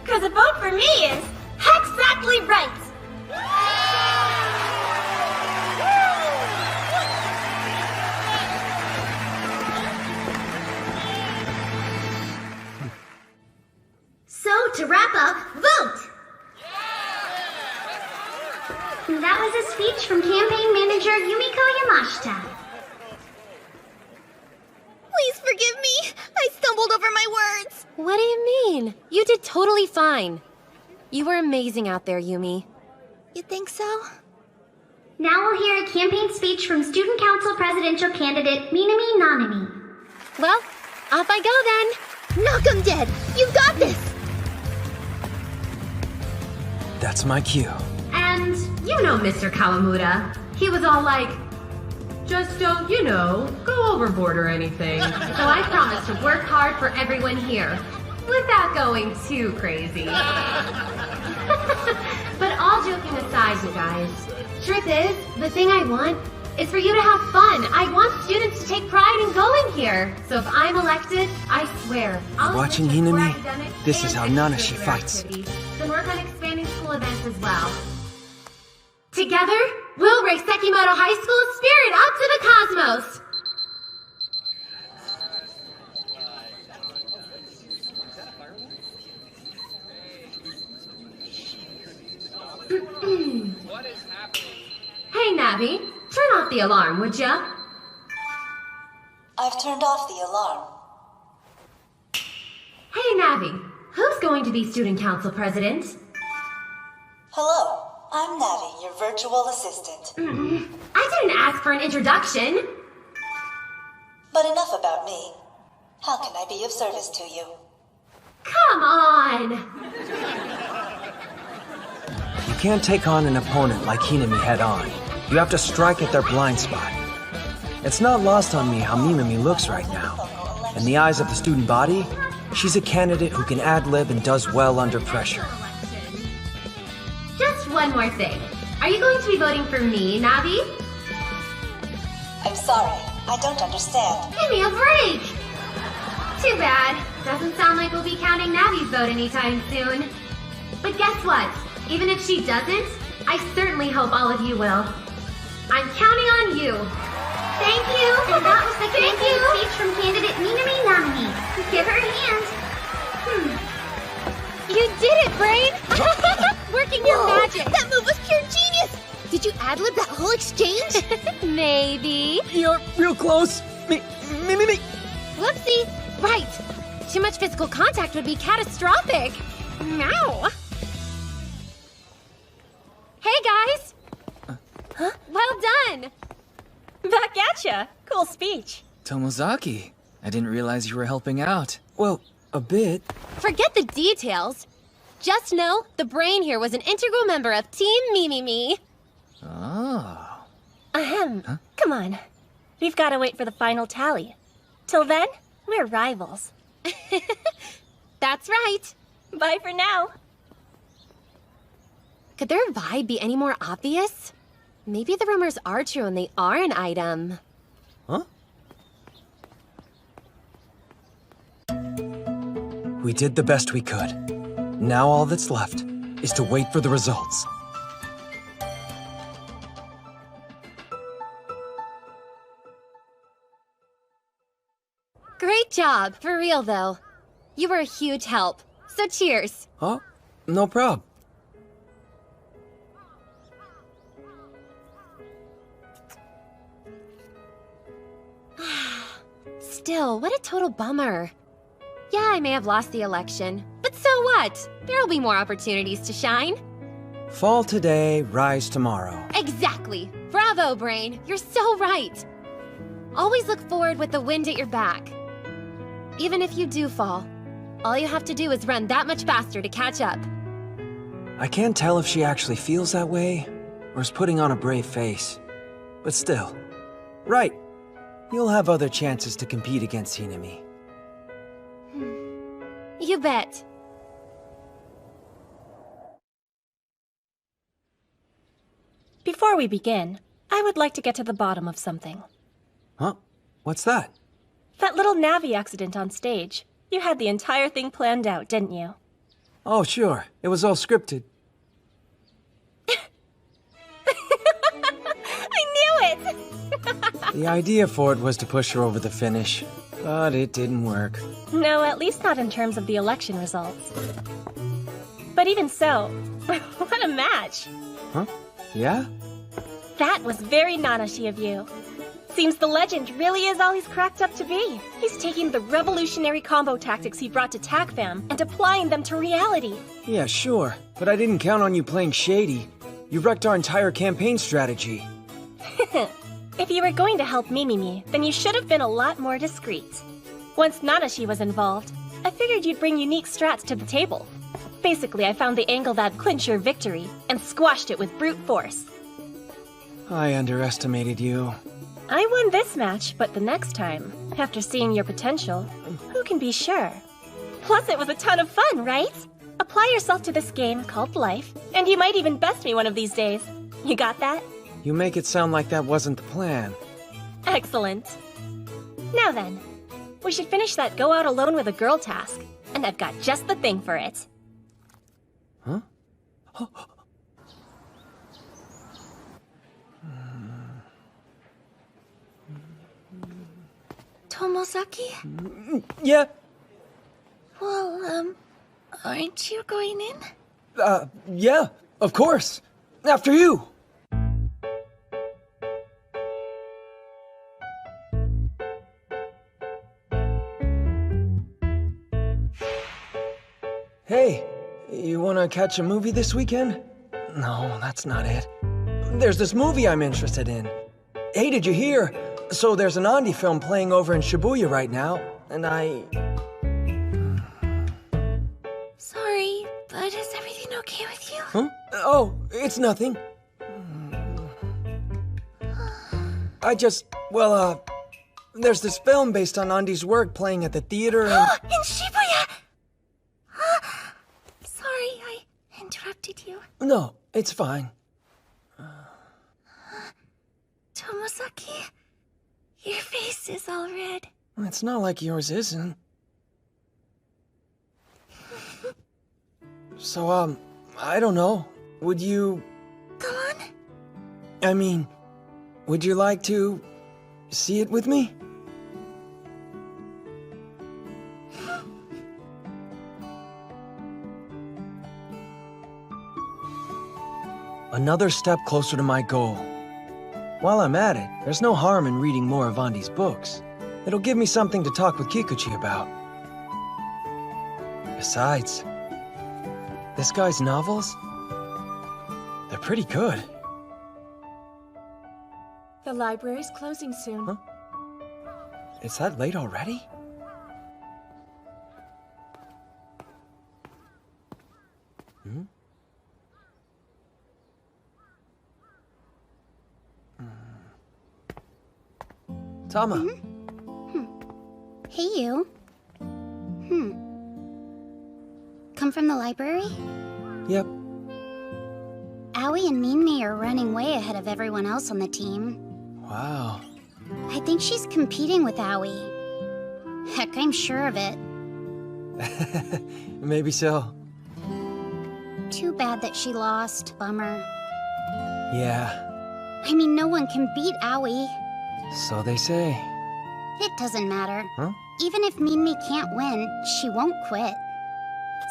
Cause a vote for me is exactly right! So, to wrap up, vote! That was a speech from campaign manager Yumiko Yamashita. Please forgive me. I stumbled over my words. What do you mean? You did totally fine. You were amazing out there, Yumi. You think so? Now we'll hear a campaign speech from Student Council Presidential Candidate Minami Nanami. Well, off I go then. Knock 'em dead. You got this. That's my cue. And you know Mr. Kawamura. He was all like, just don't, you know, go overboard or anything. So I promise to work hard for everyone here, without going too crazy. But all joking aside, you guys, truth is, the thing I want is for you to have fun. I want students to take pride in going here. So if I'm elected, I swear, I'll Watching switch up more Hinami, academics this is how and Nanashi extracurricular fights. activities, then work on expanding school events as well. Together, we'll raise Sekimoto High School's spirit up to the cosmos! Hey, Navi, turn off the alarm, would ya? I've turned off the alarm. Hey, Navi, who's going to be student council president? Hello, I'm Navi, your virtual assistant. I didn't ask for an introduction. But enough about me. How can I be of service to you? Come on! You can't take on an opponent like Hinami head on. You have to strike at their blind spot. It's not lost on me how Minami looks right now. In the eyes of the student body, she's a candidate who can ad-lib and does well under pressure. Just one more thing. Are you going to be voting for me, Navi? I'm sorry, I don't understand. Give me a break! Too bad. Doesn't sound like we'll be counting Navi's vote anytime soon. But guess what? Even if she doesn't, I certainly hope all of you will. I'm counting on you. Thank you! And that was the campaign speech from candidate Minami Nanami. Give her a hand. You did it, Brain! Working your magic! That move was pure genius! Did you ad-lib that whole exchange? Maybe. You're real close. Me. Whoopsie. Right. Too much physical contact would be catastrophic. Meow. Hey, guys. Huh? Well Back at ya! Cool speech. Tomozaki, I didn't realize you were helping out. Well, a bit. Forget the details. Just know the brain here was an integral member of Team Me. Oh. Ahem. Come on. We've got to wait for the final tally. Till then, we're rivals. That's right. Bye for now. Could their vibe be any more obvious? Maybe the rumors are true and they are an item. Huh? We did the best we could. Now all that's left is to wait for the results. Great job, for real though. You were a huge help, so cheers. Huh? No prob. Still, what a total bummer. Yeah, I may have lost the election, but so what? There'll be more opportunities to shine. Fall today, rise tomorrow. Exactly. Bravo, Brain. You're so right. Always look forward with the wind at your back. Even if you do fall, all you have to do is run that much faster to catch up. I can't tell if she actually feels that way, or is putting on a brave face. But still. Right. You'll have other chances to compete against Hinami. You bet. Before we begin, I would like to get to the bottom of something. Huh? What's that? That little Navi accident on stage. You had the entire thing planned out, didn't you? Oh, sure. It was all scripted. I knew it! The idea for it was to push her over the finish, but it didn't work. No, at least not in terms of the election results. But even so, what a match! Huh? Yeah? That was very Nanashi of you. Seems the legend really is all he's cracked up to be. He's taking the revolutionary combo tactics he brought to TACFAM and applying them to reality. Yeah, sure. But I didn't count on you playing shady. You wrecked our entire campaign strategy. If you were going to help Mimimi, then you should have been a lot more discreet. Once Nanashi was involved, I figured you'd bring unique strats to the table. Basically, I found the angle that'd clinch your victory and squashed it with brute force. I underestimated you. I won this match, but the next time, after seeing your potential, who can be sure? Plus, it was a ton of fun, right? Apply yourself to this game called life, and you might even best me one of these days. You got that? You make it sound like that wasn't the plan. Excellent. Now then, we should finish that go out alone with a girl task, and I've got just the thing for it. Huh? Tomozaki? Yeah? Well, aren't you going in? Yeah, of course. After you. Hey, you wanna catch a movie this weekend? No, that's not it. There's this movie I'm interested in. Hey, did you hear? So there's an Andi film playing over in Shibuya right now, and Sorry, but is everything okay with you? Huh? Oh, it's nothing. There's this film based on Andi's work playing at the theater and... In Shibuya! Sorry, I interrupted you. No, it's fine. Tomozaki, your face is all red. It's not like yours isn't. So, I don't know. Would you... Go on. I mean, would you like to see it with me? Another step closer to my goal. While I'm at it, there's no harm in reading more of Andi's books. It'll give me something to talk with Kikuchi about. Besides, this guy's novels? They're pretty good. The library's closing soon. Huh? It's that late already? Hmm? Tama. Hey, you. Come from the library? Yep. Aoi and Minmi are running way ahead of everyone else on the team. Wow. I think she's competing with Aoi. Heck, I'm sure of it. Maybe so. Too bad that she lost. Bummer. Yeah, I mean, no one can beat Aoi. so they say. It doesn't matter. Huh? Even if Minmi can't win, she won't quit.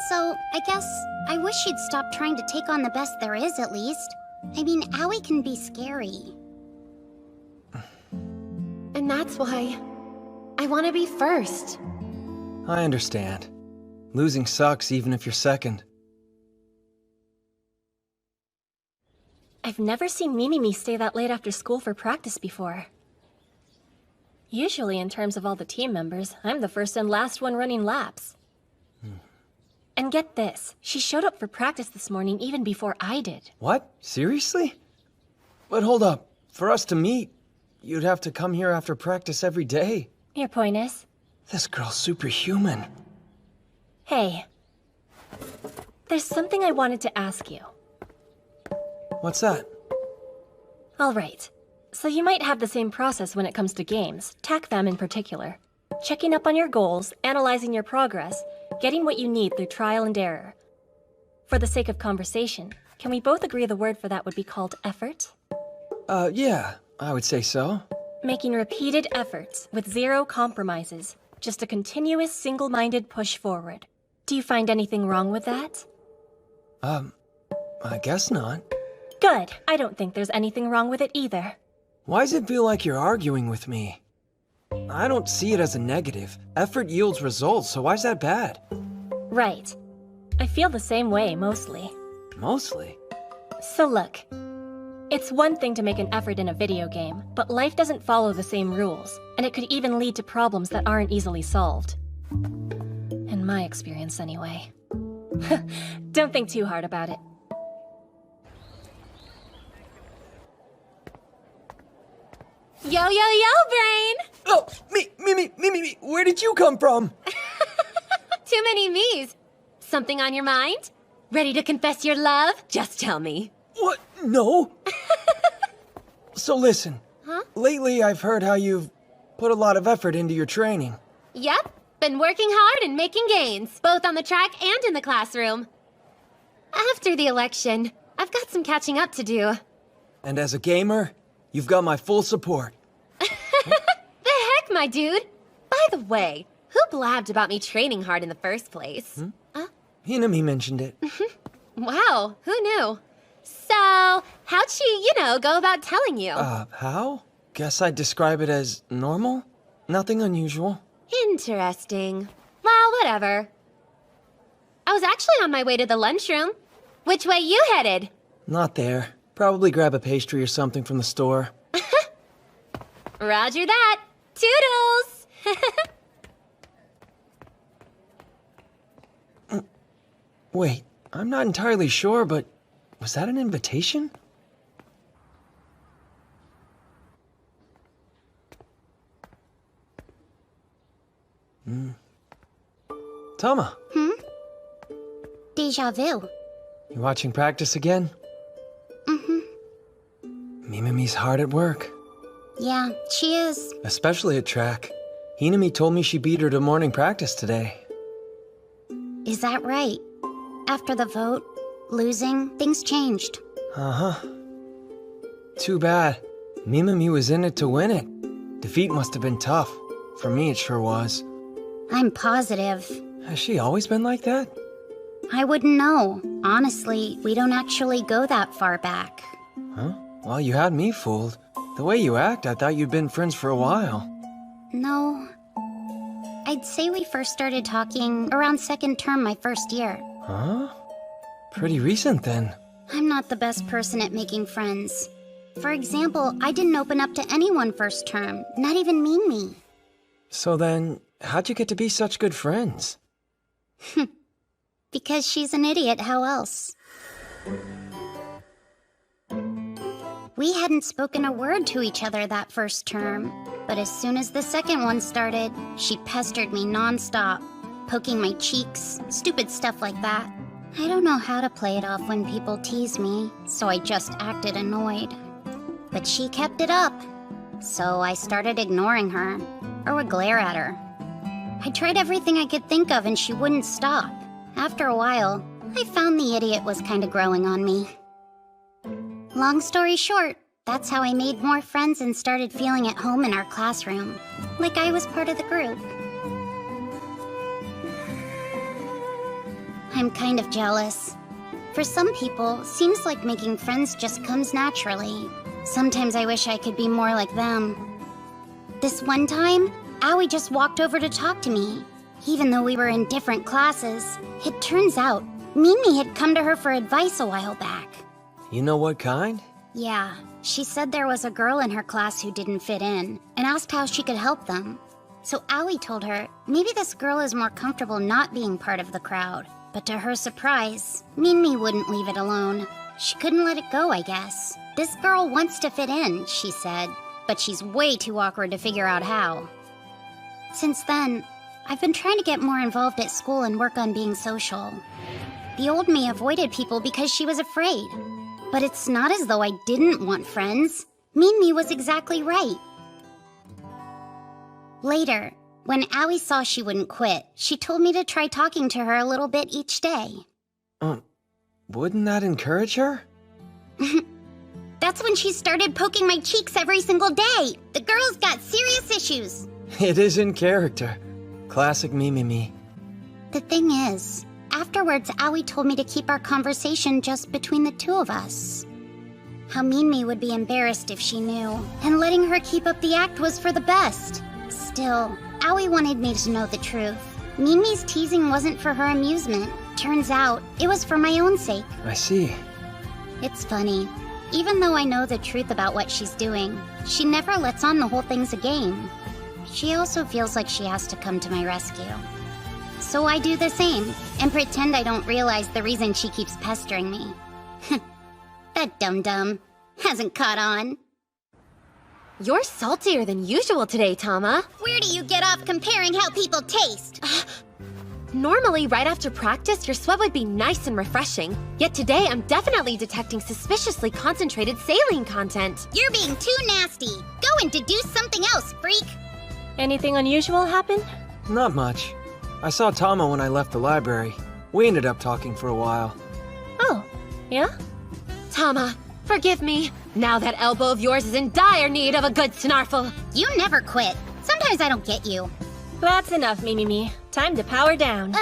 So, I guess I wish she'd stop trying to take on the best there is, at least. I mean, Aoi can be scary. And that's why I want to be first. I understand. Losing sucks even if you're second. I've never seen Mimimi stay that late after school for practice before. Usually, in terms of all the team members, I'm the first and last one running laps. And get this, she showed up for practice this morning even before I did. What? Seriously? But hold up. For us to meet, you'd have to come here after practice every day. Your point is? This girl's superhuman. Hey. There's something I wanted to ask you. What's that? All right. So you might have the same process when it comes to games, TACFAM in particular. Checking up on your goals, analyzing your progress, getting what you need through trial and error. For the sake of conversation, can we both agree the word for that would be called effort? Yeah, I would say so. Making repeated efforts with zero compromises. Just a continuous, single-minded push forward. Do you find anything wrong with that? I guess not. Good. I don't think there's anything wrong with it either. Why does it feel like you're arguing with me? I don't see it as a negative. Effort yields results, so why's that bad? Right. I feel the same way, mostly. Mostly? So look. It's one thing to make an effort in a video game, but life doesn't follow the same rules, and it could even lead to problems that aren't easily solved. In my experience, anyway. Don't think too hard about it. Yo, yo, yo, Brain! Oh, me, where did you come from? Too many me's. Something on your mind? Ready to confess your love? Just tell me. What? No. So listen. Huh? Lately I've heard how you've put a lot of effort into your training. Yep, been working hard and making gains, both on the track and in the classroom. After the election, I've got some catching up to do. And as a gamer, you've got my full support. The heck, my dude! By the way, who blabbed about me training hard in the first place? Hinami mentioned it. Wow, who knew? So, how'd she, go about telling you? How? Guess I'd describe it as normal? Nothing unusual. Interesting. Well, whatever. I was actually on my way to the lunchroom. Which way you headed? Not there. Probably grab a pastry or something from the store. Roger that. Toodles! Wait, I'm not entirely sure, but was that an invitation? Tama. Deja vu. You watching practice again? Mimimi's hard at work. Yeah, she is. Especially at track. Hinami told me she beat her to morning practice today. Is that right? After the vote, losing, things changed. Uh-huh. Too bad. Mimimi was in it to win it. Defeat must have been tough. For me, it sure was. I'm positive. Has she always been like that? I wouldn't know. Honestly, we don't actually go that far back. Huh? Well, you had me fooled. The way you act, I thought you'd been friends for a while. No. I'd say we first started talking around second term my first year. Huh? Pretty recent then. I'm not the best person at making friends. For example, I didn't open up to anyone first term, not even Mimi. So then, how'd you get to be such good friends? Because she's an idiot, how else? We hadn't spoken a word to each other that first term, but as soon as the second one started, she pestered me nonstop, poking my cheeks, stupid stuff like that. I don't know how to play it off when people tease me, so I just acted annoyed. But she kept it up, so I started ignoring her, or would glare at her. I tried everything I could think of and she wouldn't stop. After a while, I found the idiot was kinda growing on me. Long story short, that's how I made more friends and started feeling at home in our classroom, like I was part of the group. I'm kind of jealous. For some people, seems like making friends just comes naturally. Sometimes I wish I could be more like them. This one time, Aoi just walked over to talk to me. Even though we were in different classes, it turns out Mimi had come to her for advice a while back. You know what kind? Yeah, she said there was a girl in her class who didn't fit in, and asked how she could help them. So Aoi told her maybe this girl is more comfortable not being part of the crowd. But to her surprise, Mimi wouldn't leave it alone. She couldn't let it go, I guess. This girl wants to fit in, she said, but she's way too awkward to figure out how. Since then, I've been trying to get more involved at school and work on being social. The old me avoided people because she was afraid. But it's not as though I didn't want friends. Mimi was exactly right. Later, when Aoi saw she wouldn't quit, she told me to try talking to her a little bit each day. Wouldn't that encourage her? That's when she started poking my cheeks every single day. The girl's got serious issues. It is in character. Classic Mimi. The thing is, afterwards, Aoi told me to keep our conversation just between the two of us. How Mimi would be embarrassed if she knew, and letting her keep up the act was for the best. Still, Aoi wanted me to know the truth. Mimi's teasing wasn't for her amusement. Turns out, it was for my own sake. I see. It's funny. Even though I know the truth about what she's doing, she never lets on the whole thing's a game. She also feels like she has to come to my rescue. So I do the same, and pretend I don't realize the reason she keeps pestering me. That dum-dum hasn't caught on. You're saltier than usual today, Tama. Where do you get off comparing how people taste? Normally, right after practice, your sweat would be nice and refreshing. Yet today, I'm definitely detecting suspiciously concentrated saline content. You're being too nasty. Go and deduce something else, freak. Anything unusual happen? Not much. I saw Tama when I left the library. We ended up talking for a while. Oh, yeah? Tama, forgive me. Now that elbow of yours is in dire need of a good snarfle. You never quit. Sometimes I don't get you. That's enough, Mimi. Time to power down.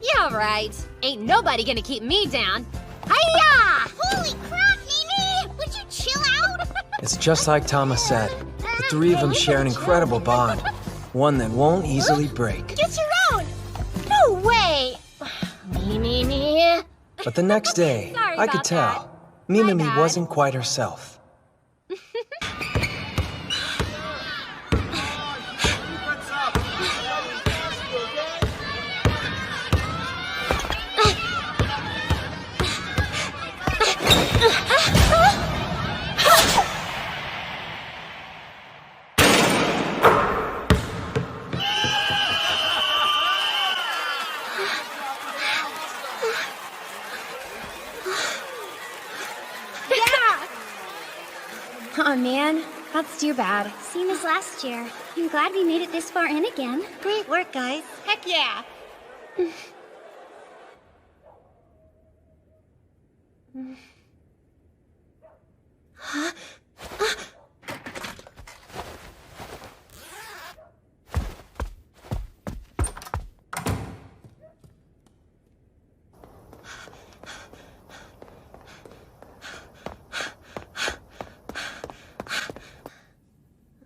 Yeah, right. Ain't nobody gonna keep me down. Hiya! Holy crap, Mimi! Would you chill out? It's just like Tama said. The three of them share an incredible bond. One that won't easily break. Get your own! No way! Mimi. But the next day, I could tell. Mimi wasn't quite herself. Aw, man. That's too bad. Same as last year. I'm glad we made it this far in again. Great work, guys. Heck yeah!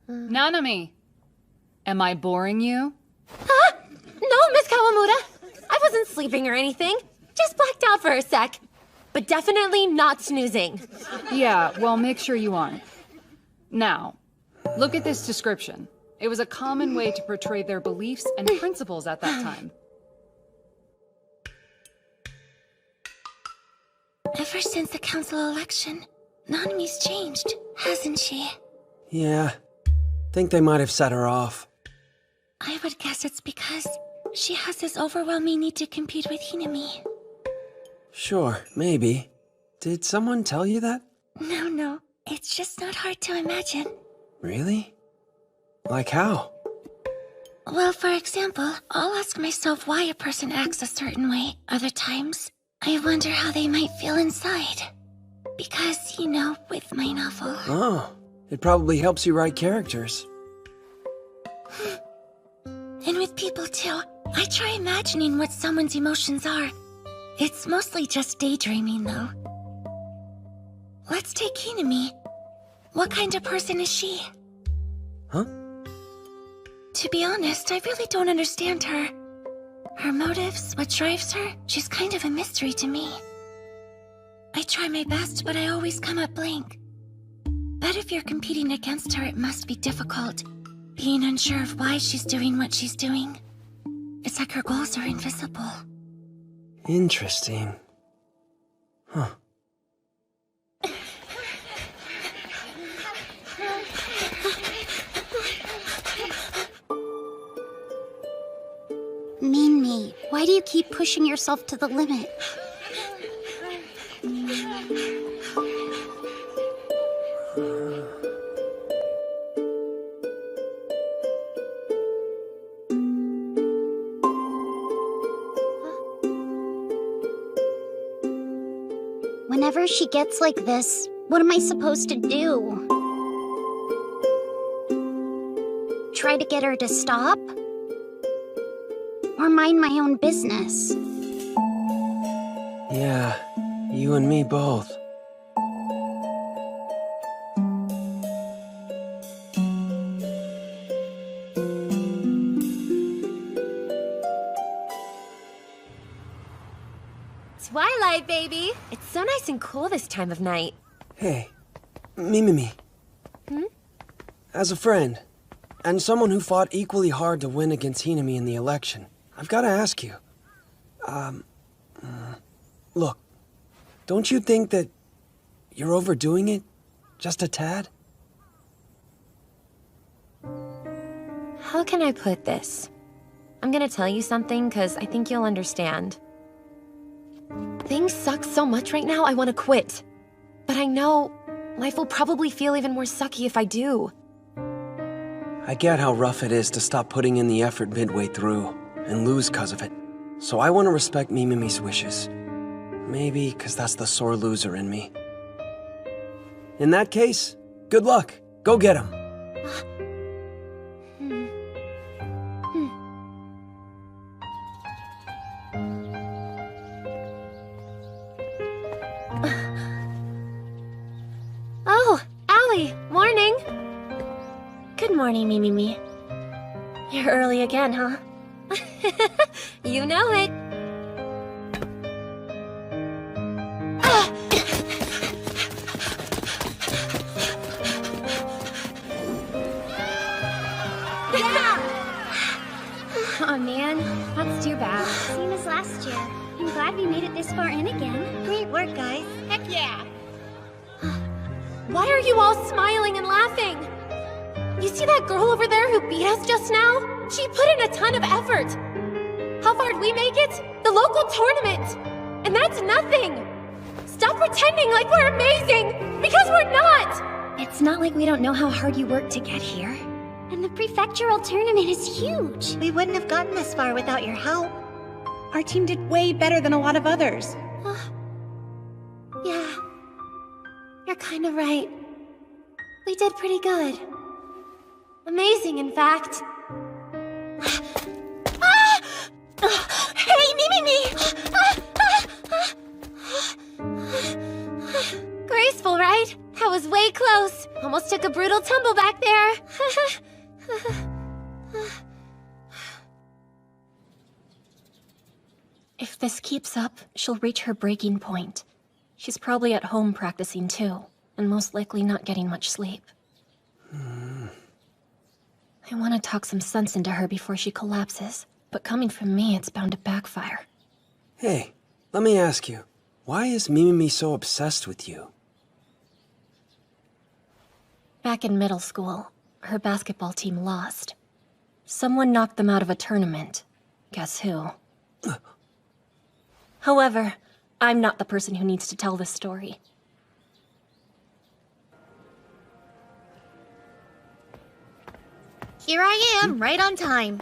Nanami, am I boring you? No, Miss Kawamuda. I wasn't sleeping or anything. Just blacked out for a sec. but definitely not snoozing. Yeah, well, make sure you aren't. Now, look at this description. It was a common way to portray their beliefs and principles at that time. Ever since the council election, Nanami's changed, hasn't she? Yeah. Think they might have set her off. I would guess it's because she has this overwhelming need to compete with Hinami. Sure, maybe. Did someone tell you that? No. It's just not hard to imagine. Really? Like how? Well, for example, I'll ask myself why a person acts a certain way. Other times, I wonder how they might feel inside. Because, with my novel. Oh, it probably helps you write characters. And with people too, I try imagining what someone's emotions are. It's mostly just daydreaming, though. Let's take Hinami. What kind of person is she? Huh? To be honest, I really don't understand her. Her motives, what drives her, she's kind of a mystery to me. I try my best, but I always come up blank. Bet if you're competing against her, it must be difficult. Being unsure of why she's doing what she's doing. It's like her goals are invisible. Interesting. Huh. Mimi, why do you keep pushing yourself to the limit? Whenever she gets like this, what am I supposed to do? Try to get her to stop? Or mind my own business? Yeah, you and me both. Twilight, baby! It's so nice and cool this time of night. Hey, Mimi. As a friend, and someone who fought equally hard to win against Hinami in the election, I've got to ask you. Look, don't you think that you're overdoing it just a tad? How can I put this? I'm gonna tell you something, because I think you'll understand. Things suck so much right now, I want to quit. But I know life will probably feel even more sucky if I do. I get how rough it is to stop putting in the effort midway through and lose because of it. So I want to respect Mimi's wishes. Maybe because that's the sore loser in me. In that case, good luck. Go get him. Oh, Allie, morning. Good morning, Mimi. You're early again, huh? You know it. Oh man, that's too bad. Same as last year. I'm glad we made it this far in again. Great work, guys. Heck yeah! Why are you all smiling and laughing? You see that girl over there who beat us just now? She put in a ton of effort. How far did we make it? The local tournament. And that's nothing. Stop pretending like we're amazing, because we're not. It's not like we don't know how hard you worked to get here. And the prefectural tournament is huge. We wouldn't have gotten this far without your help. Our team did way better than a lot of others. Yeah, you're kind of right. We did pretty good. Amazing, in fact. Hey, Mimi! Graceful, right? That was way close. Almost took a brutal tumble back there. If this keeps up, she'll reach her breaking point. She's probably at home practicing too, and most likely not getting much sleep. I want to talk some sense into her before she collapses, but coming from me, it's bound to backfire. Hey, let me ask you, why is Mimimi so obsessed with you? Back in middle school, her basketball team lost. Someone knocked them out of a tournament. Guess who? However, I'm not the person who needs to tell this story. Here I am, right on time.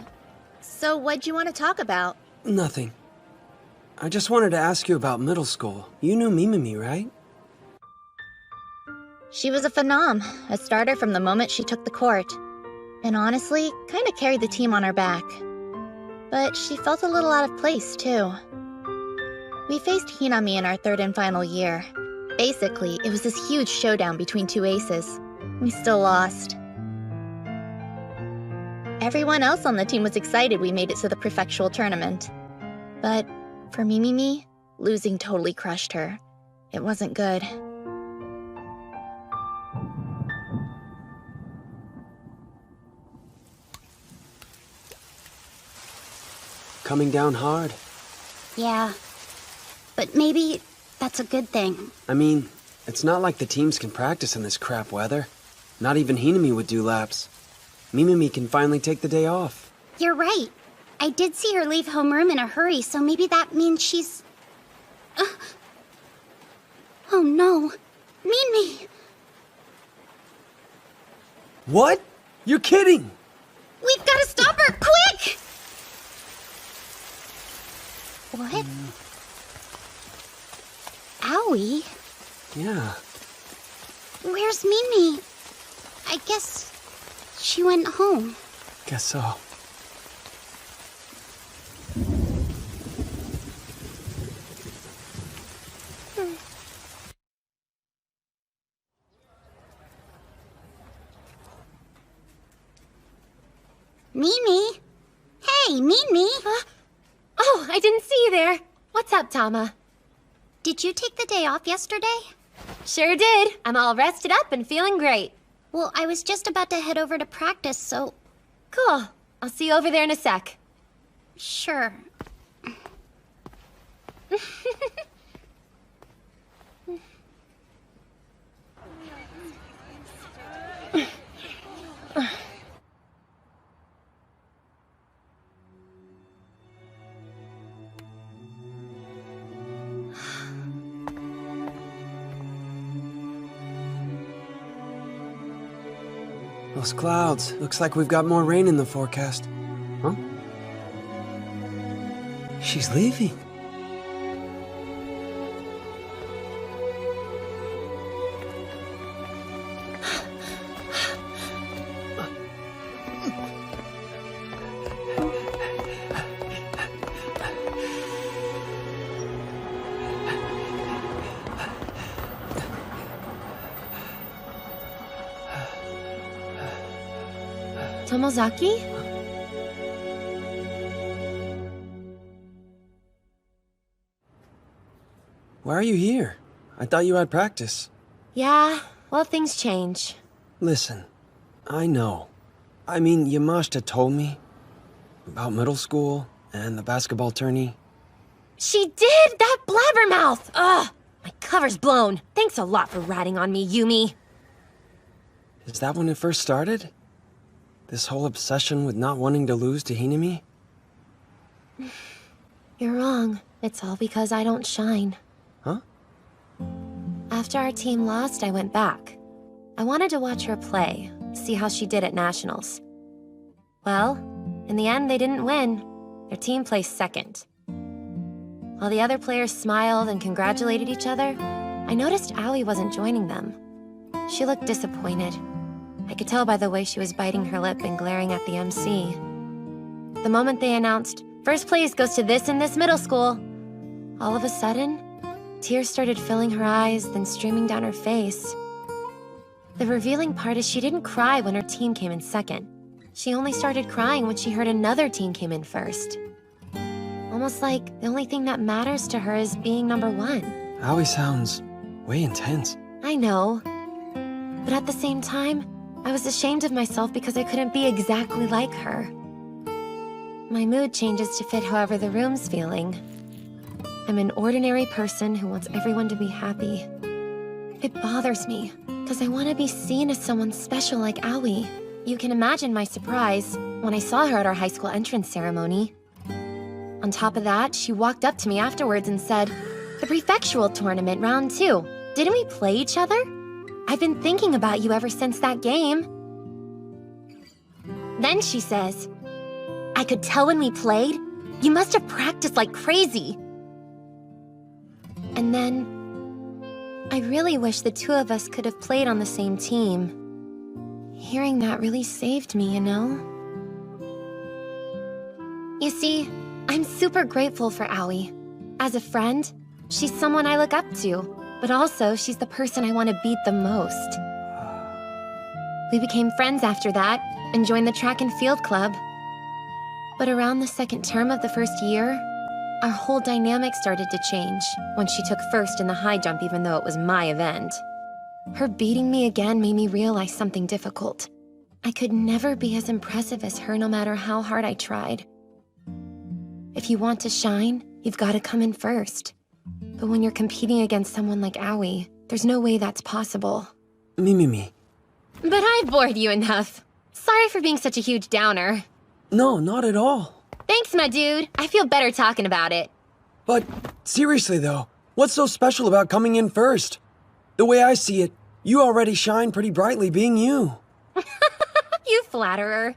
So what'd you want to talk about? Nothing. I just wanted to ask you about middle school. You knew Mimimi, right? She was a phenom, a starter from the moment she took the court. And honestly, kinda carried the team on her back. But she felt a little out of place, too. We faced Hinami in our third and final year. Basically, it was this huge showdown between two aces. We still lost. Everyone else on the team was excited we made it to the prefectural tournament. But for Mimimi, losing totally crushed her. It wasn't good. Coming down hard. Yeah. But maybe that's a good thing. I mean, it's not like the teams can practice in this crap weather. Not even Hinami would do laps. Mimimi can finally take the day off. You're right. I did see her leave homeroom in a hurry, so maybe that means she's... Oh no. Mimi! What? You're kidding! We've got to stop her, quick! What? Owie? Yeah. Where's Mimi? I guess she went home. Guess so. Mimi? Hey, Mimi! Oh, I didn't see you there. What's up, Tama? Did you take the day off yesterday? Sure did. I'm all rested up and feeling great. Well, I was just about to head over to practice, so... Cool. I'll see you over there in a sec. Sure. Those clouds. Looks like we've got more rain in the forecast. Huh? She's leaving. Tomozaki? Why are you here? I thought you had practice. Yeah, well, things change. Listen, I know. I mean, Yamashita told me about middle school and the basketball tourney. She did! That blabbermouth! Ugh! My cover's blown. Thanks a lot for ratting on me, Yumi. Is that when it first started? This whole obsession with not wanting to lose to Hinami? You're wrong. It's all because I don't shine. Huh? After our team lost, I went back. I wanted to watch her play, see how she did at Nationals. Well, in the end, they didn't win. Their team placed second. While the other players smiled and congratulated each other, I noticed Aoi wasn't joining them. She looked disappointed. I could tell by the way she was biting her lip and glaring at the MC. The moment they announced, "First place goes to this and this middle school," all of a sudden, tears started filling her eyes, then streaming down her face. The revealing part is she didn't cry when her team came in second. She only started crying when she heard another team came in first. Almost like the only thing that matters to her is being number one. Aoi sounds way intense. I know. But at the same time, I was ashamed of myself because I couldn't be exactly like her. My mood changes to fit however the room's feeling. I'm an ordinary person who wants everyone to be happy. It bothers me, because I want to be seen as someone special like Aoi. You can imagine my surprise when I saw her at our high school entrance ceremony. On top of that, she walked up to me afterwards and said, "The prefectural tournament, round 2. Didn't we play each other? I've been thinking about you ever since that game." Then she says, "I could tell when we played. You must have practiced like crazy." And then, I really wish the two of us could have played on the same team. Hearing that really saved me, you know? You see, I'm super grateful for Aoi. As a friend, she's someone I look up to, but also she's the person I want to beat the most. We became friends after that and joined the track and field club. But around the second term of the first year, our whole dynamic started to change when she took first in the high jump even though it was my event. Her beating me again made me realize something difficult. I could never be as impressive as her no matter how hard I tried. If you want to shine, you've got to come in first. But when you're competing against someone like Aoi, there's no way that's possible. Me. But I've bored you enough. Sorry for being such a huge downer. No, not at all. Thanks, my dude. I feel better talking about it. But seriously though, what's so special about coming in first? The way I see it, you already shine pretty brightly being you. You flatterer.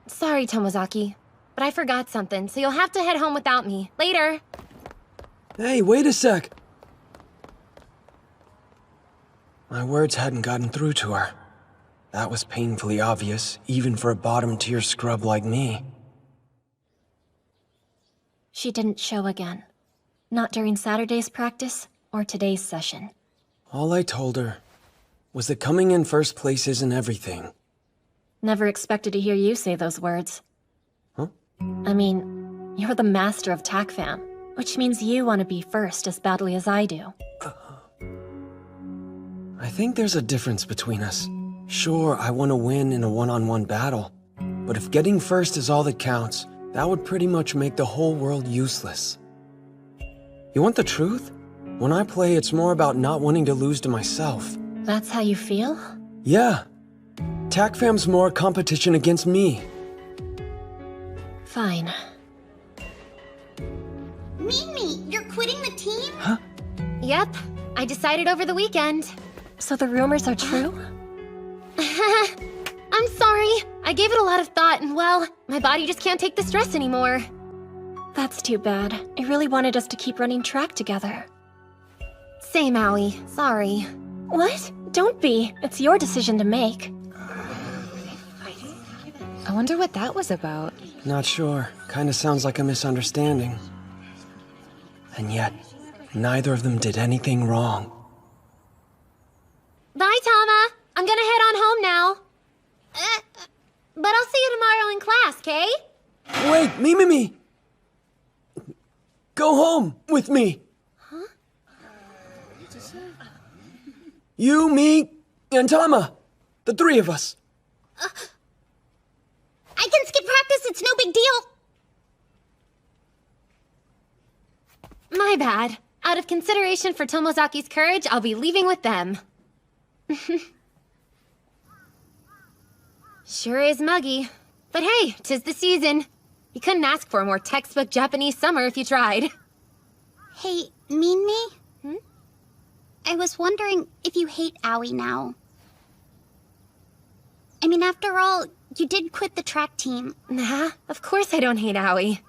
Sorry, Tomozaki, but I forgot something, so you'll have to head home without me. Later. Hey, wait a sec. My words hadn't gotten through to her. That was painfully obvious, even for a bottom-tier scrub like me. She didn't show again. Not during Saturday's practice or today's session. All I told her was that coming in first place isn't everything. Never expected to hear you say those words. Huh? I mean, you're the master of TACFAM, which means you want to be first as badly as I do. I think there's a difference between us. Sure, I want to win in a one-on-one battle, but if getting first is all that counts, that would pretty much make the whole world useless. You want the truth? When I play, it's more about not wanting to lose to myself. That's how you feel? Yeah. TACFAM's more competition against me. Fine. Mimi, you're quitting the team? Huh? Yep, I decided over the weekend. So the rumors are true? I'm sorry. I gave it a lot of thought and, well, my body just can't take the stress anymore. That's too bad. I really wanted us to keep running track together. Same, Aoi. Sorry. What? Don't be. It's your decision to make. I wonder what that was about. Not sure. Kinda sounds like a misunderstanding. And yet, neither of them did anything wrong. Bye, Tama. I'm gonna head on home now. But I'll see you tomorrow in class, Kay? Wait, me. Go home with me. Huh? You, me, and Tama. The three of us. I can skip practice, it's no big deal. My bad. Out of consideration for Tomozaki's courage, I'll be leaving with them. Sure is muggy. But hey, 'tis the season. You couldn't ask for a more textbook Japanese summer if you tried. Hey, Mimi? I was wondering if you hate Aoi now. I mean, after all, you did quit the track team. Nah, of course I don't hate Aoi.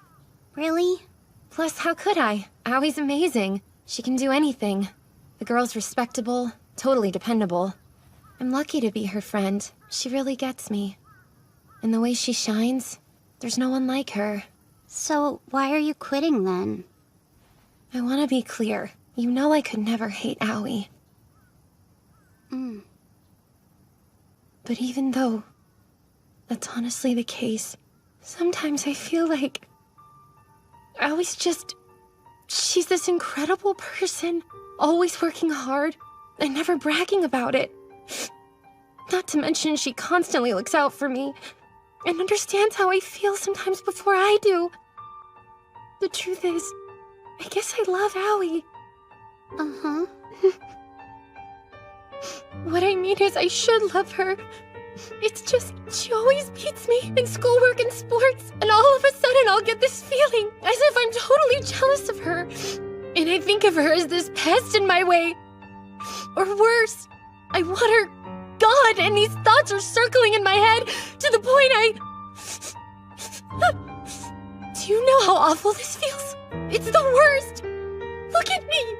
Really? Plus, how could I? Aoi's amazing. She can do anything. The girl's respectable, totally dependable. I'm lucky to be her friend. She really gets me. And the way she shines, there's no one like her. So, why are you quitting then? I want to be clear. You know I could never hate Aoi. But even though that's honestly the case, sometimes I feel like Aoi's just She's this incredible person, always working hard, and never bragging about it. Not to mention she constantly looks out for me, and understands how I feel sometimes before I do. The truth is, I guess I love Aoi. Uh-huh. What I mean is I should love her. It's just, she always beats me in schoolwork and sports, and all of a sudden I'll get this feeling as if I'm totally jealous of her. And I think of her as this pest in my way. Or worse, I want her gone, and these thoughts are circling in my head to the point Do you know how awful this feels? It's the worst! Look at me!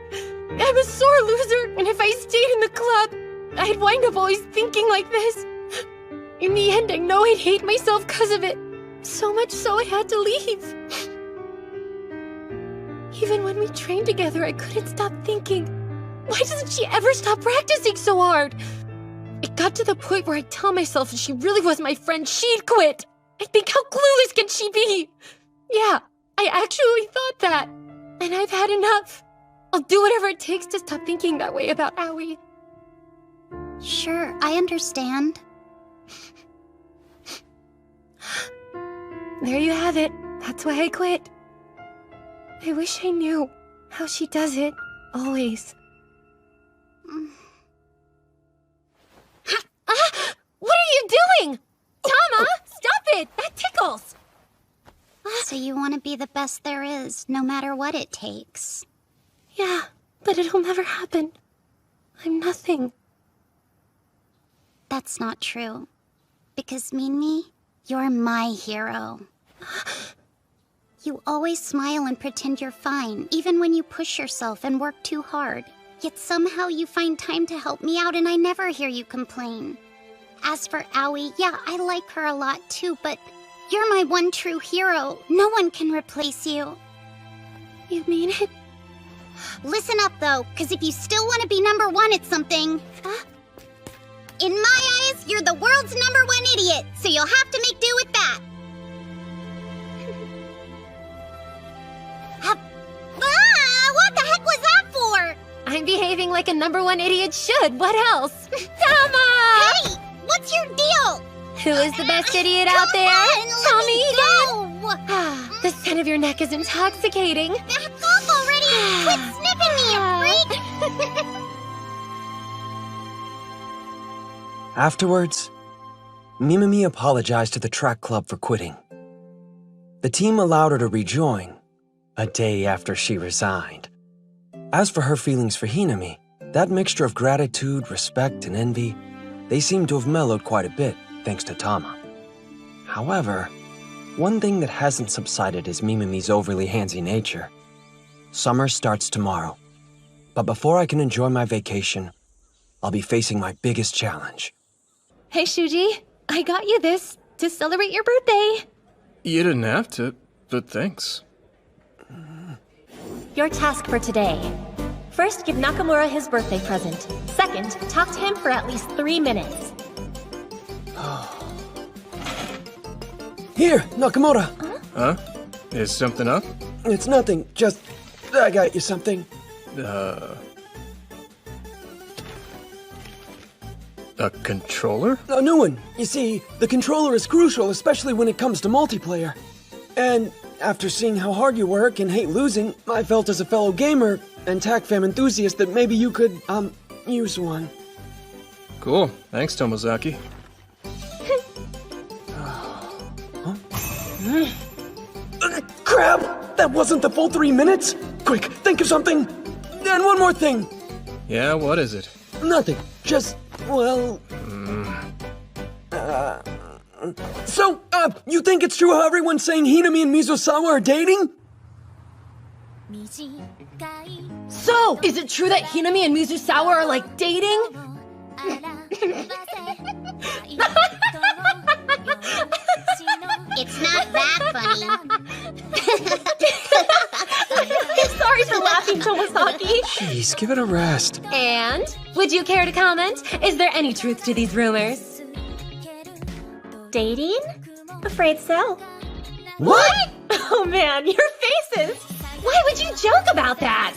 I'm a sore loser, and if I stayed in the club, I'd wind up always thinking like this. In the end, I know I'd hate myself because of it. So much so I had to leave. Even when we trained together, I couldn't stop thinking, why doesn't she ever stop practicing so hard? It got to the point where I'd tell myself if she really was my friend, she'd quit. I think, how clueless can she be? Yeah, I actually thought that. And I've had enough. I'll do whatever it takes to stop thinking that way about Aoi. Sure, I understand. There you have it. That's why I quit. I wish I knew how she does it, always. What are you doing? Tama, stop it! That tickles! So you want to be the best there is, no matter what it takes. Yeah, but it'll never happen. I'm nothing. That's not true. Because Mimi, you're my hero. You always smile and pretend you're fine, even when you push yourself and work too hard. Yet somehow you find time to help me out and I never hear you complain. As for Aoi, yeah, I like her a lot too, but you're my one true hero. No one can replace you. You mean it? Listen up though, because if you still want to be number one at something... In my eyes, you're the world's number one idiot, so you'll have to make do with that. What the heck was that for? I'm behaving like a number one idiot should. What else? Tama! Hey! What's your deal? Who is the best idiot out there? Tell me again! The scent of your neck is intoxicating. Back off already! Quit sniffing me, you freak! Afterwards, Mimimi apologized to the track club for quitting. The team allowed her to rejoin, a day after she resigned. As for her feelings for Hinami, that mixture of gratitude, respect, and envy, they seemed to have mellowed quite a bit, thanks to Tama. However, one thing that hasn't subsided is Mimimi's overly handsy nature. Summer starts tomorrow, but before I can enjoy my vacation, I'll be facing my biggest challenge. Hey, Shuji, I got you this to celebrate your birthday. You didn't have to, but thanks. Your task for today. First, give Nakamura his birthday present. Second, talk to him for at least 3 minutes. Here, Nakamura. Huh? Is something up? It's nothing, just I got you something. A controller? A new one. You see, the controller is crucial, especially when it comes to multiplayer. And after seeing how hard you work and hate losing, I felt as a fellow gamer and TACFAM enthusiast that maybe you could, use one. Cool. Thanks, Tomozaki. Crap! That wasn't the full 3 minutes! Quick, think of something! And one more thing! Yeah, what is it? Nothing. Just, well... So, you think it's true how everyone's saying Hinami and Mizusawa are dating? So, is it true that Hinami and Mizusawa are like dating? It's not that funny. Sorry for laughing, Tomosaki. Jeez, give it a rest. And, would you care to comment? Is there any truth to these rumors? Dating? Afraid so. What? Oh man, your faces! Why would you joke about that.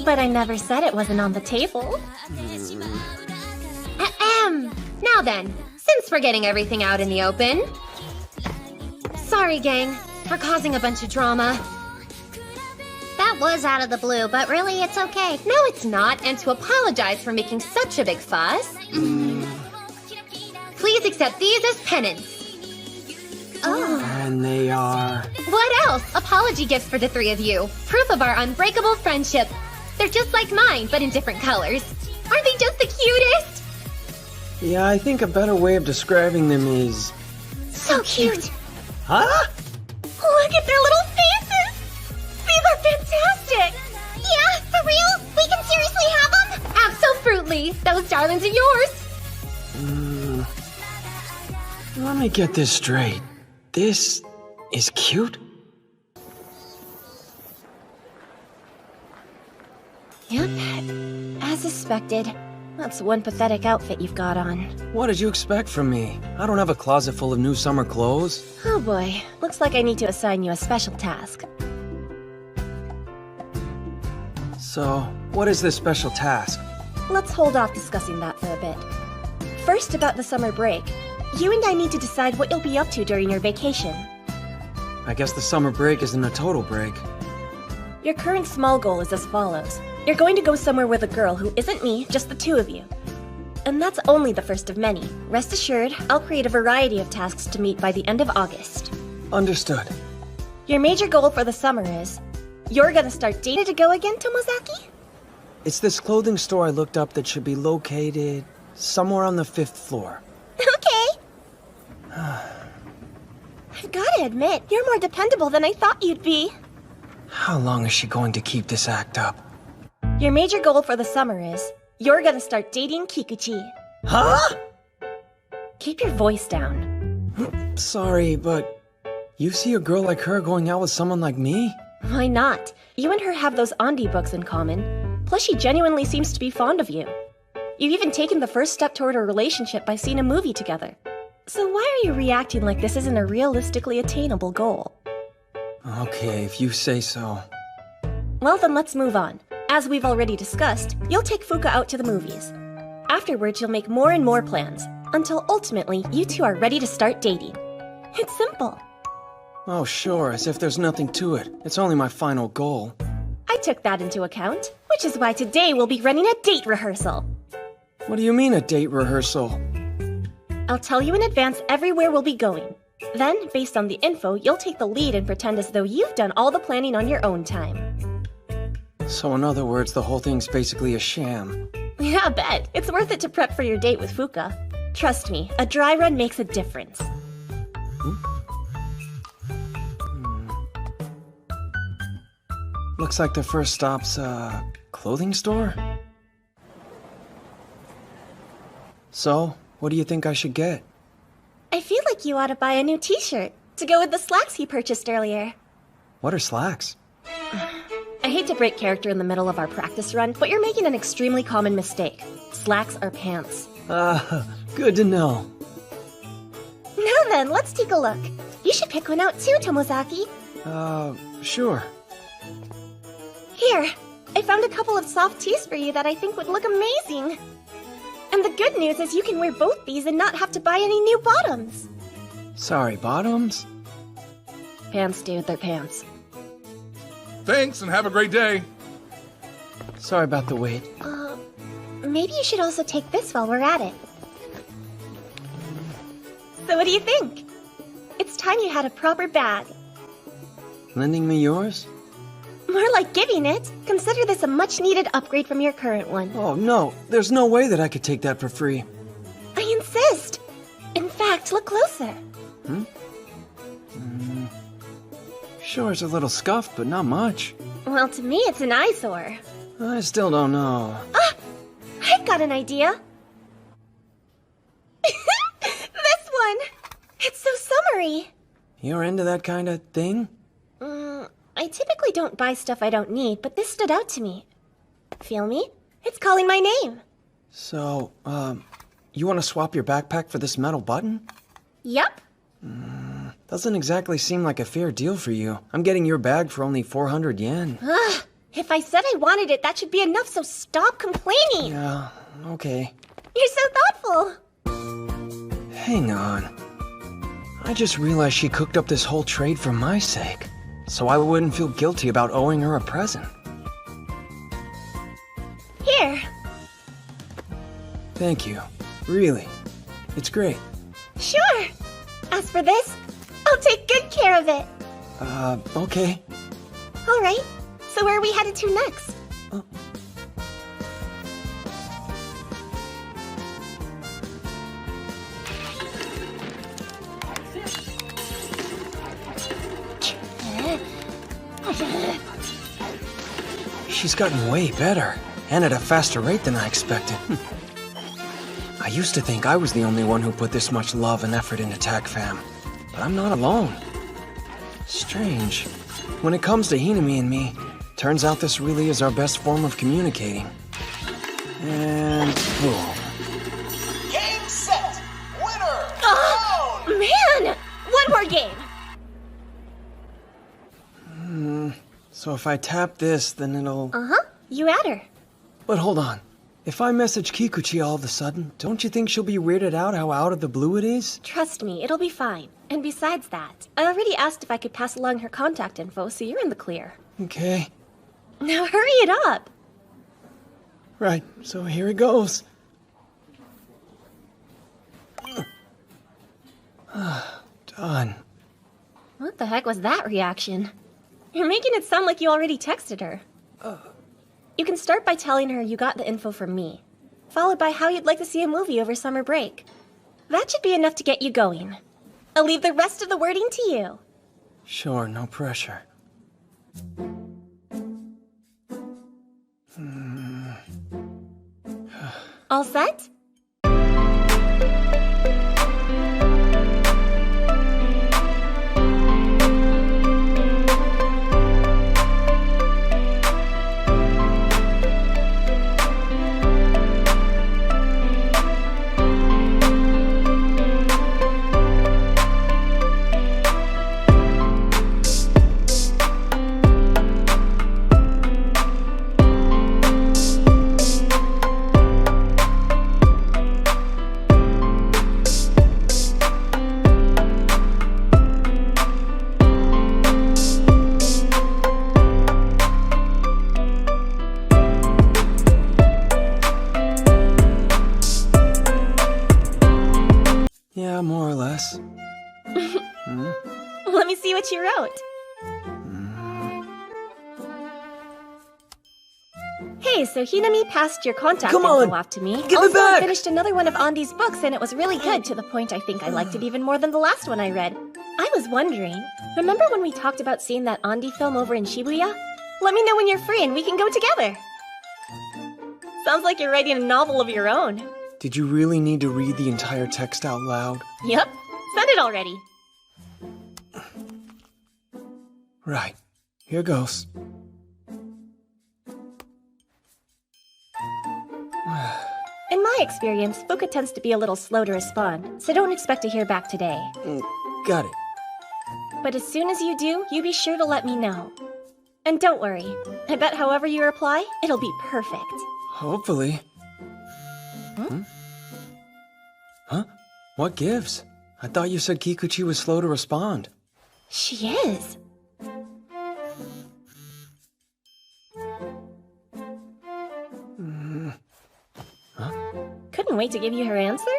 But I never said it wasn't on the table. Now then, since we're getting everything out in the open... Sorry, gang, for causing a bunch of drama. That was out of the blue, but really it's okay. No, it's not, and to apologize for making such a big fuss. Please accept these as penance. Oh. And they are... What else? Apology gifts for the three of you. Proof of our unbreakable friendship. They're just like mine, but in different colors. Aren't they just the cutest? Yeah, I think a better way of describing them is... So cute. Huh? Look at their little faces. These are fantastic. Yeah, for real? We can seriously have them? Abso-fruitly. Those darlings are yours. Let me get this straight. This is cute? Yep, as suspected. That's one pathetic outfit you've got on. What did you expect from me? I don't have a closet full of new summer clothes. Oh boy, looks like I need to assign you a special task. So, what is this special task? Let's hold off discussing that for a bit. First, about the summer break. You and I need to decide what you'll be up to during your vacation. I guess the summer break isn't a total break. Your current small goal is as follows. You're going to go somewhere with a girl who isn't me, just the two of you. And that's only the first of many. Rest assured, I'll create a variety of tasks to meet by the end of August. Understood. Your major goal for the summer is... You're gonna start dating to go again, Tomozaki? It's this clothing store I looked up that should be located somewhere on the 5th floor. Okay. I've gotta admit, you're more dependable than I thought you'd be. How long is she going to keep this act up? Your major goal for the summer is... You're gonna start dating Kikuchi. Huh? Keep your voice down. Sorry, but... You see a girl like her going out with someone like me? Why not? You and her have those Andi books in common. Plus, she genuinely seems to be fond of you. You've even taken the first step toward a relationship by seeing a movie together. So why are you reacting like this isn't a realistically attainable goal? Okay, if you say so. Well, then let's move on. As we've already discussed, you'll take Fuka out to the movies. Afterwards, you'll make more and more plans, until ultimately, you two are ready to start dating. It's simple. Oh, sure, as if there's nothing to it. It's only my final goal. I took that into account, which is why today we'll be running a date rehearsal. What do you mean, a date rehearsal? I'll tell you in advance everywhere we'll be going. Then, based on the info, you'll take the lead and pretend as though you've done all the planning on your own time. So in other words, the whole thing's basically a sham. Yeah, I bet. It's worth it to prep for your date with Fuka. Trust me, a dry run makes a difference. Looks like the first stop's a clothing store? So, what do you think I should get? I feel like you ought to buy a new t-shirt to go with the slacks you purchased earlier. What are slacks? I hate to break character in the middle of our practice run, but you're making an extremely common mistake. Slacks are pants. Good to know. Now then, let's take a look. You should pick one out too, Tomozaki. Sure. Here, I found a couple of soft tees for you that I think would look amazing. And the good news is you can wear both these and not have to buy any new bottoms. Sorry, bottoms? Pants, dude, they're pants. Thanks, and have a great day. Sorry about the wait. Maybe you should also take this while we're at it. So what do you think? It's time you had a proper bag. Lending me yours? More like giving it. Consider this a much-needed upgrade from your current one. Oh, no. There's no way that I could take that for free. I insist. In fact, look closer. Sure, it's a little scuffed, but not much. Well, to me, it's an eyesore. I still don't know. Ah! I've got an idea. This one! It's so summery. You're into that kind of thing? I typically don't buy stuff I don't need, but this stood out to me. Feel me? It's calling my name. So, you want to swap your backpack for this metal button? Yep. Doesn't exactly seem like a fair deal for you. I'm getting your bag for only 400 yen. Ugh, if I said I wanted it, that should be enough, so stop complaining! Yeah, okay. You're so thoughtful! Hang on. I just realized she cooked up this whole trade for my sake, so I wouldn't feel guilty about owing her a present. Here. Thank you. Really. It's great. Sure. As for this, I'll take good care of it. Okay. All right. So where are we headed to next? She's gotten way better, and at a faster rate than I expected. I used to think I was the only one who put this much love and effort into TACFAM, but I'm not alone. Strange. When it comes to Hinami and me, turns out this really is our best form of communicating. And boom. Game set! Winner! Oh, man! One more game! So if I tap this, then it'll... Uh-huh. You add her. But hold on. If I message Kikuchi all of a sudden, don't you think she'll be weirded out how out of the blue it is? Trust me, it'll be fine. And besides that, I already asked if I could pass along her contact info, so you're in the clear. Okay. Now hurry it up! Right, so here it goes. Done. What the heck was that reaction? You're making it sound like you already texted her. You can start by telling her you got the info from me, followed by how you'd like to see a movie over summer break. That should be enough to get you going. I'll leave the rest of the wording to you. Sure, no pressure. All set? Yeah, more or less. Let me see what you wrote. Hey, so Hinami passed your contact info off to me. Give also, it back! I finished another one of Andy's books, and it was really good, to the point I think I liked it even more than the last one I read. I was wondering, remember when we talked about seeing that Andy film over in Shibuya? Let me know when you're free and we can go together. Sounds like you're writing a novel of your own. Did you really need to read the entire text out loud? Yep, send it already. Right. Here goes. In my experience, Fuka tends to be a little slow to respond, so don't expect to hear back today. Got it. But as soon as you do, you be sure to let me know. And don't worry, I bet however you reply, it'll be perfect. Hopefully. Huh? What gives? I thought you said Kikuchi was slow to respond. She is. Couldn't wait to give you her answer?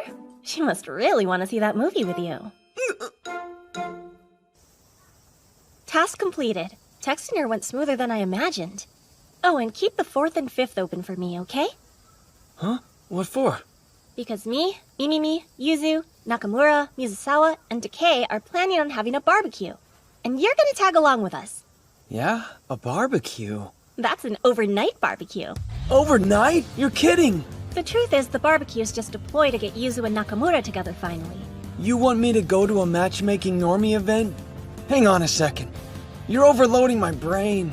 She must really want to see that movie with you. Task completed. Texting her went smoother than I imagined. Oh, and keep the 4th and 5th open for me, okay? Huh? What for? Because me, Mimimi, Yuzu, Nakamura, Mizusawa, and Decay are planning on having a barbecue. And you're gonna tag along with us. Yeah? A barbecue? That's an overnight barbecue. Overnight? You're kidding! The truth is, the barbecue's just a ploy to get Yuzu and Nakamura together finally. You want me to go to a matchmaking normie event? Hang on a second. You're overloading my brain.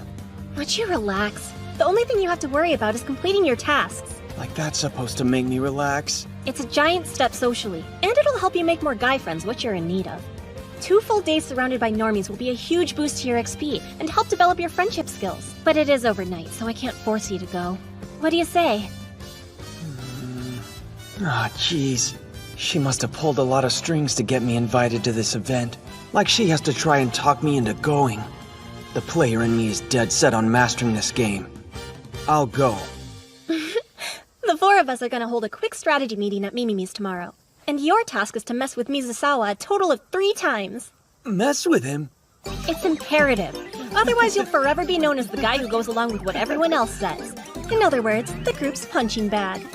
Would you relax? The only thing you have to worry about is completing your tasks. Like that's supposed to make me relax? It's a giant step socially, and it'll help you make more guy friends, which you're in need of. 2 full days surrounded by normies will be a huge boost to your XP and help develop your friendship skills. But it is overnight, so I can't force you to go. What do you say? Ah, jeez. She must have pulled a lot of strings to get me invited to this event. Like she has to try and talk me into going. The player in me is dead set on mastering this game. I'll go. The 4 of us are gonna hold a quick strategy meeting at Mimimi's tomorrow. And your task is to mess with Mizusawa a total of 3 times. Mess with him? It's imperative. Otherwise, you'll forever be known as the guy who goes along with what everyone else says. In other words, the group's punching bag.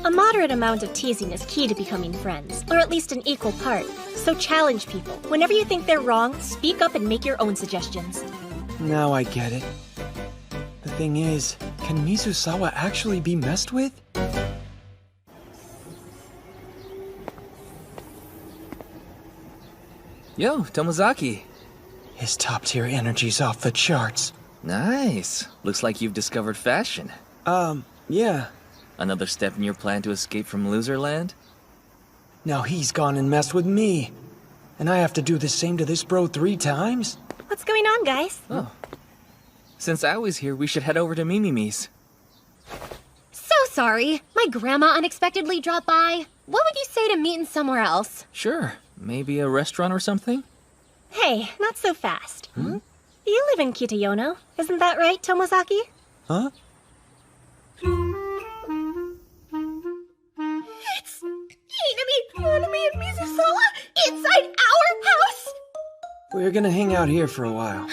A moderate amount of teasing is key to becoming friends, or at least an equal part. So challenge people. Whenever you think they're wrong, speak up and make your own suggestions. Now I get it. The thing is, can Mizusawa actually be messed with? Yo, Tomozaki. His top-tier energy's off the charts. Nice. Looks like you've discovered fashion. Yeah. Another step in your plan to escape from Loserland? Now he's gone and messed with me. And I have to do the same to this bro 3 times? What's going on, guys? Oh. Since Aoi's here, we should head over to Mimimi's. So sorry. My grandma unexpectedly dropped by. What would you say to meeting somewhere else? Sure. Maybe a restaurant or something? Hey, not so fast. You live in Kitayono, isn't that right, Tomozaki? Huh? It's Hinami and Mizusawa inside our house! We're gonna hang out here for a while.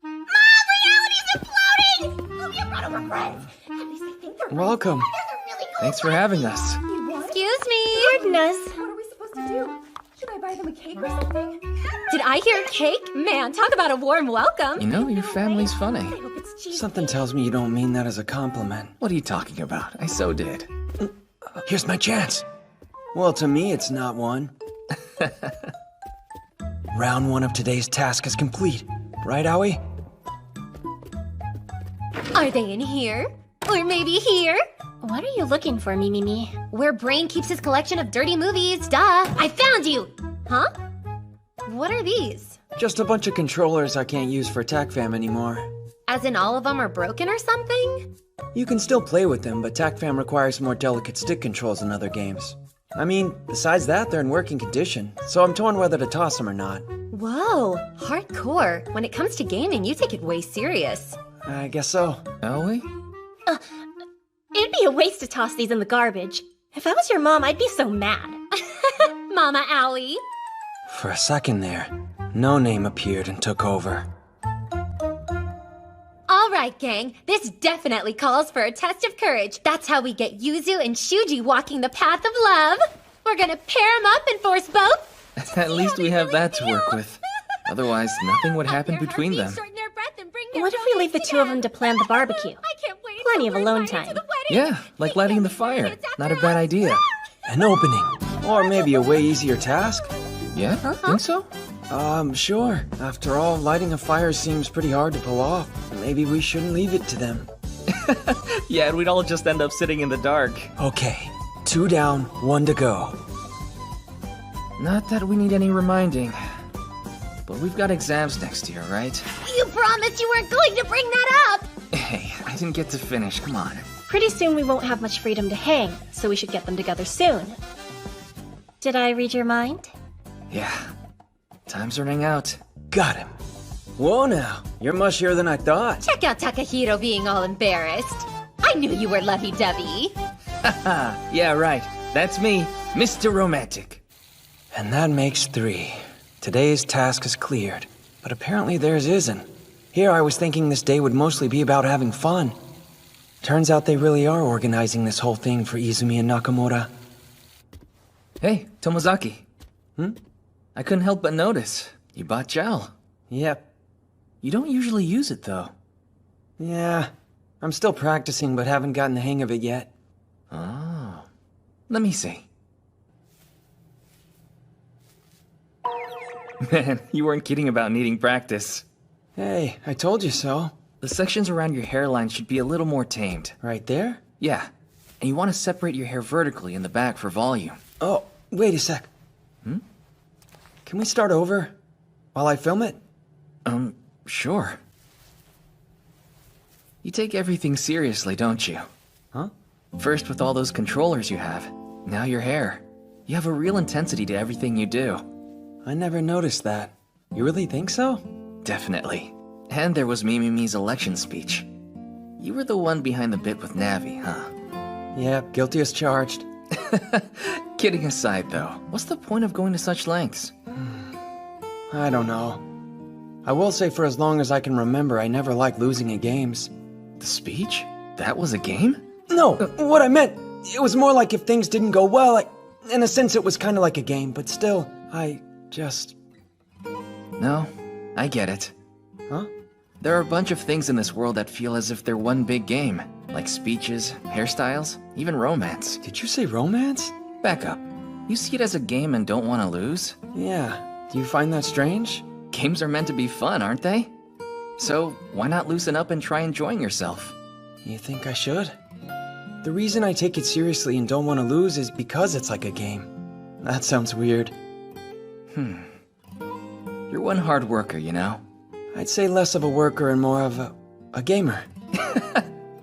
Mom, reality's imploding! Oh, you brought over friends. At least I think they're Welcome. really cool. Thanks for having us. Excuse me. Goodness. What are we supposed to do? Should I buy them a cake or something? Did I hear cake? Man, talk about a warm welcome. You know, your family's funny. Something tells me you don't mean that as a compliment. What are you talking about? I so did. Here's my chance. Well, to me, it's not one. Round 1 of today's task is complete. Right, Aoi? Are they in here? Or maybe here? What are you looking for, Mimimi? Where Brain keeps his collection of dirty movies, duh. I found you! Huh? What are these? Just a bunch of controllers I can't use for TACFAM anymore. As in all of them are broken or something? You can still play with them, but TACFAM requires more delicate stick controls than other games. I mean, besides that, they're in working condition, so I'm torn whether to toss them or not. Whoa, hardcore. When it comes to gaming, you take it way serious. I guess so. Aoi? It'd be a waste to toss these in the garbage. If I was your mom, I'd be so mad. Mama Aoi. For a second there, No Name appeared and took over. All right, gang. This definitely calls for a test of courage. That's how we get Yuzu and Shuji walking the path of love. We're gonna pair them up and force both. At least we have that to work with. Otherwise, nothing would happen between them. What if we leave the 2 of them to plan the barbecue? Plenty of alone time. Yeah, like lighting the fire. Not a bad idea. An opening. Or maybe a way easier task. Yeah? Think so? Sure. After all, lighting a fire seems pretty hard to pull off. Maybe we shouldn't leave it to them. Yeah, we'd all just end up sitting in the dark. Okay. 2 down, 1 to go. Not that we need any reminding. But we've got exams next year, right? You promised you weren't going to bring that up! Hey, I didn't get to finish, come on. Pretty soon we won't have much freedom to hang, so we should get them together soon. Did I read your mind? Yeah. Time's running out. Got him. Whoa now, you're mushier than I thought. Check out Takahiro being all embarrassed. I knew you were lovey-dovey. Haha, yeah, right. That's me, Mr. Romantic. And that makes 3. Today's task is cleared, but apparently theirs isn't. Here I was thinking this day would mostly be about having fun. Turns out they really are organizing this whole thing for Izumi and Nakamura. Hey, Tomozaki. I couldn't help but notice. You bought gel. Yep. You don't usually use it, though. Yeah. I'm still practicing, but haven't gotten the hang of it yet. Oh. Let me see. Man, you weren't kidding about needing practice. Hey, I told you so. The sections around your hairline should be a little more tamed. Right there? Yeah. And you want to separate your hair vertically in the back for volume. Oh, wait a sec. Can we start over? While I film it? Sure. You take everything seriously, don't you? Huh? First with all those controllers you have, now your hair. You have a real intensity to everything you do. I never noticed that. You really think so? Definitely. And there was Mimi's election speech. You were the one behind the bit with Navi, huh? Yeah, guilty as charged. Kidding aside, though, what's the point of going to such lengths? I don't know. I will say for as long as I can remember, I never liked losing at games. The speech? That was a game? No, what I meant, it was more like if things didn't go well, in a sense it was kind of like a game, but still, I just... No, I get it. Huh? There are a bunch of things in this world that feel as if they're one big game, like speeches, hairstyles, even romance. Did you say romance? Back up. You see it as a game and don't want to lose? Yeah. Do you find that strange? Games are meant to be fun, aren't they? So, why not loosen up and try enjoying yourself? You think I should? The reason I take it seriously and don't want to lose is because it's like a game. That sounds weird. You're one hard worker, you know? I'd say less of a worker and more of a gamer.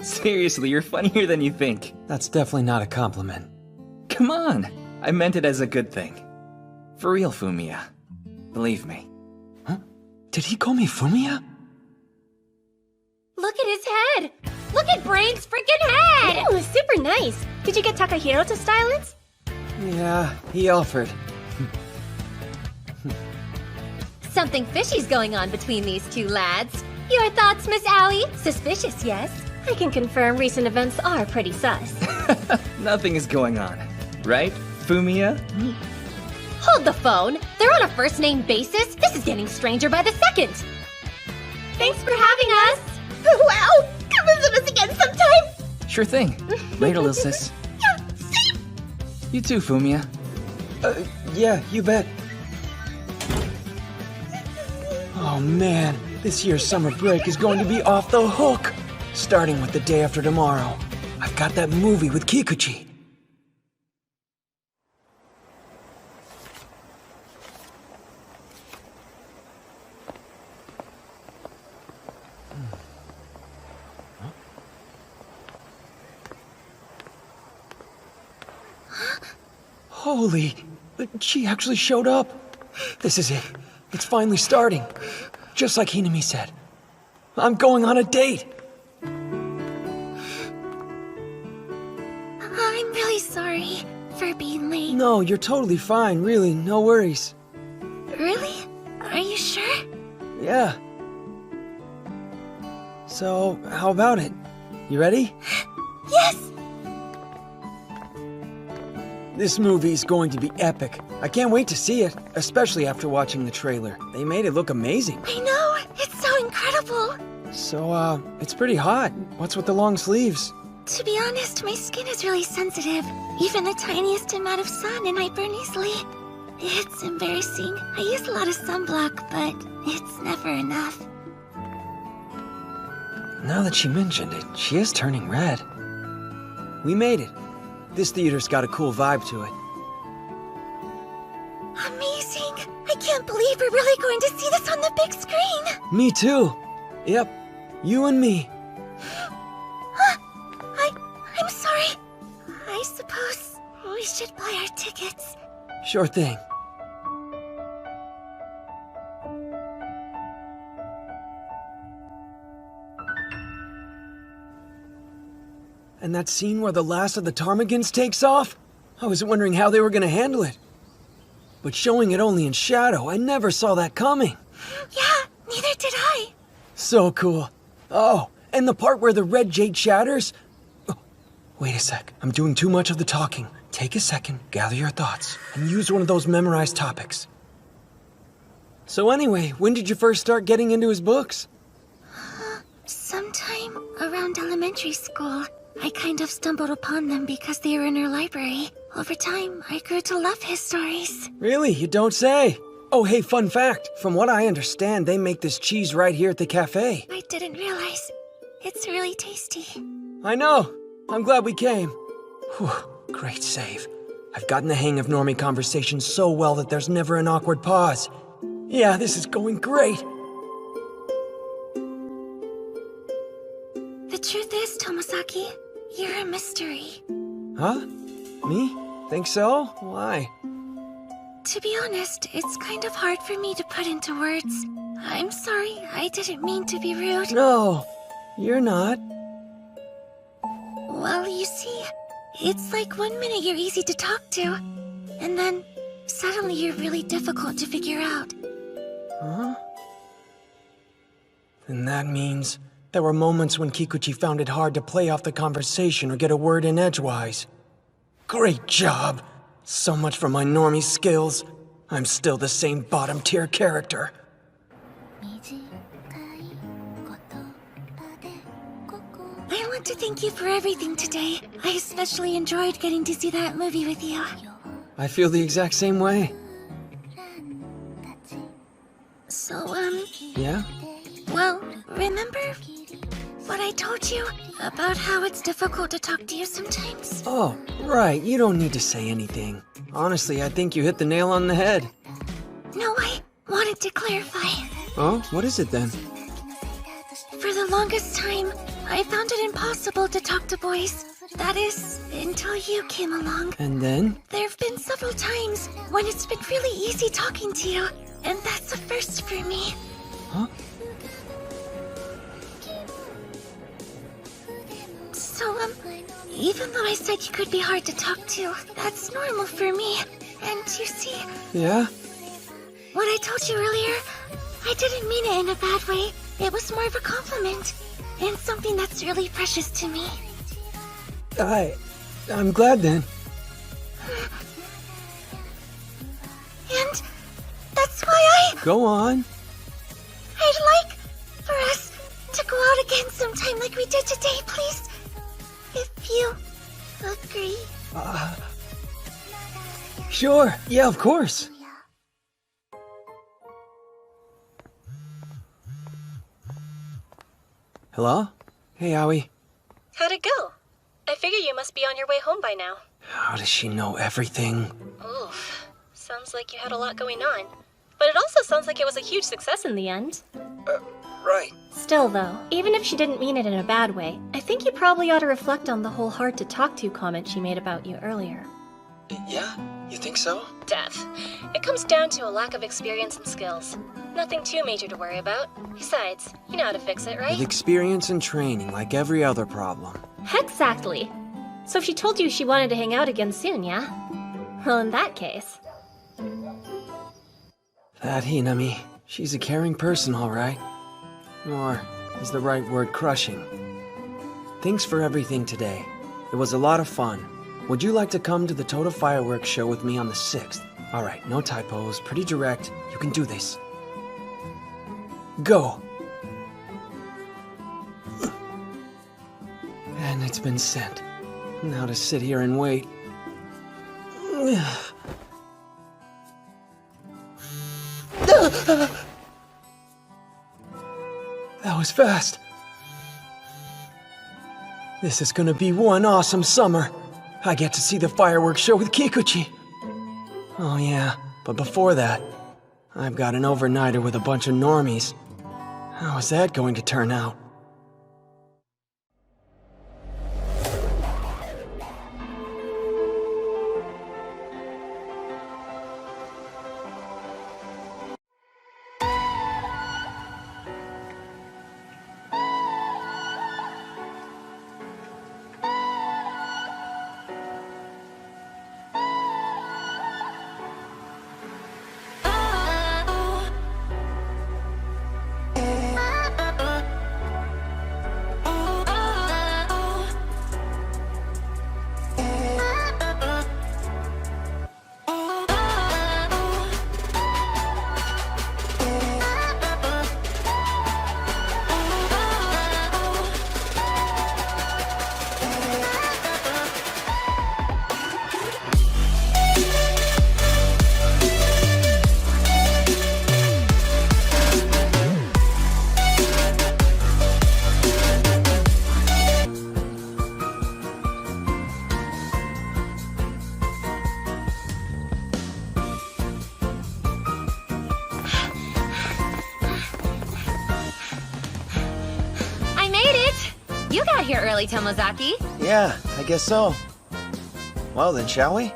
Seriously, you're funnier than you think. That's definitely not a compliment. Come on! I meant it as a good thing. For real, Fumiya. Believe me. Huh? Did he call me Fumiya? Look at his head! Look at Brain's freaking head! Ooh, super nice. Did you get Takahiro to style it? Yeah, he offered. Something fishy's going on between these two lads. Your thoughts, Miss Aoi? Suspicious, yes? I can confirm recent events are pretty sus. Nothing is going on. Right, Fumiya? Hold the phone! They're on a first-name basis? This is getting stranger by the second! Thanks for having us! Wow! Come visit us again sometime! Sure thing. Later, little sis. Yeah, see? You too, Fumiya. Yeah, you bet. Oh man, this year's summer break is going to be off the hook! Starting with the day after tomorrow. I've got that movie with Kikuchi. Holy, she actually showed up. This is it. It's finally starting. Just like Hinami said. I'm going on a date. I'm really sorry for being late. No, you're totally fine, really, no worries. Really? Are you sure? Yeah. So, how about it? You ready? Yes! This movie's going to be epic. I can't wait to see it, especially after watching the trailer. They made it look amazing. I know! It's so incredible! So, it's pretty hot. What's with the long sleeves? To be honest, my skin is really sensitive. Even the tiniest amount of sun and I burn easily. It's embarrassing. I use a lot of sunblock, but it's never enough. Now that she mentioned it, she is turning red. We made it. This theater's got a cool vibe to it. Amazing! I can't believe we're really going to see this on the big screen! Me too. Yep, you and me. I'm sorry. I suppose we should buy our tickets. Sure thing. And that scene where the last of the ptarmigans takes off? I was wondering how they were gonna handle it. But showing it only in shadow, I never saw that coming. Yeah, neither did I. So cool. Oh, and the part where the red jade shatters? Oh, wait a sec, I'm doing too much of the talking. Take a second, gather your thoughts, and use one of those memorized topics. So anyway, when did you first start getting into his books? Sometime around elementary school. I kind of stumbled upon them because they were in our library. Over time, I grew to love his stories. Really? You don't say? Oh, hey, fun fact. From what I understand, they make this cheese right here at the cafe. I didn't realize. It's really tasty. I know. I'm glad we came. Whew, great save. I've gotten the hang of normie conversation so well that there's never an awkward pause. Yeah, this is going great. The truth is, Tomosaki, you're a mystery. Huh? Me? Think so? Why? To be honest, it's kind of hard for me to put into words. I'm sorry, I didn't mean to be rude. No, you're not. Well, you see, it's like 1 minute you're easy to talk to, and then suddenly you're really difficult to figure out. Huh? And that means there were moments when Kikuchi found it hard to play off the conversation or get a word in edgewise. Great job! So much for my normie skills. I'm still the same bottom-tier character. I want to thank you for everything today. I especially enjoyed getting to see that movie with you. I feel the exact same way. So, Yeah? well, remember what I told you about how it's difficult to talk to you sometimes? Oh, right, you don't need to say anything. Honestly, I think you hit the nail on the head. No, I wanted to clarify. Oh, what is it then? For the longest time, I found it impossible to talk to boys. That is, until you came along. And then? There have been several times when it's been really easy talking to you, and that's a first for me. Huh? So, even though I said you could be hard to talk to, that's normal for me. And you see, Yeah? what I told you earlier, I didn't mean it in a bad way. It was more of a compliment, and something that's really precious to me. I'm glad then. And that's why Go on. I'd like for us to go out again sometime like we did today, please. If you agree. Sure. Yeah, of course. Hello? Hey, Aoi. How'd it go? I figure you must be on your way home by now. How does she know everything? Oof. Sounds like you had a lot going on. But it also sounds like it was a huge success in the end. Right. Still, though, even if she didn't mean it in a bad way, I think you probably ought to reflect on the whole hard to talk to comment she made about you earlier. Yeah? You think so? Death. It comes down to a lack of experience and skills. Nothing too major to worry about. Besides, you know how to fix it, right? With experience and training, like every other problem. Exactly. So if she told you she wanted to hang out again soon, yeah? Well, in that case... That Hinami. She's a caring person, all right. Or is the right word crushing? Thanks for everything today. It was a lot of fun. Would you like to come to the Total Fireworks show with me on the 6th? All right, no typos, pretty direct. You can do this. Go. And it's been sent. Now to sit here and wait. That was fast. This is gonna be one awesome summer. I get to see the fireworks show with Kikuchi. Oh yeah, but before that, I've got an overnighter with a bunch of normies. How is that going to turn out? You got here early, Tomozaki. Yeah, I guess so. Well then, shall we?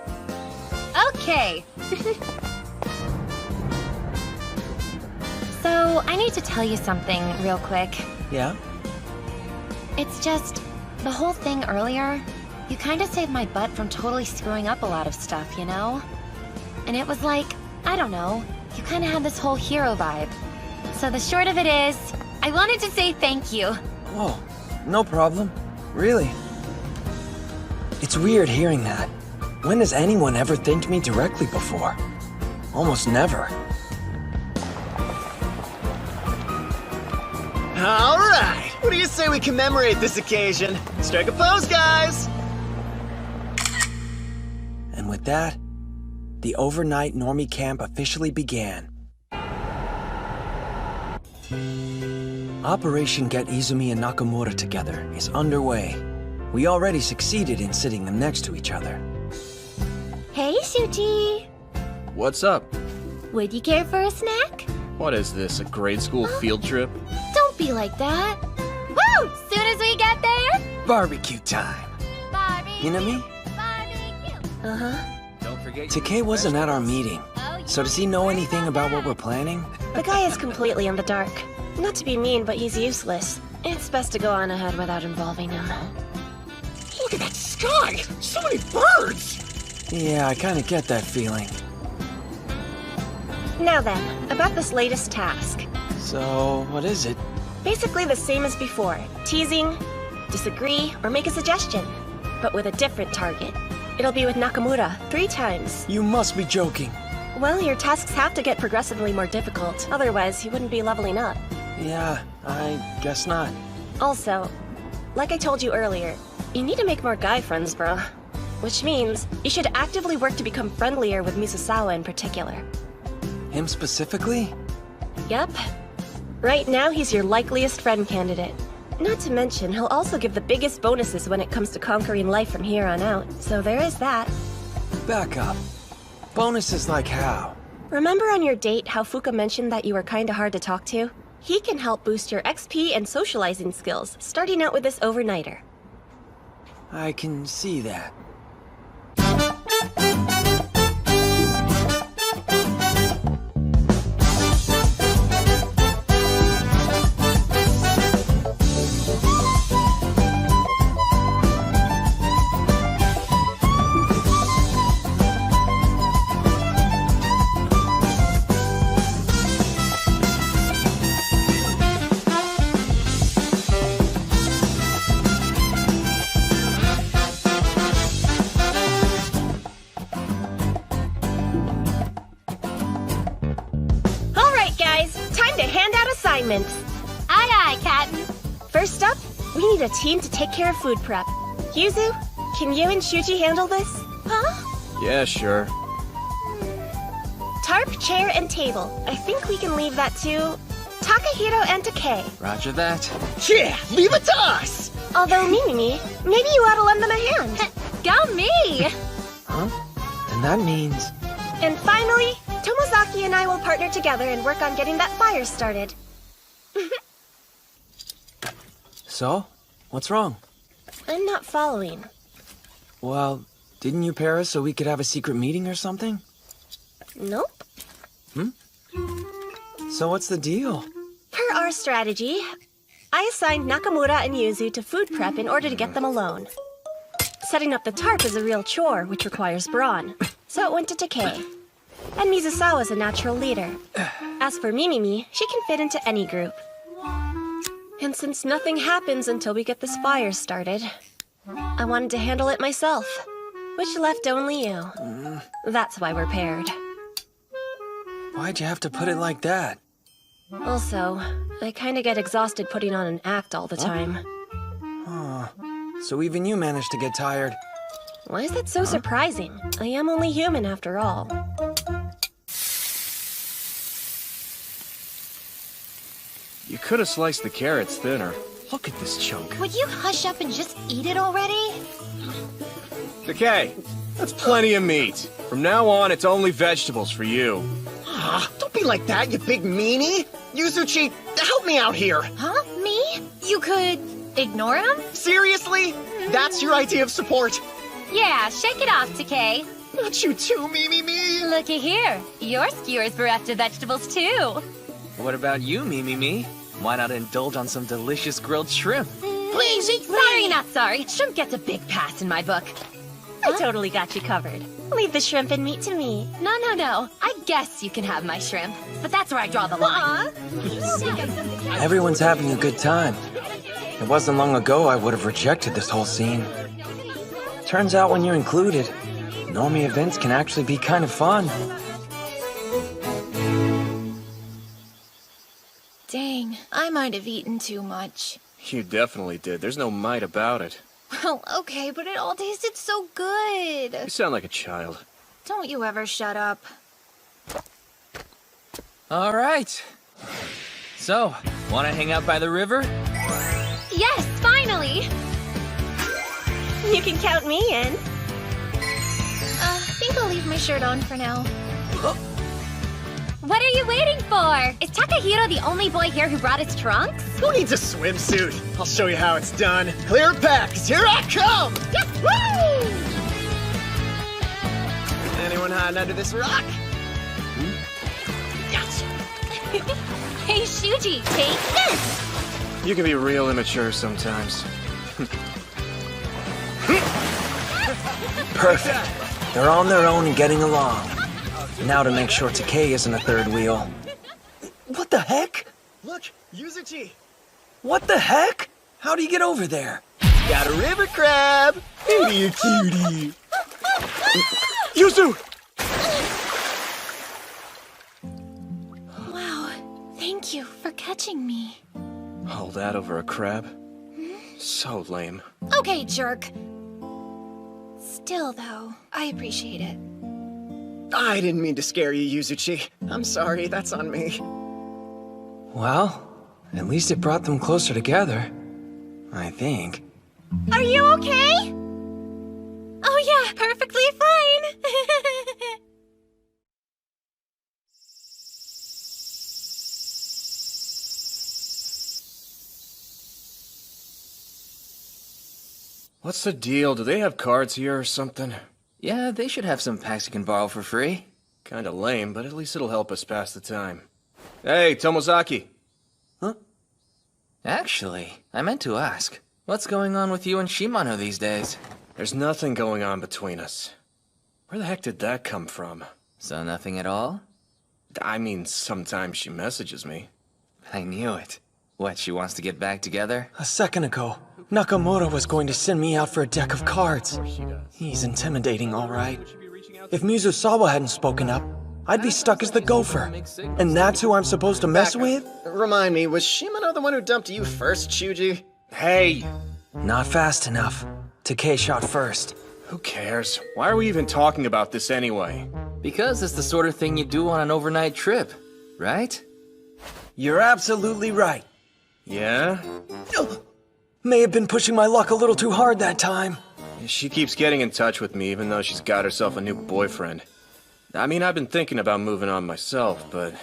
Okay. So, I need to tell you something real quick. Yeah? It's just, the whole thing earlier, you kind of saved my butt from totally screwing up a lot of stuff, you know? And it was like, I don't know, you kind of had this whole hero vibe. So the short of it is, I wanted to say thank you. Whoa, no problem. Really. It's weird hearing that. When has anyone ever thanked me directly before? Almost never. All right, what do you say we commemorate this occasion? Strike a pose, guys! And with that, the overnight normie camp officially began. Operation Get Izumi and Nakamura Together is underway. We already succeeded in sitting them next to each other. Hey, Shuchi! What's up? Would you care for a snack? What is this, a grade school field trip? Don't be like that. Woo! Soon as we get there, Barbecue time! Hinami? Uh-huh. Don't forget. Takei wasn't at our meeting, so does he know anything about what we're planning? The guy is completely in the dark. Not to be mean, but he's useless. It's best to go on ahead without involving him. Look at that sky! So many birds! Yeah, I kinda get that feeling. Now then, about this latest task. So, what is it? Basically the same as before. Teasing, disagree, or make a suggestion. But with a different target. It'll be with Nakamura, 3 times. You must be joking. Well, your tasks have to get progressively more difficult. Otherwise, you wouldn't be leveling up. Yeah, I guess not. Also, like I told you earlier, you need to make more guy friends, bro. Which means, you should actively work to become friendlier with Misasawa in particular. Him specifically? Yep. Right now, he's your likeliest friend candidate. Not to mention, he'll also give the biggest bonuses when it comes to conquering life from here on out, so there is that. Back up. Bonuses like how? Remember on your date how Fuka mentioned that you were kinda hard to talk to? He can help boost your XP and socializing skills, starting out with this overnighter. I can see that. Aye, aye, Captain. First up, we need a team to take care of food prep. Yuzu, can you and Shuji handle this? Huh? Yeah, sure. Tarp, chair, and table. I think we can leave that to Takahiro and Takei. Roger that. Yeah, leave it to us! Although, Mimi, maybe you ought to lend them a hand. Go me! Huh? And that means... And finally, Tomozaki and I will partner together and work on getting that fire started. So? What's wrong? I'm not following. Well, didn't you pair us so we could have a secret meeting or something? Nope. So what's the deal? Per our strategy, I assigned Nakamura and Yuzu to food prep in order to get them alone. Setting up the tarp is a real chore, which requires brawn, so it went to Takei. And Mizusawa's a natural leader. As for Mimimi, she can fit into any group. And since nothing happens until we get this fire started, I wanted to handle it myself, which left only you. That's why we're paired. Why'd you have to put it like that? Also, I kinda get exhausted putting on an act all the time. Oh, so even you managed to get tired. Why is that so surprising? I am only human after all. You could have sliced the carrots thinner. Look at this chunk. Would you hush up and just eat it already? Okay, that's plenty of meat. From now on, it's only vegetables for you. Don't be like that, you big meanie! Yuzuchi, help me out here! Huh? Me? You could Ignore him? Seriously? That's your idea of support? Yeah, shake it off, Takei. Not you too, me. Looky here. Your skewer's bereft of vegetables, too. What about you, me? Why not indulge on some delicious grilled shrimp? Please eat Sorry, not sorry. Shrimp gets a big pass in my book. I totally got you covered. Leave the shrimp and meat to me. No. I guess you can have my shrimp, but that's where I draw the line. Everyone's having a good time. It wasn't long ago I would have rejected this whole scene. Turns out when you're included, normie events can actually be kind of fun. Dang, I might have eaten too much. You definitely did. There's no might about it. Well, okay, but it all tasted so good. You sound like a child. Don't you ever shut up. All right. So, want to hang out by the river? Yes, finally! You can count me in. I think I'll leave my shirt on for now. What are you waiting for? Is Takahiro the only boy here who brought his trunks? Who needs a swimsuit? I'll show you how it's done. Clear back, 'cause here I come! Yes, woo! Anyone hiding under this rock? Yes. Hey, Shuji, take this! You can be real immature sometimes. Perfect. They're on their own and getting along. Now to make sure Takei isn't a third wheel. What the heck? Look, Yuzuchi! What the heck? How do you get over there? Got a river crab! Cutie, cutie! Yuzu! Wow, thank you for catching me. All that over a crab? So lame. Okay, jerk. Still, though, I appreciate it. I didn't mean to scare you, Yuzuchi. I'm sorry, that's on me. Well, at least it brought them closer together. I think. Are you okay? Oh yeah, perfectly fine. What's the deal? Do they have cards here or something? Yeah, they should have some packs you can borrow for free. Kinda lame, but at least it'll help us pass the time. Hey, Tomozaki! Huh? Actually, I meant to ask. What's going on with you and Shimano these days? There's nothing going on between us. Where the heck did that come from? So nothing at all? I mean, sometimes she messages me. I knew it. What, she wants to get back together? A second ago, Nakamura was going to send me out for a deck of cards. He's intimidating, all right. If Mizusawa hadn't spoken up, I'd be stuck as the gopher. And that's who I'm supposed to mess with? Remind me, was Shimano the one who dumped you first, Shuji? Hey! Not fast enough. Takei shot first. Who cares? Why are we even talking about this anyway? Because it's the sort of thing you do on an overnight trip, right? You're absolutely right. Yeah? May have been pushing my luck a little too hard that time. She keeps getting in touch with me even though she's got herself a new boyfriend. I mean, I've been thinking about moving on myself, but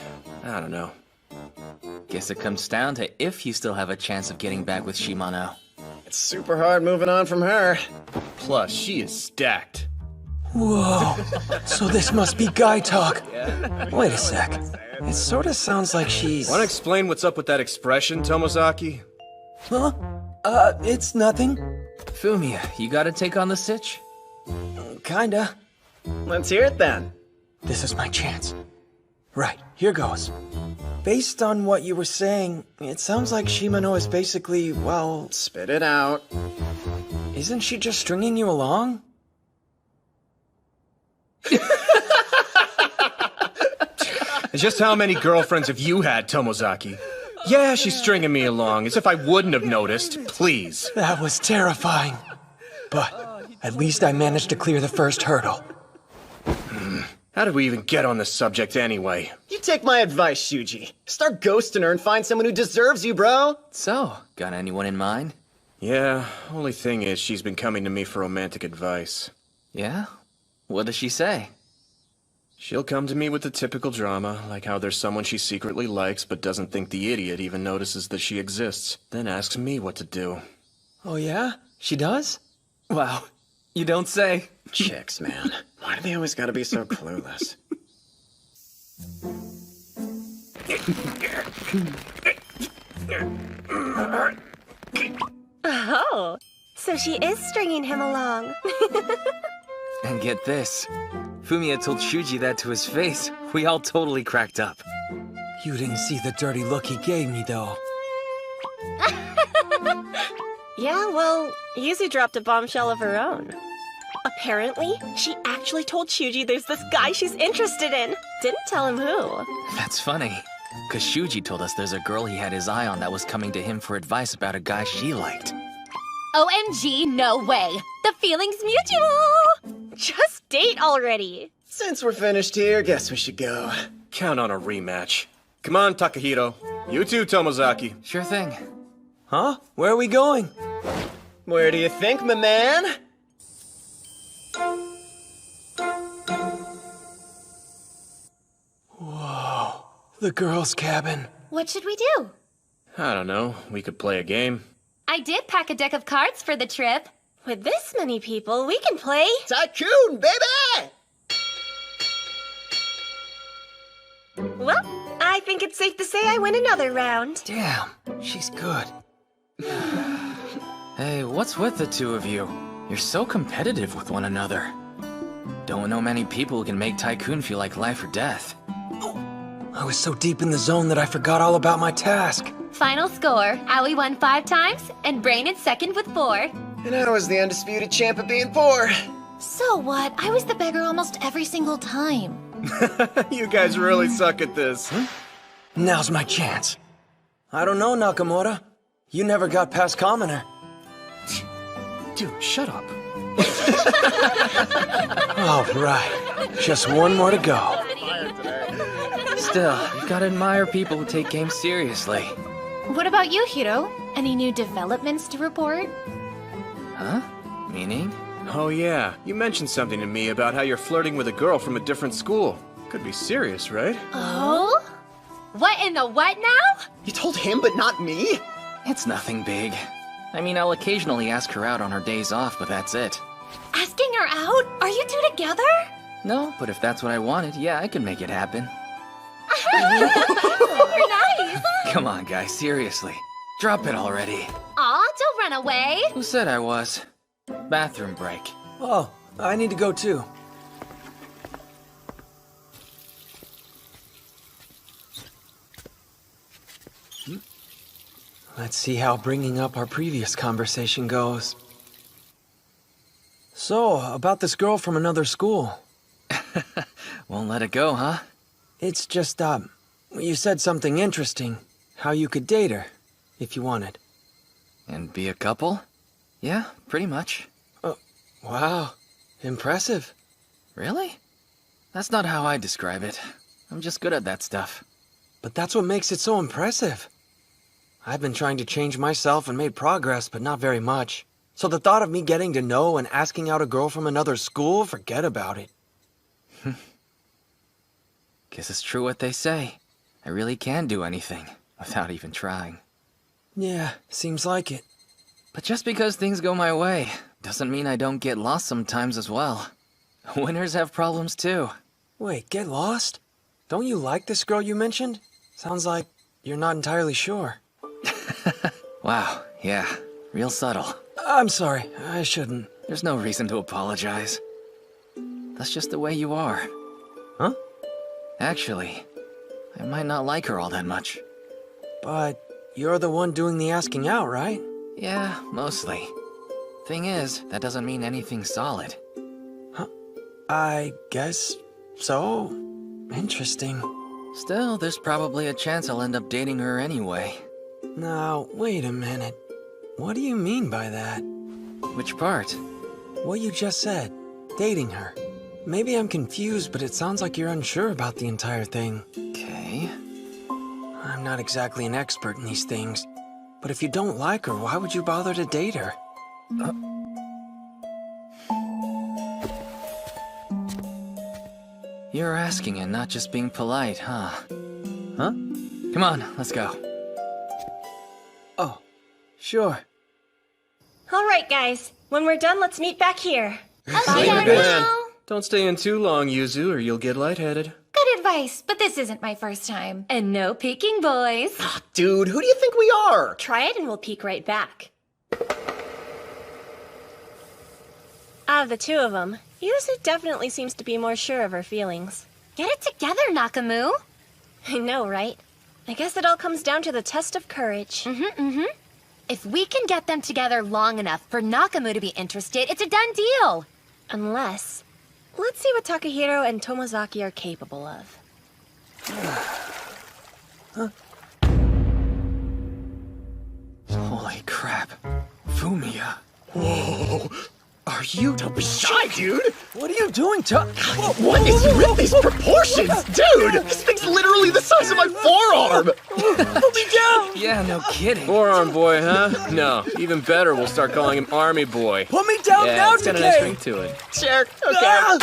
I don't know. Guess it comes down to if you still have a chance of getting back with Shimano. It's super hard moving on from her. Plus, she is stacked. Whoa, so this must be guy talk. Wait a sec. It sort of sounds like she's... Want to explain what's up with that expression, Tomozaki? Huh? It's nothing. Fumiya, you gotta take on the sitch? Kinda. Let's hear it then. This is my chance. Right, here goes. Based on what you were saying, it sounds like Shimano is basically, well... Spit it out. Isn't she just stringing you along? Just how many girlfriends have you had, Tomozaki? Yeah, she's stringing me along, as if I wouldn't have noticed. Please. That was terrifying. But at least I managed to clear the first hurdle. How did we even get on this subject anyway? You take my advice, Shuji. Start ghosting her and find someone who deserves you, bro. So, got anyone in mind? Yeah, only thing is she's been coming to me for romantic advice. Yeah? What does she say? She'll come to me with the typical drama, like how there's someone she secretly likes but doesn't think the idiot even notices that she exists, then asks me what to do. Oh yeah? She does? Wow, you don't say. Chicks, man. Why do they always gotta be so clueless? Oh, so she is stringing him along. And get this. Fumiya told Shuji that to his face. We all totally cracked up. You didn't see the dirty look he gave me, though. Yeah, well, Yuzu dropped a bombshell of her own. Apparently, she actually told Shuji there's this guy she's interested in. Didn't tell him who. That's funny. Because Shuji told us there's a girl he had his eye on that was coming to him for advice about a guy she liked. OMG, no way. The feeling's mutual. Just date already. Since we're finished here, guess we should go. Count on a rematch. Come on, Takahito. You too, Tomozaki. Sure thing. Huh? Where are we going? Where do you think, my man? Whoa. The girls' cabin. What should we do? I don't know. We could play a game. I did pack a deck of cards for the trip. With this many people, we can play Tycoon, baby! Well, I think it's safe to say I win another round. Damn, she's good. Hey, what's with the two of you? You're so competitive with one another. Don't know many people who can make Tycoon feel like life or death. I was so deep in the zone that I forgot all about my task. Final score, Aoi won 5 times, and Brain in second with 4. And I was the undisputed champ of being poor. So what? I was the beggar almost every single time. You guys really suck at this. Huh? Now's my chance. I don't know, Nakamura. You never got past commoner. Dude, shut up. All right. Just one more to go. Still, you gotta admire people who take games seriously. What about you, Hiro? Any new developments to report? Huh? Meaning? Oh yeah, you mentioned something to me about how you're flirting with a girl from a different school. Could be serious, right? Oh? What in the what now? You told him, but not me? It's nothing big. I mean, I'll occasionally ask her out on her days off, but that's it. Asking her out? Are you two together? No, but if that's what I wanted, yeah, I could make it happen. Nice! Come on, guys, seriously. Drop it already. Aw, don't run away. Who said I was? Bathroom break. Oh, I need to go too. Let's see how bringing up our previous conversation goes. So, about this girl from another school. Won't let it go, huh? It's just, you said something interesting. How you could date her, if you wanted. And be a couple? Yeah, pretty much. Wow. Impressive. Really? That's not how I describe it. I'm just good at that stuff. But that's what makes it so impressive. I've been trying to change myself and made progress, but not very much. So the thought of me getting to know and asking out a girl from another school, forget about it. Guess it's true what they say. I really can do anything, without even trying. Yeah, seems like it. But just because things go my way, doesn't mean I don't get lost sometimes as well. Winners have problems too. Wait, get lost? Don't you like this girl you mentioned? Sounds like you're not entirely sure. Wow, yeah, real subtle. I'm sorry, I shouldn't. There's no reason to apologize. That's just the way you are. Huh? Actually, I might not like her all that much. But you're the one doing the asking out, right? Yeah, mostly. Thing is, that doesn't mean anything solid. Huh? I guess so. Interesting. Still, there's probably a chance I'll end up dating her anyway. Now, wait a minute. What do you mean by that? Which part? What you just said. Dating her. Maybe I'm confused, but it sounds like you're unsure about the entire thing. Okay. I'm not exactly an expert in these things. But if you don't like her, why would you bother to date her? You're asking and not just being polite, huh? Huh? Come on, let's go. Oh, sure. All right, guys. When we're done, let's meet back here. Like a plan. Don't stay in too long, Yuzu, or you'll get lightheaded. Good advice, but this isn't my first time. And no peeking, boys. Dude, who do you think we are? Try it and we'll peek right back. Out of the two of them, Yuzu definitely seems to be more sure of her feelings. Get it together, Nakamu. I know, right? I guess it all comes down to the test of courage. If we can get them together long enough for Nakamu to be interested, it's a done deal. Unless... Let's see what Takahiro and Tomozaki are capable of. Holy crap. Fumiya. Whoa. Are you... Don't be shy, dude! What are you doing, Tuck? What is with these proportions? Dude! This thing's literally the size of my forearm! Put me down! Yeah, no kidding. Forearm boy, huh? No, even better, we'll start calling him Army Boy. Put me down Yeah, now, it's got a nice Decay! ring to it. Sure, okay.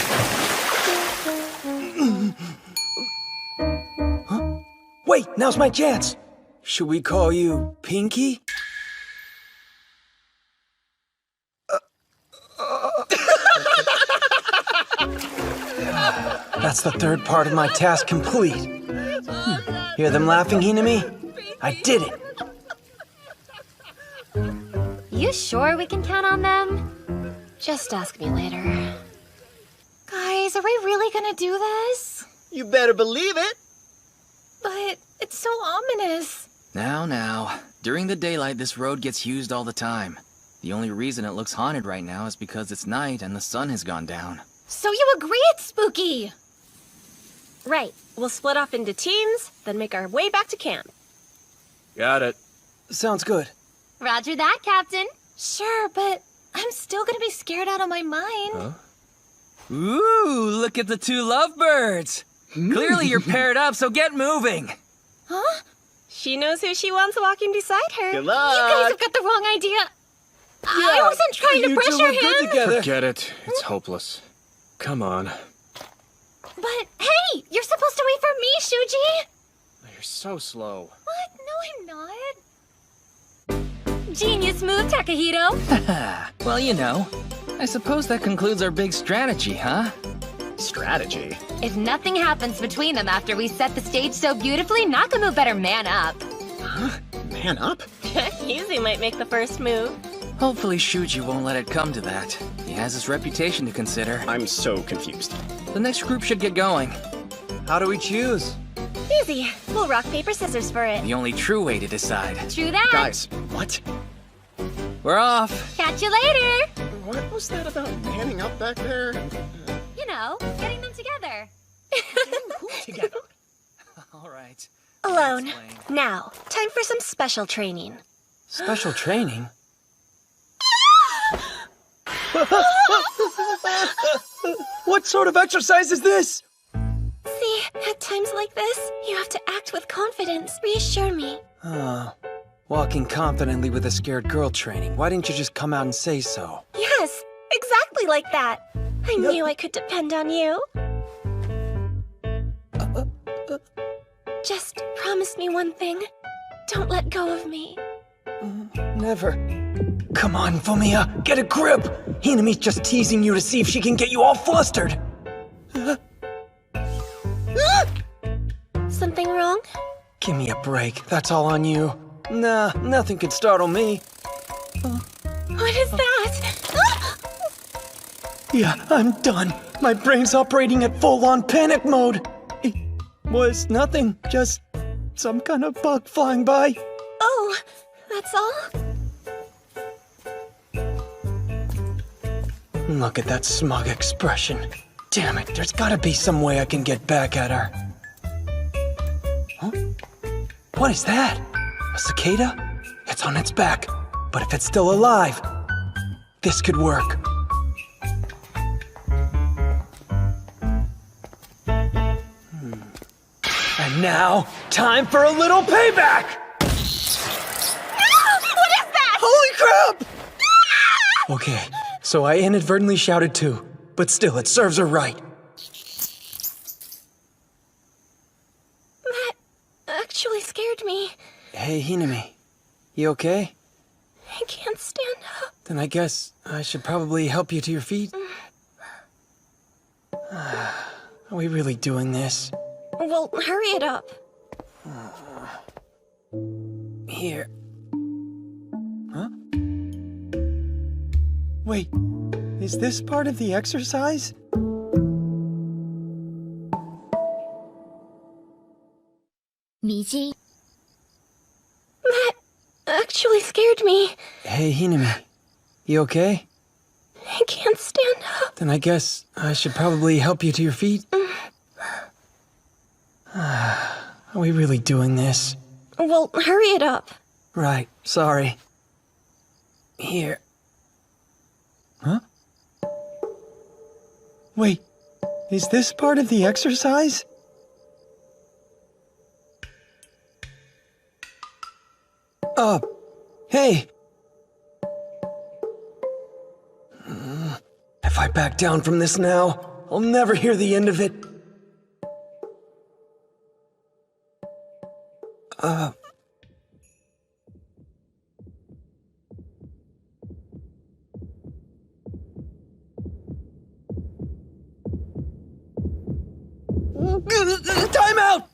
Huh? Wait, now's my chance. Should we call you Pinky? That's the third part of my task complete. Hear them laughing, Hinami? I did it! You sure we can count on them? Just ask me later. Guys, are we really gonna do this? You better believe it! But it's so ominous. Now. During the daylight, this road gets used all the time. The only reason it looks haunted right now is because it's night and the sun has gone down. So you agree it's spooky? Right. We'll split off into teams, then make our way back to camp. Got it. Sounds good. Roger that, Captain. Sure, but I'm still gonna be scared out of my mind. Huh? Ooh, look at the two lovebirds. Clearly you're paired up, so get moving. Huh? She knows who she wants walking beside her. Good luck! You guys have got the wrong idea. I wasn't trying to pressure him. Forget it. It's hopeless. Come on. But hey, you're supposed to wait for me, Shuji. You're so slow. What? No, I'm not. Genius move, Takahiro. Well, you know, I suppose that concludes our big strategy, huh? Strategy? If nothing happens between them after we set the stage so beautifully, Nakamu better man up. Huh? Man up? Yuzu might make the first move. Hopefully Shuji won't let it come to that. He has his reputation to consider. I'm so confused. The next group should get going. How do we choose? Easy. We'll rock, paper, scissors for it. The only true way to decide. True that. Guys, what? We're off. Catch you later. What was that about manning up back there? You know, getting them together. Who together? All right. Alone. Now, time for some special training. Special training? What sort of exercise is this? See, at times like this, you have to act with confidence. Reassure me. Walking confidently with a scared girl training. Why didn't you just come out and say so? Yes, exactly like that. I knew I could depend on you. Just promise me one thing. Don't let go of me. Never. Come on, Fumiya, get a grip! Hinami's just teasing you to see if she can get you all flustered. Something wrong? Give me a break, that's all on you. Nah, nothing could startle me. What is that? Yeah, I'm done. My brain's operating at full-on panic mode. It was nothing, just some kind of bug flying by. Oh, that's all? Look at that smug expression. Damn it, there's gotta be some way I can get back at her. Huh? What is that? A cicada? It's on its back, but if it's still alive, this could work. And now, time for a little payback! What is that? Holy crap! Okay, so I inadvertently shouted too, but still, it serves her right. That actually scared me. Hey, Hinami. You okay? I can't stand up. Then I guess I should probably help you to your feet. Are we really doing this? Well, hurry it up. Here. Huh? Wait, is this part of the exercise? Miji? That actually scared me. Hey, Hinami. You okay? I can't stand up. Then I guess I should probably help you to your feet. Are we really doing this? Well, hurry it up. Right, sorry. Here. Huh? Wait, is this part of the exercise? Hey! If I back down from this now, I'll never hear the end of it. Time out!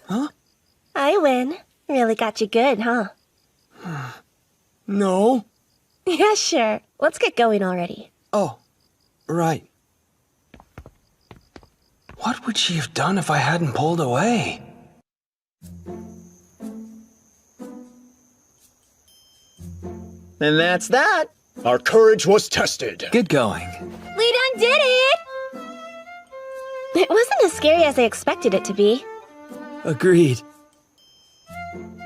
Huh? I win. Really got you good, huh? No. Yeah, sure. Let's get going already. Oh, right. What would she have done if I hadn't pulled away? And that's that. Our courage was tested. Good going. We done did it! It wasn't as scary as I expected it to be. Agreed.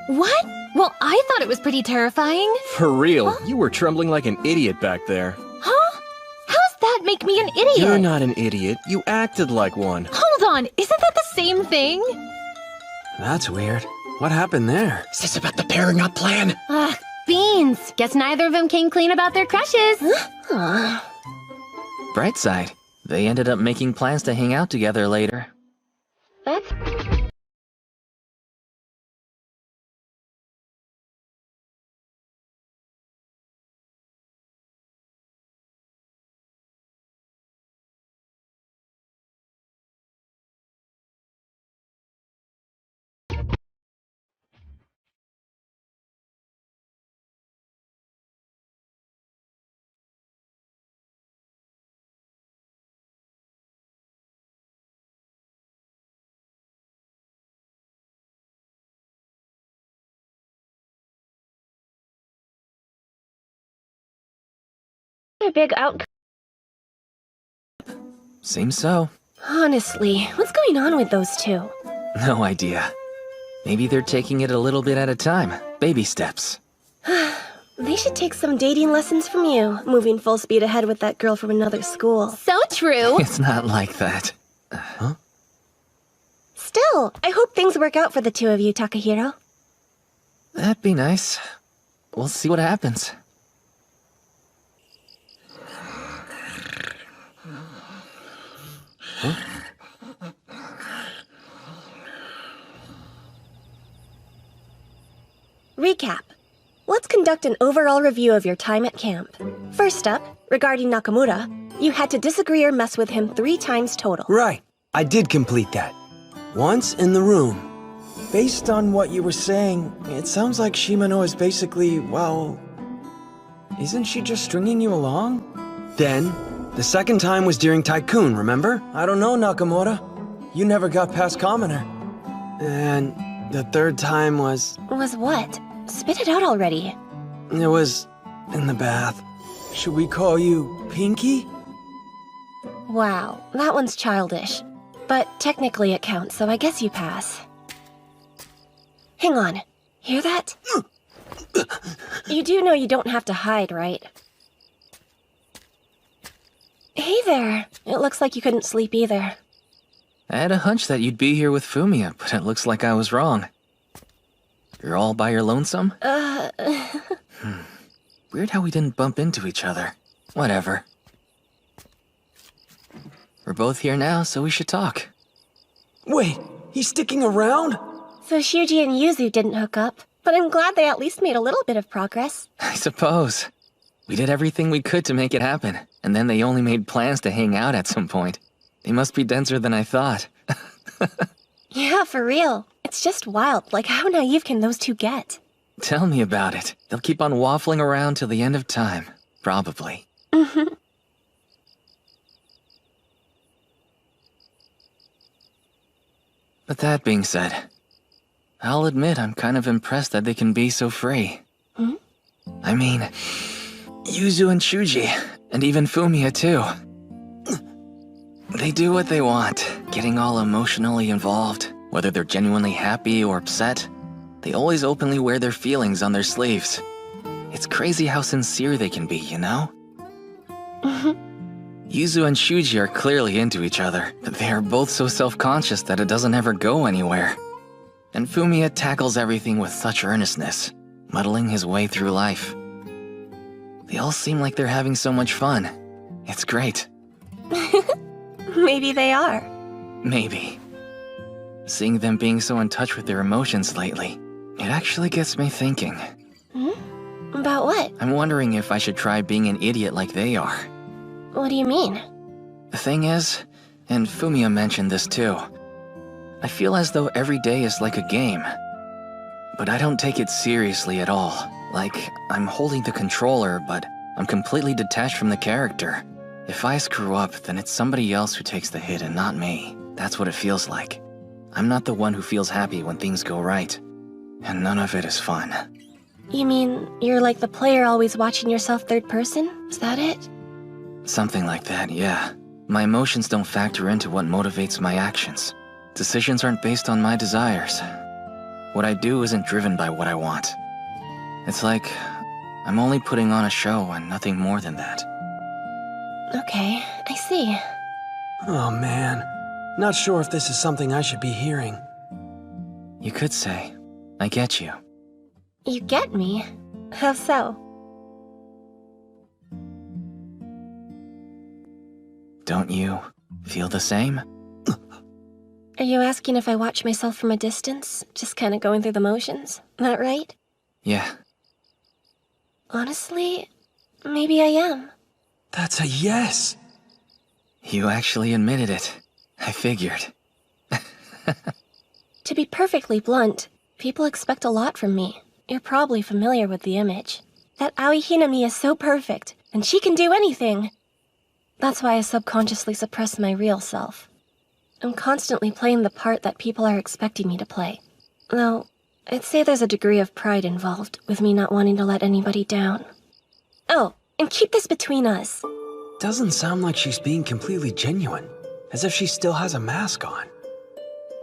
What? Well, I thought it was pretty terrifying. For real, you were trembling like an idiot back there. Huh? How's that make me an idiot? You're not an idiot. You acted like one. Hold on, isn't that the same thing? That's weird. What happened there? Is this about the pairing up plan? Ugh, beans. Guess neither of them came clean about their crushes. Bright side, they ended up making plans to hang out together later. That's... a big outcome. Seems so. Honestly, what's going on with those two? No idea. Maybe they're taking it a little bit at a time. Baby steps. They should take some dating lessons from you, moving full speed ahead with that girl from another school. So true. It's not like that. Huh? Still, I hope things work out for the two of you, Takahiro. That'd be nice. We'll see what happens. Huh? Recap. Let's conduct an overall review of your time at camp. First up, regarding Nakamura, you had to disagree or mess with him 3 times total. Right. I did complete that. Once in the room. Based on what you were saying, it sounds like Shimano is basically, well... Isn't she just stringing you along? Then, the second time was during Tycoon, remember? I don't know, Nakamura. You never got past Commoner. And the third time was... Was what? Spit it out already. It was in the bath. Should we call you Pinky? Wow, that one's childish. But technically it counts, so I guess you pass. Hang on. Hear that? You do know you don't have to hide, right? Hey there. It looks like you couldn't sleep either. I had a hunch that you'd be here with Fumiya, but it looks like I was wrong. You're all by your lonesome? Weird how we didn't bump into each other. Whatever. We're both here now, so we should talk. Wait, he's sticking around? So Shuji and Yuzu didn't hook up, But I'm glad they at least made a little bit of progress. I suppose. We did everything we could to make it happen, and then they only made plans to hang out at some point. They must be denser than I thought. Yeah, for real. It's just wild, like how naive can those two get? Tell me about it. They'll keep on waffling around till the end of time. Probably. Mm-hmm. But that being said, I'll admit I'm kind of impressed that they can be so free. Hmm? I mean, Yuzu and Shuji, and even Fumiya too. They do what they want, getting all emotionally involved. Whether they're genuinely happy or upset, they always openly wear their feelings on their sleeves. It's crazy how sincere they can be, you know? Yuzu and Shuji are clearly into each other, but they are both so self-conscious that it doesn't ever go anywhere. And Fumiya tackles everything with such earnestness, muddling his way through life. They all seem like they're having so much fun. It's great. Maybe they are. Maybe. Seeing them being so in touch with their emotions lately, it actually gets me thinking. Hmm? About what? I'm wondering if I should try being an idiot like they are. What do you mean? The thing is, and Fumiya mentioned this too, I feel as though every day is like a game. But I don't take it seriously at all. Like, I'm holding the controller, but I'm completely detached from the character. If I screw up, then it's somebody else who takes the hit and not me. That's what it feels like. I'm not the one who feels happy when things go right. And none of it is fun. You mean you're like the player always watching yourself third person? Is that it? Something like that, yeah. My emotions don't factor into what motivates my actions. Decisions aren't based on my desires. What I do isn't driven by what I want. It's like I'm only putting on a show and nothing more than that. Okay, I see. Oh man, not sure if this is something I should be hearing. You could say, I get you. You get me? How so? Don't you feel the same? Are you asking if I watch myself from a distance? Just kind of going through the motions? That right? Yeah. Honestly, maybe I am. That's a yes! You actually admitted it. I figured. To be perfectly blunt, people expect a lot from me. You're probably familiar with the image. That Aoi Hinami is so perfect, and she can do anything. That's why I subconsciously suppress my real self. I'm constantly playing the part that people are expecting me to play. Though, I'd say there's a degree of pride involved, with me not wanting to let anybody down. Oh, and keep this between us. Doesn't sound like she's being completely genuine, as if she still has a mask on.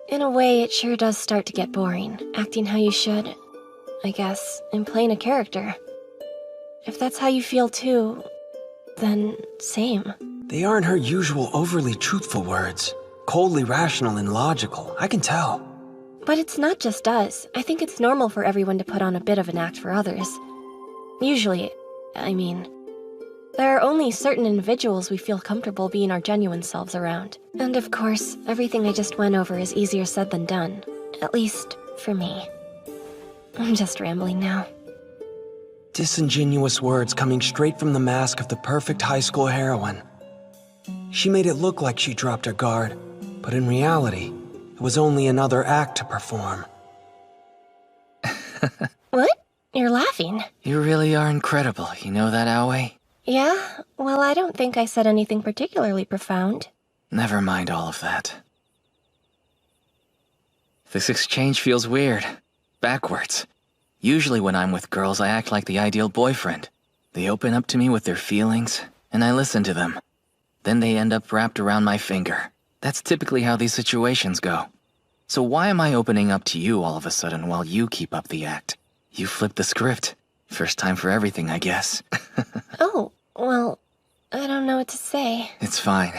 In a way, it sure does start to get boring, acting how you should. I guess, in playing a character. If that's how you feel too, then same. They aren't her usual overly truthful words. Coldly rational and logical, I can tell. But it's not just us. I think it's normal for everyone to put on a bit of an act for others. Usually, I mean. There are only certain individuals we feel comfortable being our genuine selves around. And of course, everything I just went over is easier said than done. At least, for me. I'm just rambling now. Disingenuous words coming straight from the mask of the perfect high school heroine. She made it look like she dropped her guard, but in reality, it was only another act to perform. What? You're laughing. You really are incredible, you know that, Aoi? Yeah? Well, I don't think I said anything particularly profound. Never mind all of that. This exchange feels weird. Backwards. Usually when I'm with girls, I act like the ideal boyfriend. They open up to me with their feelings, and I listen to them. Then they end up wrapped around my finger. That's typically how these situations go. So why am I opening up to you all of a sudden while you keep up the act? You flipped the script. First time for everything, I guess. Oh, well, I don't know what to say. It's fine.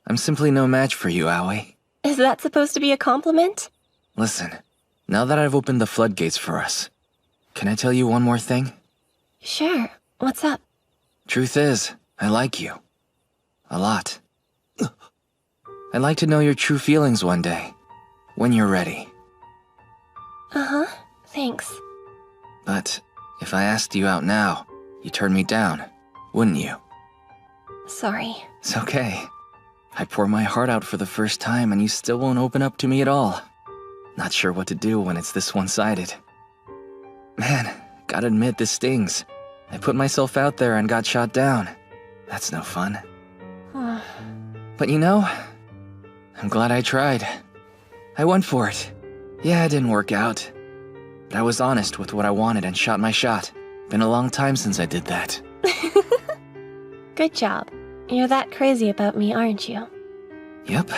I'm simply no match for you, Aoi. Is that supposed to be a compliment? Listen, now that I've opened the floodgates for us, can I tell you one more thing? Sure. What's up? Truth is, I like you. A lot. I'd like to know your true feelings one day, when you're ready. Uh-huh, thanks. But if I asked you out now, you'd turn me down, wouldn't you? Sorry. It's okay. I pour my heart out for the first time and you still won't open up to me at all. Not sure what to do when it's this one-sided. Man, gotta admit this stings. I put myself out there and got shot down. That's no fun. But you know, I'm glad I tried. I went for it. Yeah, it didn't work out. But I was honest with what I wanted and shot my shot. Been a long time since I did that. Good job. You're that crazy about me, aren't you? Yep.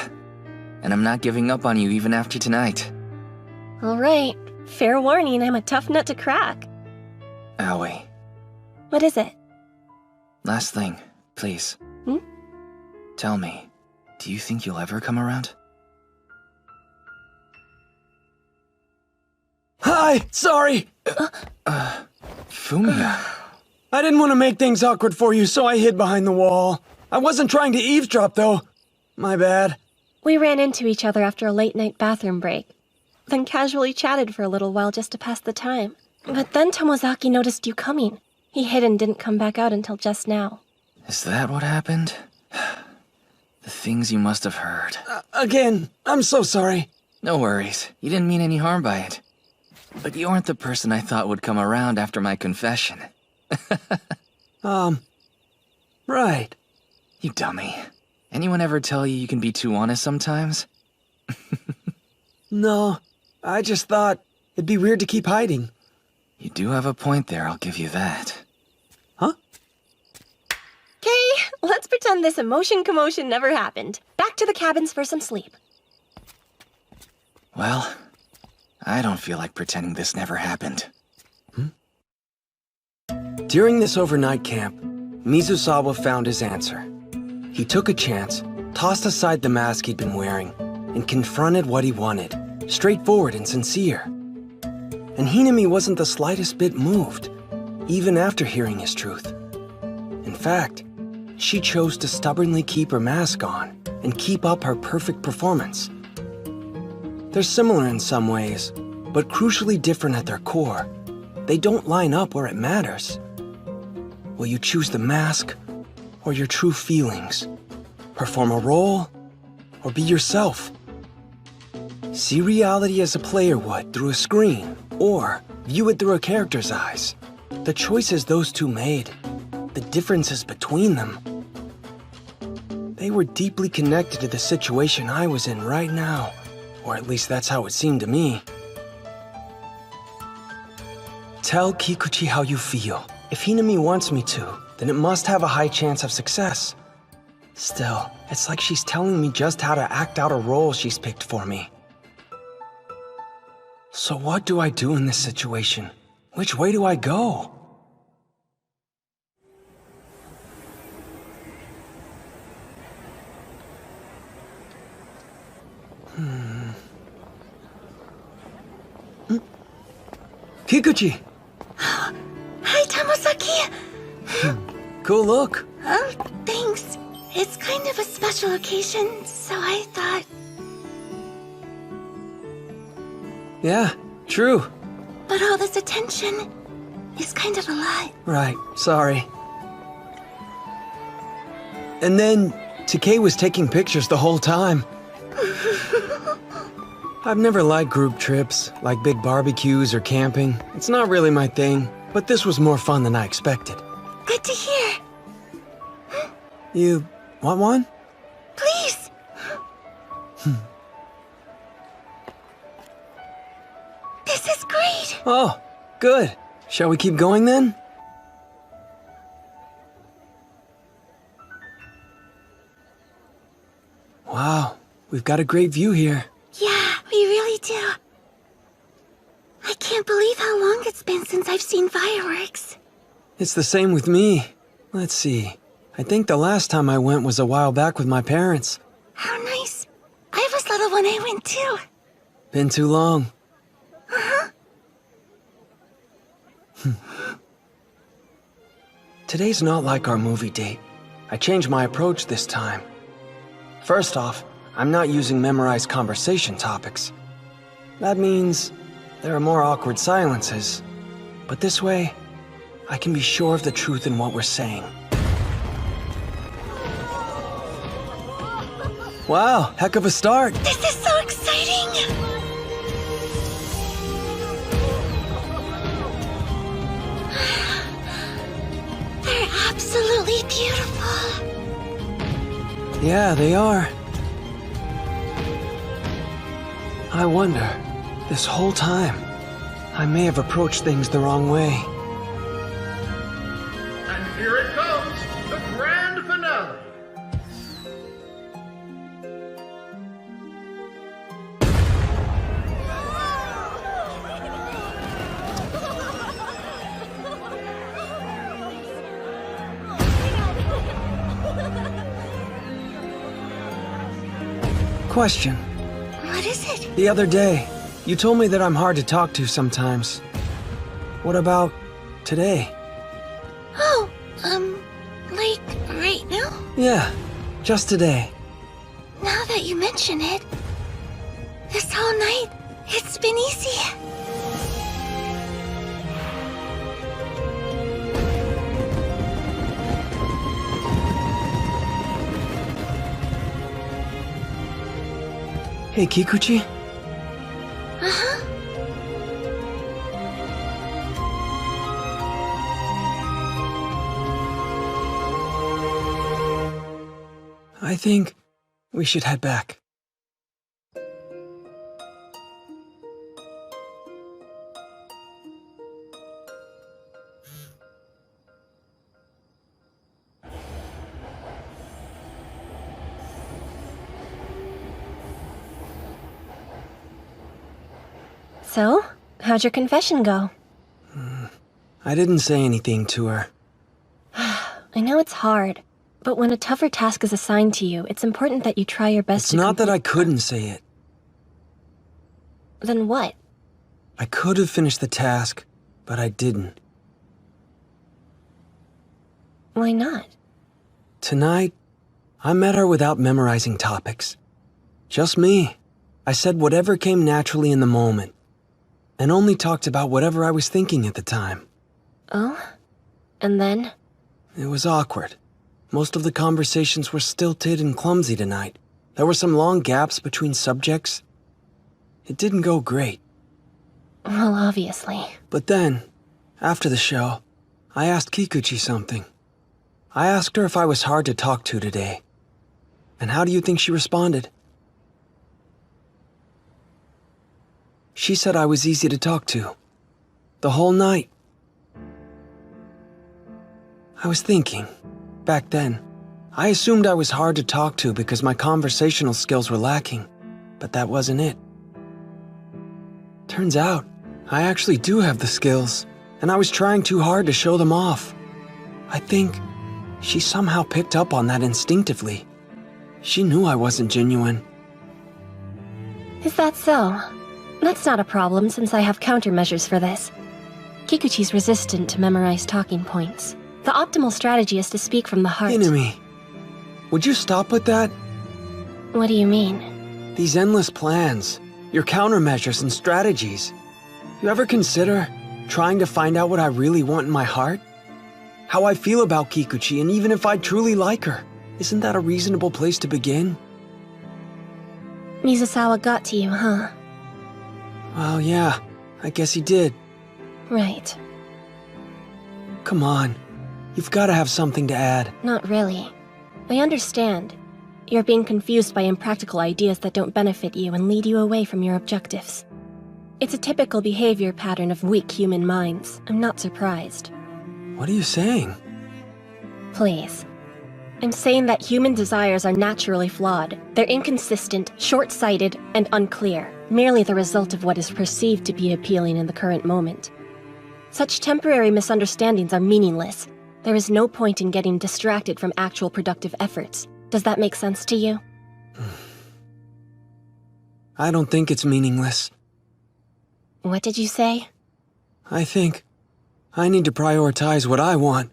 And I'm not giving up on you even after tonight. Alright. Fair warning, I'm a tough nut to crack. Aoi. What is it? Last thing, please. Tell me, do you think you'll ever come around? Hi! Sorry! Fumiya. I didn't want to make things awkward for you, so I hid behind the wall. I wasn't trying to eavesdrop, though. My bad. We ran into each other after a late-night bathroom break, then casually chatted for a little while just to pass the time. But then Tomozaki noticed you coming. He hid and didn't come back out until just now. Is that what happened? The things you must have heard. Again, I'm so sorry. No worries. You didn't mean any harm by it. But you aren't the person I thought would come around after my confession. Right. You dummy. Anyone ever tell you you can be too honest sometimes? No, I just thought it'd be weird to keep hiding. You do have a point there, I'll give you that. Huh? Okay, let's pretend this emotion commotion never happened. Back to the cabins for some sleep. Well, I don't feel like pretending this never happened. During this overnight camp, Mizusawa found his answer. He took a chance, tossed aside the mask he'd been wearing, and confronted what he wanted, straightforward and sincere. And Hinami wasn't the slightest bit moved, even after hearing his truth. In fact, she chose to stubbornly keep her mask on and keep up her perfect performance. They're similar in some ways, but crucially different at their core. They don't line up where it matters. Will you choose the mask or your true feelings? Perform a role or be yourself? See reality as a player would through a screen, or view it through a character's eyes. The choices those two made, the differences between them, they were deeply connected to the situation I was in right now, or at least that's how it seemed to me. Tell Kikuchi how you feel. If Hinami wants me to, then it must have a high chance of success. Still, it's like she's telling me just how to act out a role she's picked for me. So what do I do in this situation? Which way do I go? Kikuchi! Hi, Tomozaki! Cool look. Oh, thanks. It's kind of a special occasion, so I thought... Yeah, true. But all this attention is kind of a lot. Right, sorry. And then, Takei was taking pictures the whole time. I've never liked group trips, like big barbecues or camping. It's not really my thing, but this was more fun than I expected. Good to hear. You want one? Please. This is great. Oh, good. Shall we keep going then? Wow, we've got a great view here. Yeah, we really do. I can't believe how long it's been since I've seen fireworks. It's the same with me. Let's see. I think the last time I went was a while back with my parents. How nice. I was little when I went too. Been too long. Uh-huh. Today's not like our movie date. I changed my approach this time. First off, I'm not using memorized conversation topics. That means there are more awkward silences, But this way, I can be sure of the truth in what we're saying. Wow, heck of a start. This is so exciting! They're absolutely beautiful. Yeah, they are. I wonder, this whole time, I may have approached things the wrong way. And here it comes, the grand finale. Question. What is it? The other day, you told me that I'm hard to talk to sometimes. What about today? Oh, like right now? Yeah, just today. Now that you mention it, this whole night, it's been easy. Hey, Kikuchi? Uh-huh. I think we should head back. So, how'd your confession go? I didn't say anything to her. I know it's hard, but when a tougher task is assigned to you, it's important that you try your best It's to not that I complete- couldn't say it. Then what? I could have finished the task, but I didn't. Why not? Tonight, I met her without memorizing topics. Just me. I said whatever came naturally in the moment, and only talked about whatever I was thinking at the time. Oh? And then? It was awkward. Most of the conversations were stilted and clumsy tonight. There were some long gaps between subjects. It didn't go great. Well, obviously. But then, after the show, I asked Kikuchi something. I asked her if I was hard to talk to today. And how do you think she responded? She said I was easy to talk to. The whole night. I was thinking, back then, I assumed I was hard to talk to because my conversational skills were lacking, but that wasn't it. Turns out, I actually do have the skills, and I was trying too hard to show them off. I think she somehow picked up on that instinctively. She knew I wasn't genuine. Is that so? That's not a problem since I have countermeasures for this. Kikuchi's resistant to memorize talking points. The optimal strategy is to speak from the heart. Hinami, would you stop with that? What do you mean? These endless plans, your countermeasures and strategies. You ever consider trying to find out what I really want in my heart? How I feel about Kikuchi, and even if I truly like her, isn't that a reasonable place to begin? Mizusawa got to you, huh? Well, yeah, I guess he did. Right. Come on, you've got to have something to add. Not really. I understand. You're being confused by impractical ideas that don't benefit you and lead you away from your objectives. It's a typical behavior pattern of weak human minds. I'm not surprised. What are you saying? Please. I'm saying that human desires are naturally flawed. They're inconsistent, short-sighted, and unclear, merely the result of what is perceived to be appealing in the current moment. Such temporary misunderstandings are meaningless. There is no point in getting distracted from actual productive efforts. Does that make sense to you? I don't think it's meaningless. What did you say? I think I need to prioritize what I want.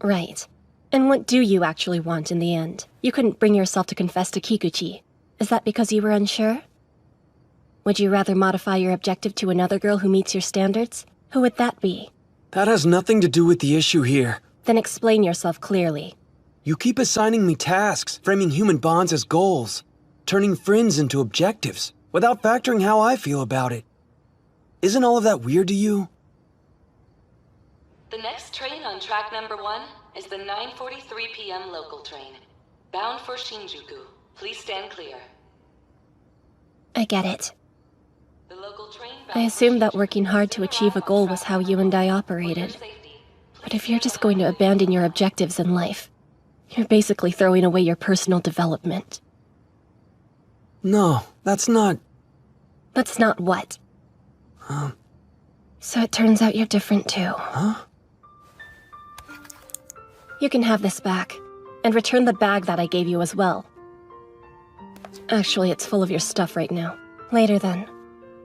Right. And what do you actually want in the end? You couldn't bring yourself to confess to Kikuchi. Is that because you were unsure? Would you rather modify your objective to another girl who meets your standards? Who would that be? That has nothing to do with the issue here. Then explain yourself clearly. You keep assigning me tasks, framing human bonds as goals, turning friends into objectives, without factoring how I feel about it. Isn't all of that weird to you? The next train on track number 1 is the 9:43 p.m. local train, bound for Shinjuku. Please stand clear. I get it. The local train I assumed that working hard to achieve a goal was how you and I operated. But if you're just going to abandon your objectives in life, you're basically throwing away your personal development. No, that's not... That's not what? So it turns out you're different too. Huh? You can have this back, and return the bag that I gave you as well. Actually, it's full of your stuff right now. Later then.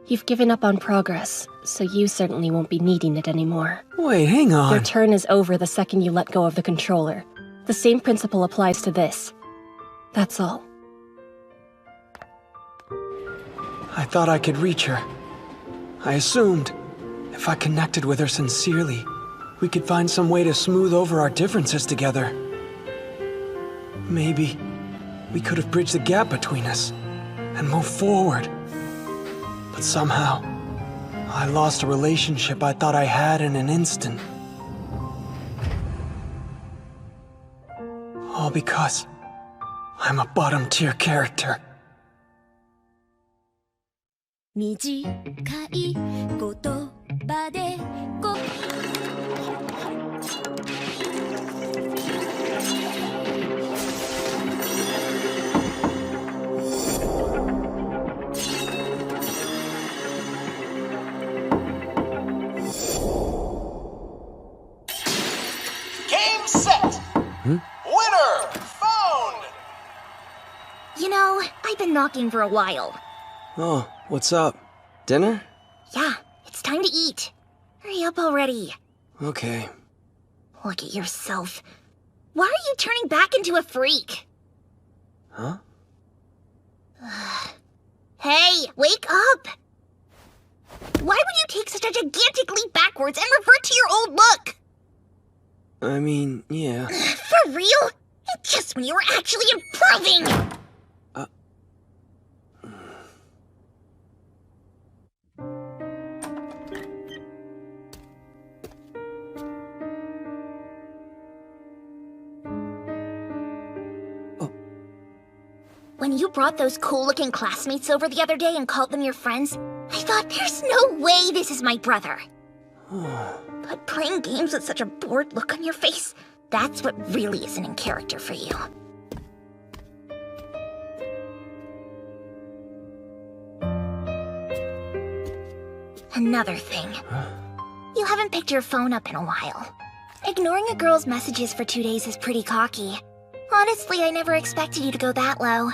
You've given up on progress, so you certainly won't be needing it anymore. Wait, hang on. Your turn is over the second you let go of the controller. The same principle applies to this. That's all. I thought I could reach her. I assumed, if I connected with her sincerely, we could find some way to smooth over our differences together. Maybe we could have bridged the gap between us and moved forward. But somehow, I lost a relationship I thought I had in an instant. All because I'm a bottom-tier character. 短い言葉でGame set! Winner found! You know, I've been knocking for a while. Oh, what's up? Dinner? Yeah, it's time to eat. Hurry up already. Okay. Look at yourself. Why are you turning back into a freak? Huh? Hey, wake up! Why would you take such a gigantic leap backwards and revert to your old look? I mean, yeah. For real? Just when you were actually improving! When you brought those cool-looking classmates over the other day and called them your friends, I thought, there's no way this is my brother. But playing games with such a bored look on your face, that's what really isn't in character for you. Another thing. You haven't picked your phone up in a while. Ignoring a girl's messages for 2 days is pretty cocky. Honestly, I never expected you to go that low.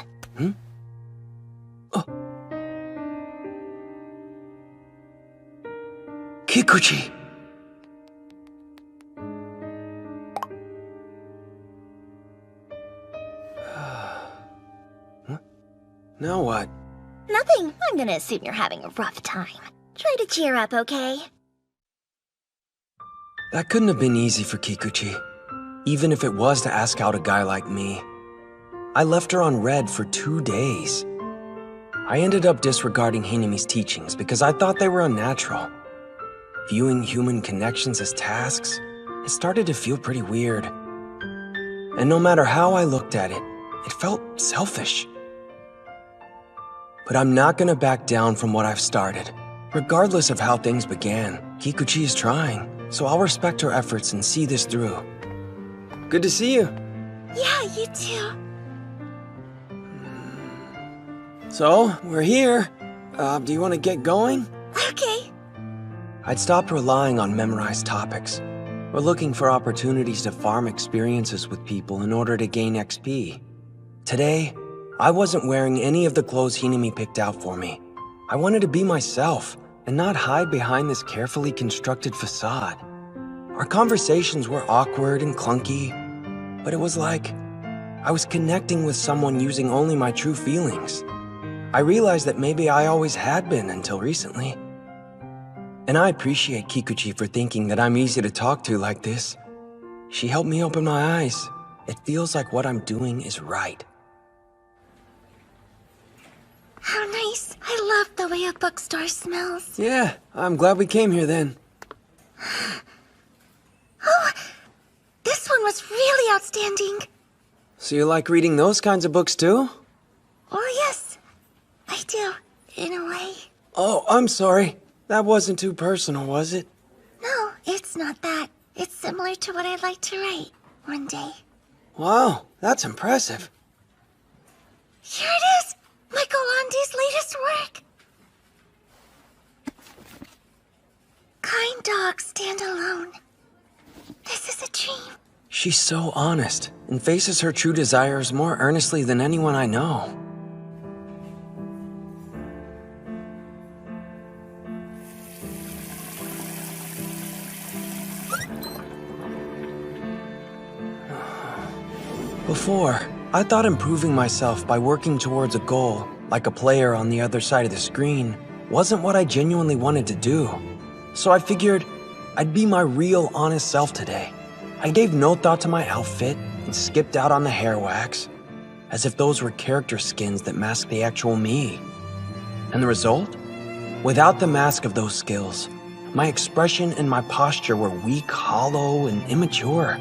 Kikuchi! Now what? Nothing. I'm gonna assume you're having a rough time. Try to cheer up, okay? That couldn't have been easy for Kikuchi, even if it was to ask out a guy like me. I left her on red for 2 days. I ended up disregarding Hinami's teachings because I thought they were unnatural. Viewing human connections as tasks, it started to feel pretty weird. And no matter how I looked at it, it felt selfish. But I'm not gonna back down from what I've started. Regardless of how things began, Kikuchi is trying, so I'll respect her efforts and see this through. Good to see you. Yeah, you too. So, we're here. Do you want to get going? Okay. I'd stopped relying on memorized topics, or looking for opportunities to farm experiences with people in order to gain XP. Today, I wasn't wearing any of the clothes Hinami picked out for me. I wanted to be myself, and not hide behind this carefully constructed facade. Our conversations were awkward and clunky, but it was like I was connecting with someone using only my true feelings. I realized that maybe I always had been until recently. And I appreciate Kikuchi for thinking that I'm easy to talk to like this. She helped me open my eyes. It feels like what I'm doing is right. How nice. I love the way a bookstore smells. Yeah, I'm glad we came here then. Oh, this one was really outstanding. So you like reading those kinds of books too? Oh, yes. I do, in a way. Oh, I'm sorry. That wasn't too personal, was it? No, it's not that. It's similar to what I'd like to write one day. Wow, that's impressive. Here it is! Michael Lande's latest work. Kind dogs stand alone. This is a dream. She's so honest and faces her true desires more earnestly than anyone I know. Before, I thought improving myself by working towards a goal, like a player on the other side of the screen, wasn't what I genuinely wanted to do. So I figured I'd be my real, honest self today. I gave no thought to my outfit and skipped out on the hair wax, as if those were character skins that masked the actual me. And the result? Without the mask of those skills, my expression and my posture were weak, hollow, and immature.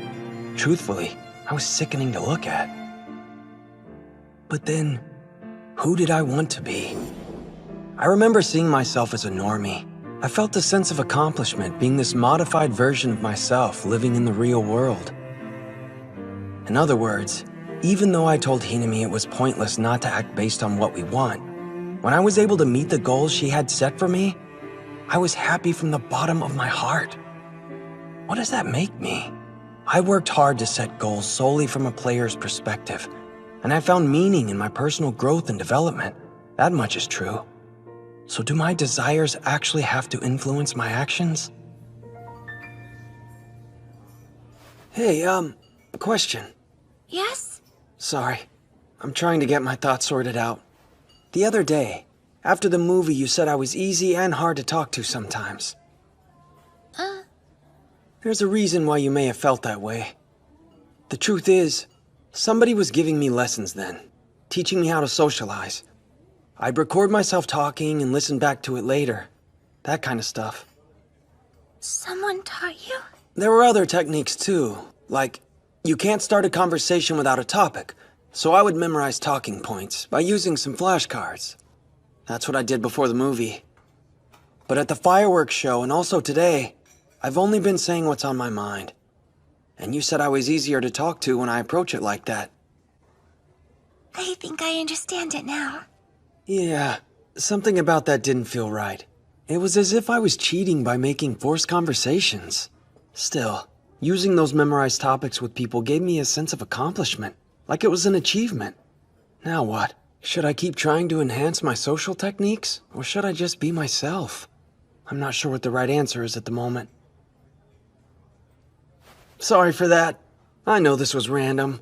Truthfully, I was sickening to look at. But then, who did I want to be? I remember seeing myself as a normie. I felt a sense of accomplishment being this modified version of myself living in the real world. In other words, even though I told Hinami it was pointless not to act based on what we want, when I was able to meet the goals she had set for me, I was happy from the bottom of my heart. What does that make me? I worked hard to set goals solely from a player's perspective, and I found meaning in my personal growth and development. That much is true. So do my desires actually have to influence my actions? Hey, question. Yes? Sorry. I'm trying to get my thoughts sorted out. The other day, after the movie, you said I was easy and hard to talk to sometimes. There's a reason why you may have felt that way. The truth is, somebody was giving me lessons then, teaching me how to socialize. I'd record myself talking and listen back to it later. That kind of stuff. Someone taught you? There were other techniques too, like, you can't start a conversation without a topic, so I would memorize talking points by using some flashcards. That's what I did before the movie. But at the fireworks show and also today, I've only been saying what's on my mind. And you said I was easier to talk to when I approach it like that. I think I understand it now. Yeah, something about that didn't feel right. It was as if I was cheating by making forced conversations. Still, using those memorized topics with people gave me a sense of accomplishment, like it was an achievement. Now what? Should I keep trying to enhance my social techniques, or should I just be myself? I'm not sure what the right answer is at the moment. Sorry for that. I know this was random.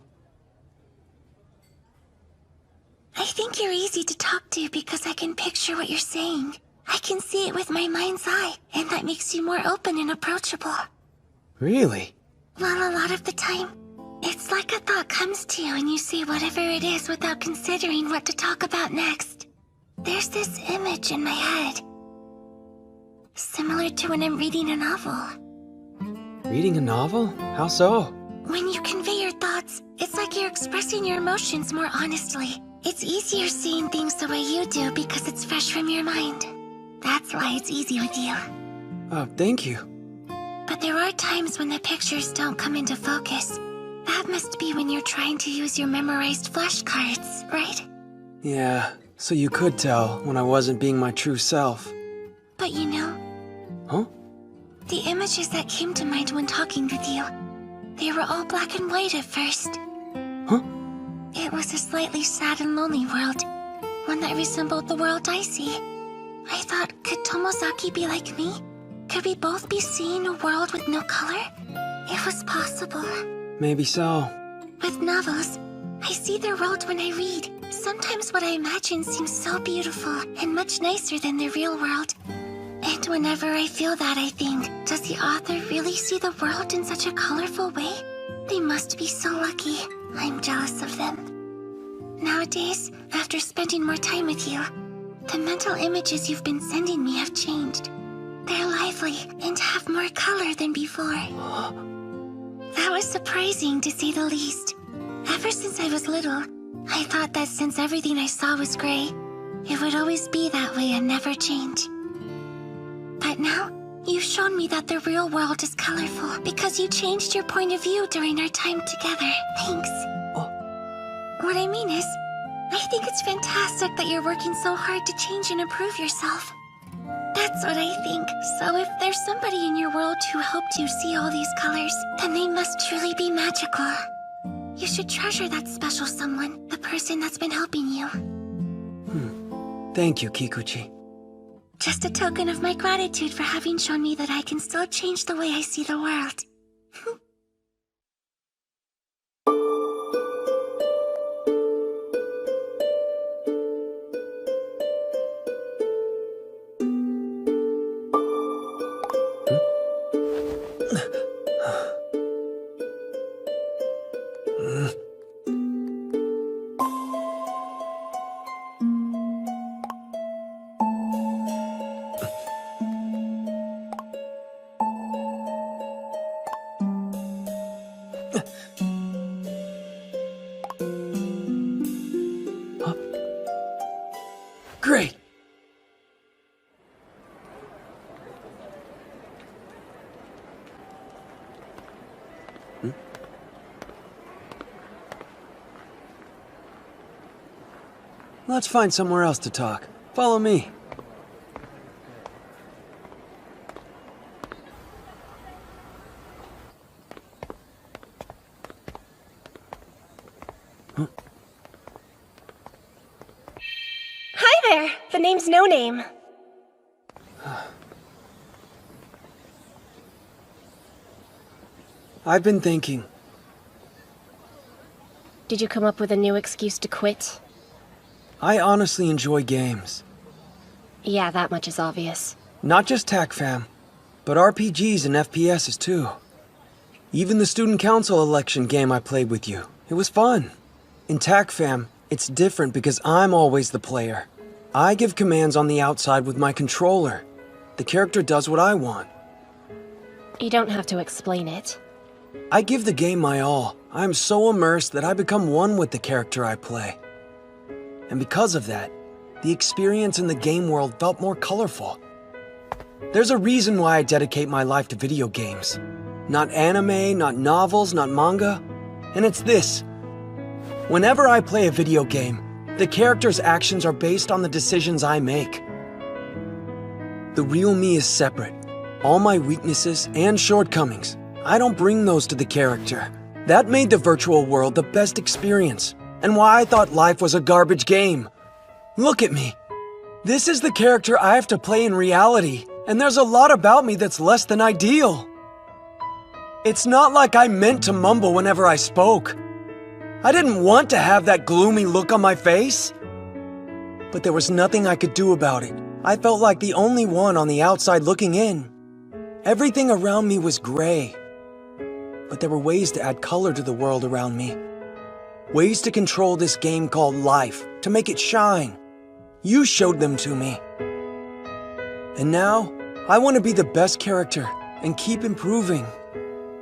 I think you're easy to talk to because I can picture what you're saying. I can see it with my mind's eye, and that makes you more open and approachable. Really? Well, a lot of the time, it's like a thought comes to you and you say whatever it is without considering what to talk about next. There's this image in my head, similar to when I'm reading a novel. Reading a novel? How so? When you convey your thoughts, it's like you're expressing your emotions more honestly. It's easier seeing things the way you do because it's fresh from your mind. That's why it's easy with you. Oh, thank you. But there are times when the pictures don't come into focus. That must be when you're trying to use your memorized flashcards, right? Yeah, so you could tell when I wasn't being my true self. But you know... Huh? The images that came to mind when talking with you, they were all black and white at first. Huh? It was a slightly sad and lonely world, one that resembled the world I see. I thought, could Tomozaki be like me? Could we both be seeing a world with no color? It was possible. Maybe so. With novels, I see their world when I read. Sometimes what I imagine seems so beautiful and much nicer than the real world. And whenever I feel that, I think, does the author really see the world in such a colorful way? They must be so lucky. I'm jealous of them. Nowadays, after spending more time with you, the mental images you've been sending me have changed. They're lively and have more color than before. That was surprising, to say the least. Ever since I was little, I thought that since everything I saw was gray, it would always be that way and never change. But now, you've shown me that the real world is colorful because you changed your point of view during our time together. Thanks. What I mean is, I think it's fantastic that you're working so hard to change and improve yourself. That's what I think. So if there's somebody in your world who helped you see all these colors, then they must truly be magical. You should treasure that special someone, the person that's been helping you. Thank you, Kikuchi. Just a token of my gratitude for having shown me that I can still change the way I see the world. Great! Let's find somewhere else to talk. Follow me. Hi there! The name's No Name. I've been thinking. Did you come up with a new excuse to quit? I honestly enjoy games. Yeah, that much is obvious. Not just TACFAM, but RPGs and FPSs too. Even the student council election game I played with you. It was fun. In TACFAM, it's different because I'm always the player. I give commands on the outside with my controller. The character does what I want. You don't have to explain it. I give the game my all. I am so immersed that I become one with the character I play. And because of that, the experience in the game world felt more colorful. There's a reason why I dedicate my life to video games. Not anime, not novels, not manga. And it's this. Whenever I play a video game, the character's actions are based on the decisions I make. The real me is separate. All my weaknesses and shortcomings, I don't bring those to the character. That made the virtual world the best experience, and why I thought life was a garbage game. Look at me. This is the character I have to play in reality, and there's a lot about me that's less than ideal. It's not like I meant to mumble whenever I spoke. I didn't want to have that gloomy look on my face. But there was nothing I could do about it. I felt like the only one on the outside looking in. Everything around me was gray. But there were ways to add color to the world around me. Ways to control this game called life, to make it shine. You showed them to me. And now, I want to be the best character and keep improving.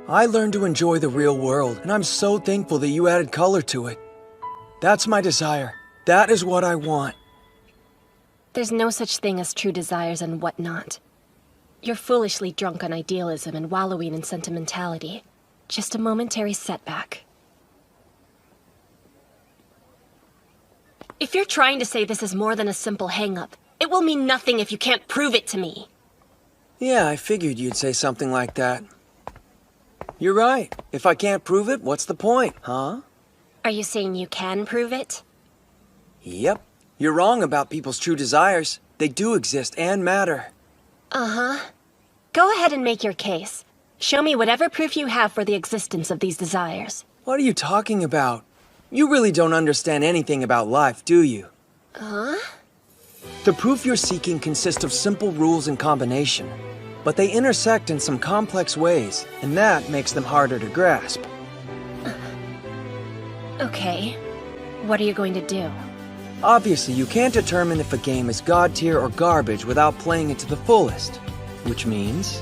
I learned to enjoy the real world, and I'm so thankful that you added color to it. That's my desire. That is what I want. There's no such thing as true desires and whatnot. You're foolishly drunk on idealism and wallowing in sentimentality. Just a momentary setback. If you're trying to say this is more than a simple hang-up, it will mean nothing if you can't prove it to me. Yeah, I figured you'd say something like that. You're right. If I can't prove it, what's the point, huh? Are you saying you can prove it? Yep. You're wrong about people's true desires. They do exist and matter. Uh-huh. Go ahead and make your case. Show me whatever proof you have for the existence of these desires. What are you talking about? You really don't understand anything about life, do you? Huh? The proof you're seeking consists of simple rules and combination, but they intersect in some complex ways, and that makes them harder to grasp. Okay. What are you going to do? Obviously, you can't determine if a game is god tier or garbage without playing it to the fullest, which means...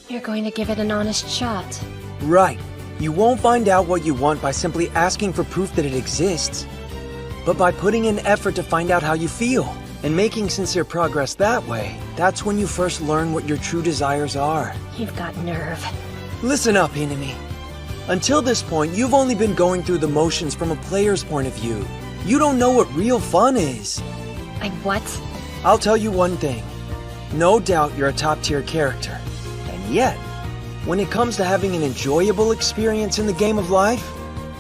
You're going to give it an honest shot. Right. You won't find out what you want by simply asking for proof that it exists, but by putting in effort to find out how you feel, and making sincere progress that way. That's when you first learn what your true desires are. You've got nerve. Listen up, Hinami. Until this point, you've only been going through the motions from a player's point of view. You don't know what real fun is. What? I'll tell you one thing. No doubt you're a top-tier character. And yet, when it comes to having an enjoyable experience in the game of life,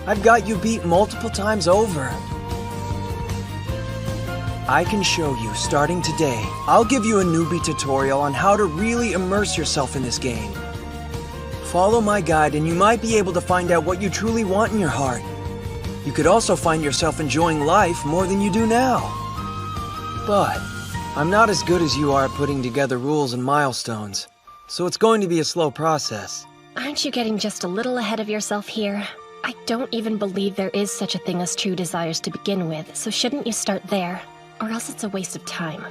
I've got you beat multiple times over. I can show you, starting today. I'll give you a newbie tutorial on how to really immerse yourself in this game. Follow my guide and you might be able to find out what you truly want in your heart. You could also find yourself enjoying life more than you do now. But I'm not as good as you are at putting together rules and milestones, so it's going to be a slow process. Aren't you getting just a little ahead of yourself here? I don't even believe there is such a thing as true desires to begin with, so shouldn't you start there? Or else it's a waste of time.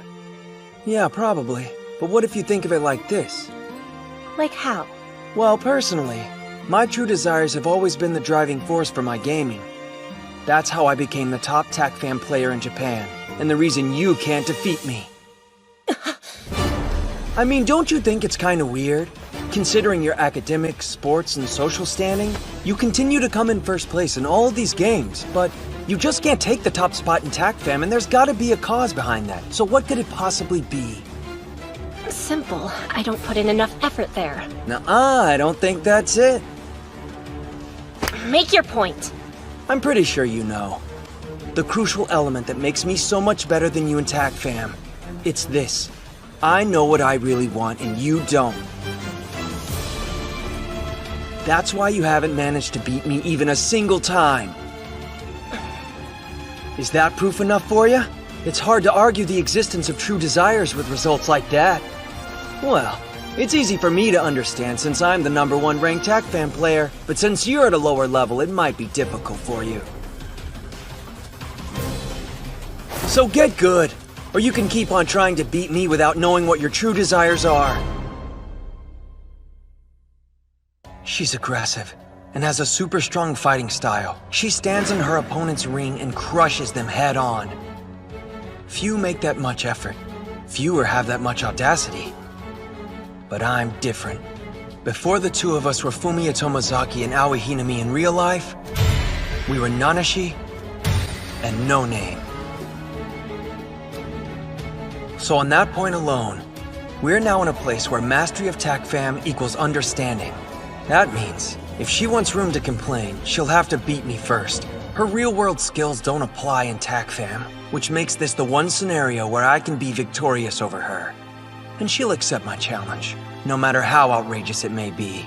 Yeah, probably. But what if you think of it like this? Like how? Well, personally, my true desires have always been the driving force for my gaming. That's how I became the top TACFAM player in Japan, and the reason you can't defeat me. I mean, don't you think it's kinda weird? Considering your academic, sports, and social standing, you continue to come in first place in all of these games, but you just can't take the top spot in TACFAM, and there's gotta be a cause behind that. So what could it possibly be? Simple. I don't put in enough effort there. Nuh-uh, I don't think that's it. Make your point. I'm pretty sure you know. The crucial element that makes me so much better than you in TACFAM. It's this. I know what I really want, and you don't. That's why you haven't managed to beat me even a single time. Is that proof enough for you? It's hard to argue the existence of true desires with results like that. Well, it's easy for me to understand since I'm the #1 ranked TACFAM player, but since you're at a lower level, it might be difficult for you. So get good, or you can keep on trying to beat me without knowing what your true desires are. She's aggressive and has a super strong fighting style. She stands in her opponent's ring and crushes them head on. Few make that much effort. Fewer have that much audacity. But I'm different. Before the two of us were Fumiya Tomozaki and Aoi Hinami in real life, we were Nanashi and No Name. So on that point alone, we're now in a place where mastery of TACFAM equals understanding. That means, if she wants room to complain, she'll have to beat me first. Her real-world skills don't apply in TACFAM, which makes this the one scenario where I can be victorious over her. And she'll accept my challenge, no matter how outrageous it may be.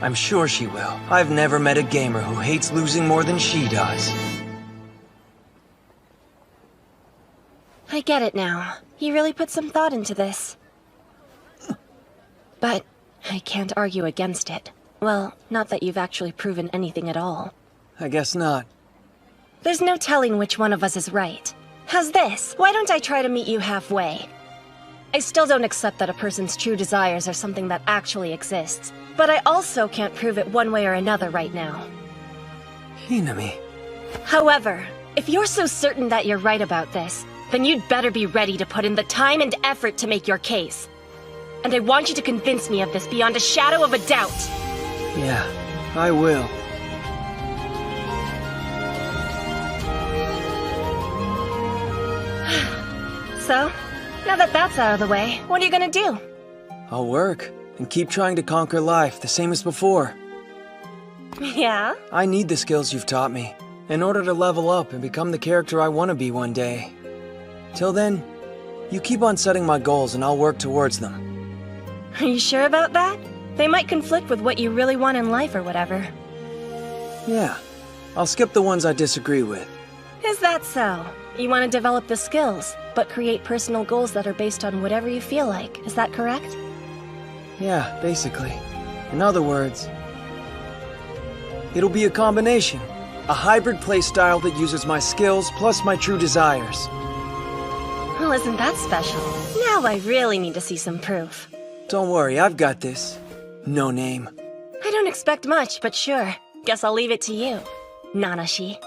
I'm sure she will. I've never met a gamer who hates losing more than she does. I get it now. You really put some thought into this. But I can't argue against it. Well, not that you've actually proven anything at all. I guess not. There's no telling which one of us is right. How's this? Why don't I try to meet you halfway? I still don't accept that a person's true desires are something that actually exists. But I also can't prove it one way or another right now. Hinami. However, if you're so certain that you're right about this, then you'd better be ready to put in the time and effort to make your case. And I want you to convince me of this beyond a shadow of a doubt. Yeah, I will. So, now that that's out of the way, what are you gonna do? I'll work, and keep trying to conquer life, the same as before. Yeah? I need the skills you've taught me, in order to level up and become the character I want to be one day. Till then, you keep on setting my goals and I'll work towards them. Are you sure about that? They might conflict with what you really want in life or whatever. Yeah, I'll skip the ones I disagree with. Is that so? You want to develop the skills, but create personal goals that are based on whatever you feel like. Is that correct? Yeah, basically. In other words, it'll be a combination. A hybrid playstyle that uses my skills plus my true desires. Well, isn't that special? Now I really need to see some proof. Don't worry, I've got this. No name. I don't expect much, but sure. Guess I'll leave it to you, Nanashi.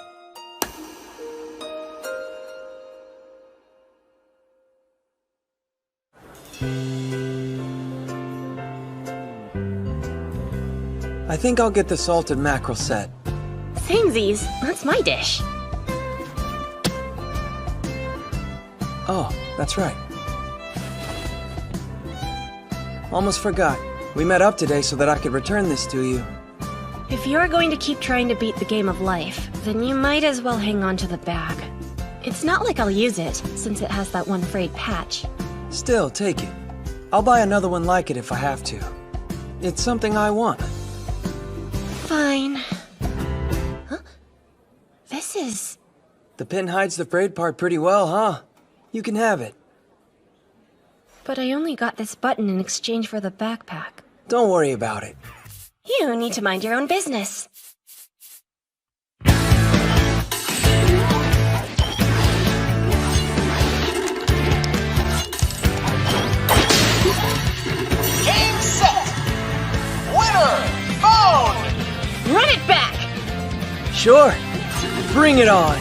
I think I'll get the salted mackerel set. Samesies, that's my dish. Oh, that's right. Almost forgot. We met up today so that I could return this to you. If you're going to keep trying to beat the game of life, then you might as well hang on to the bag. It's not like I'll use it, since it has that one frayed patch. Still, take it. I'll buy another one like it if I have to. It's something I want. Fine. Huh? This is... The pin hides the frayed part pretty well, huh? You can have it. But I only got this button in exchange for the backpack. Don't worry about it. You need to mind your own business. Game set! Winner found! Run it back! Sure. Bring it on!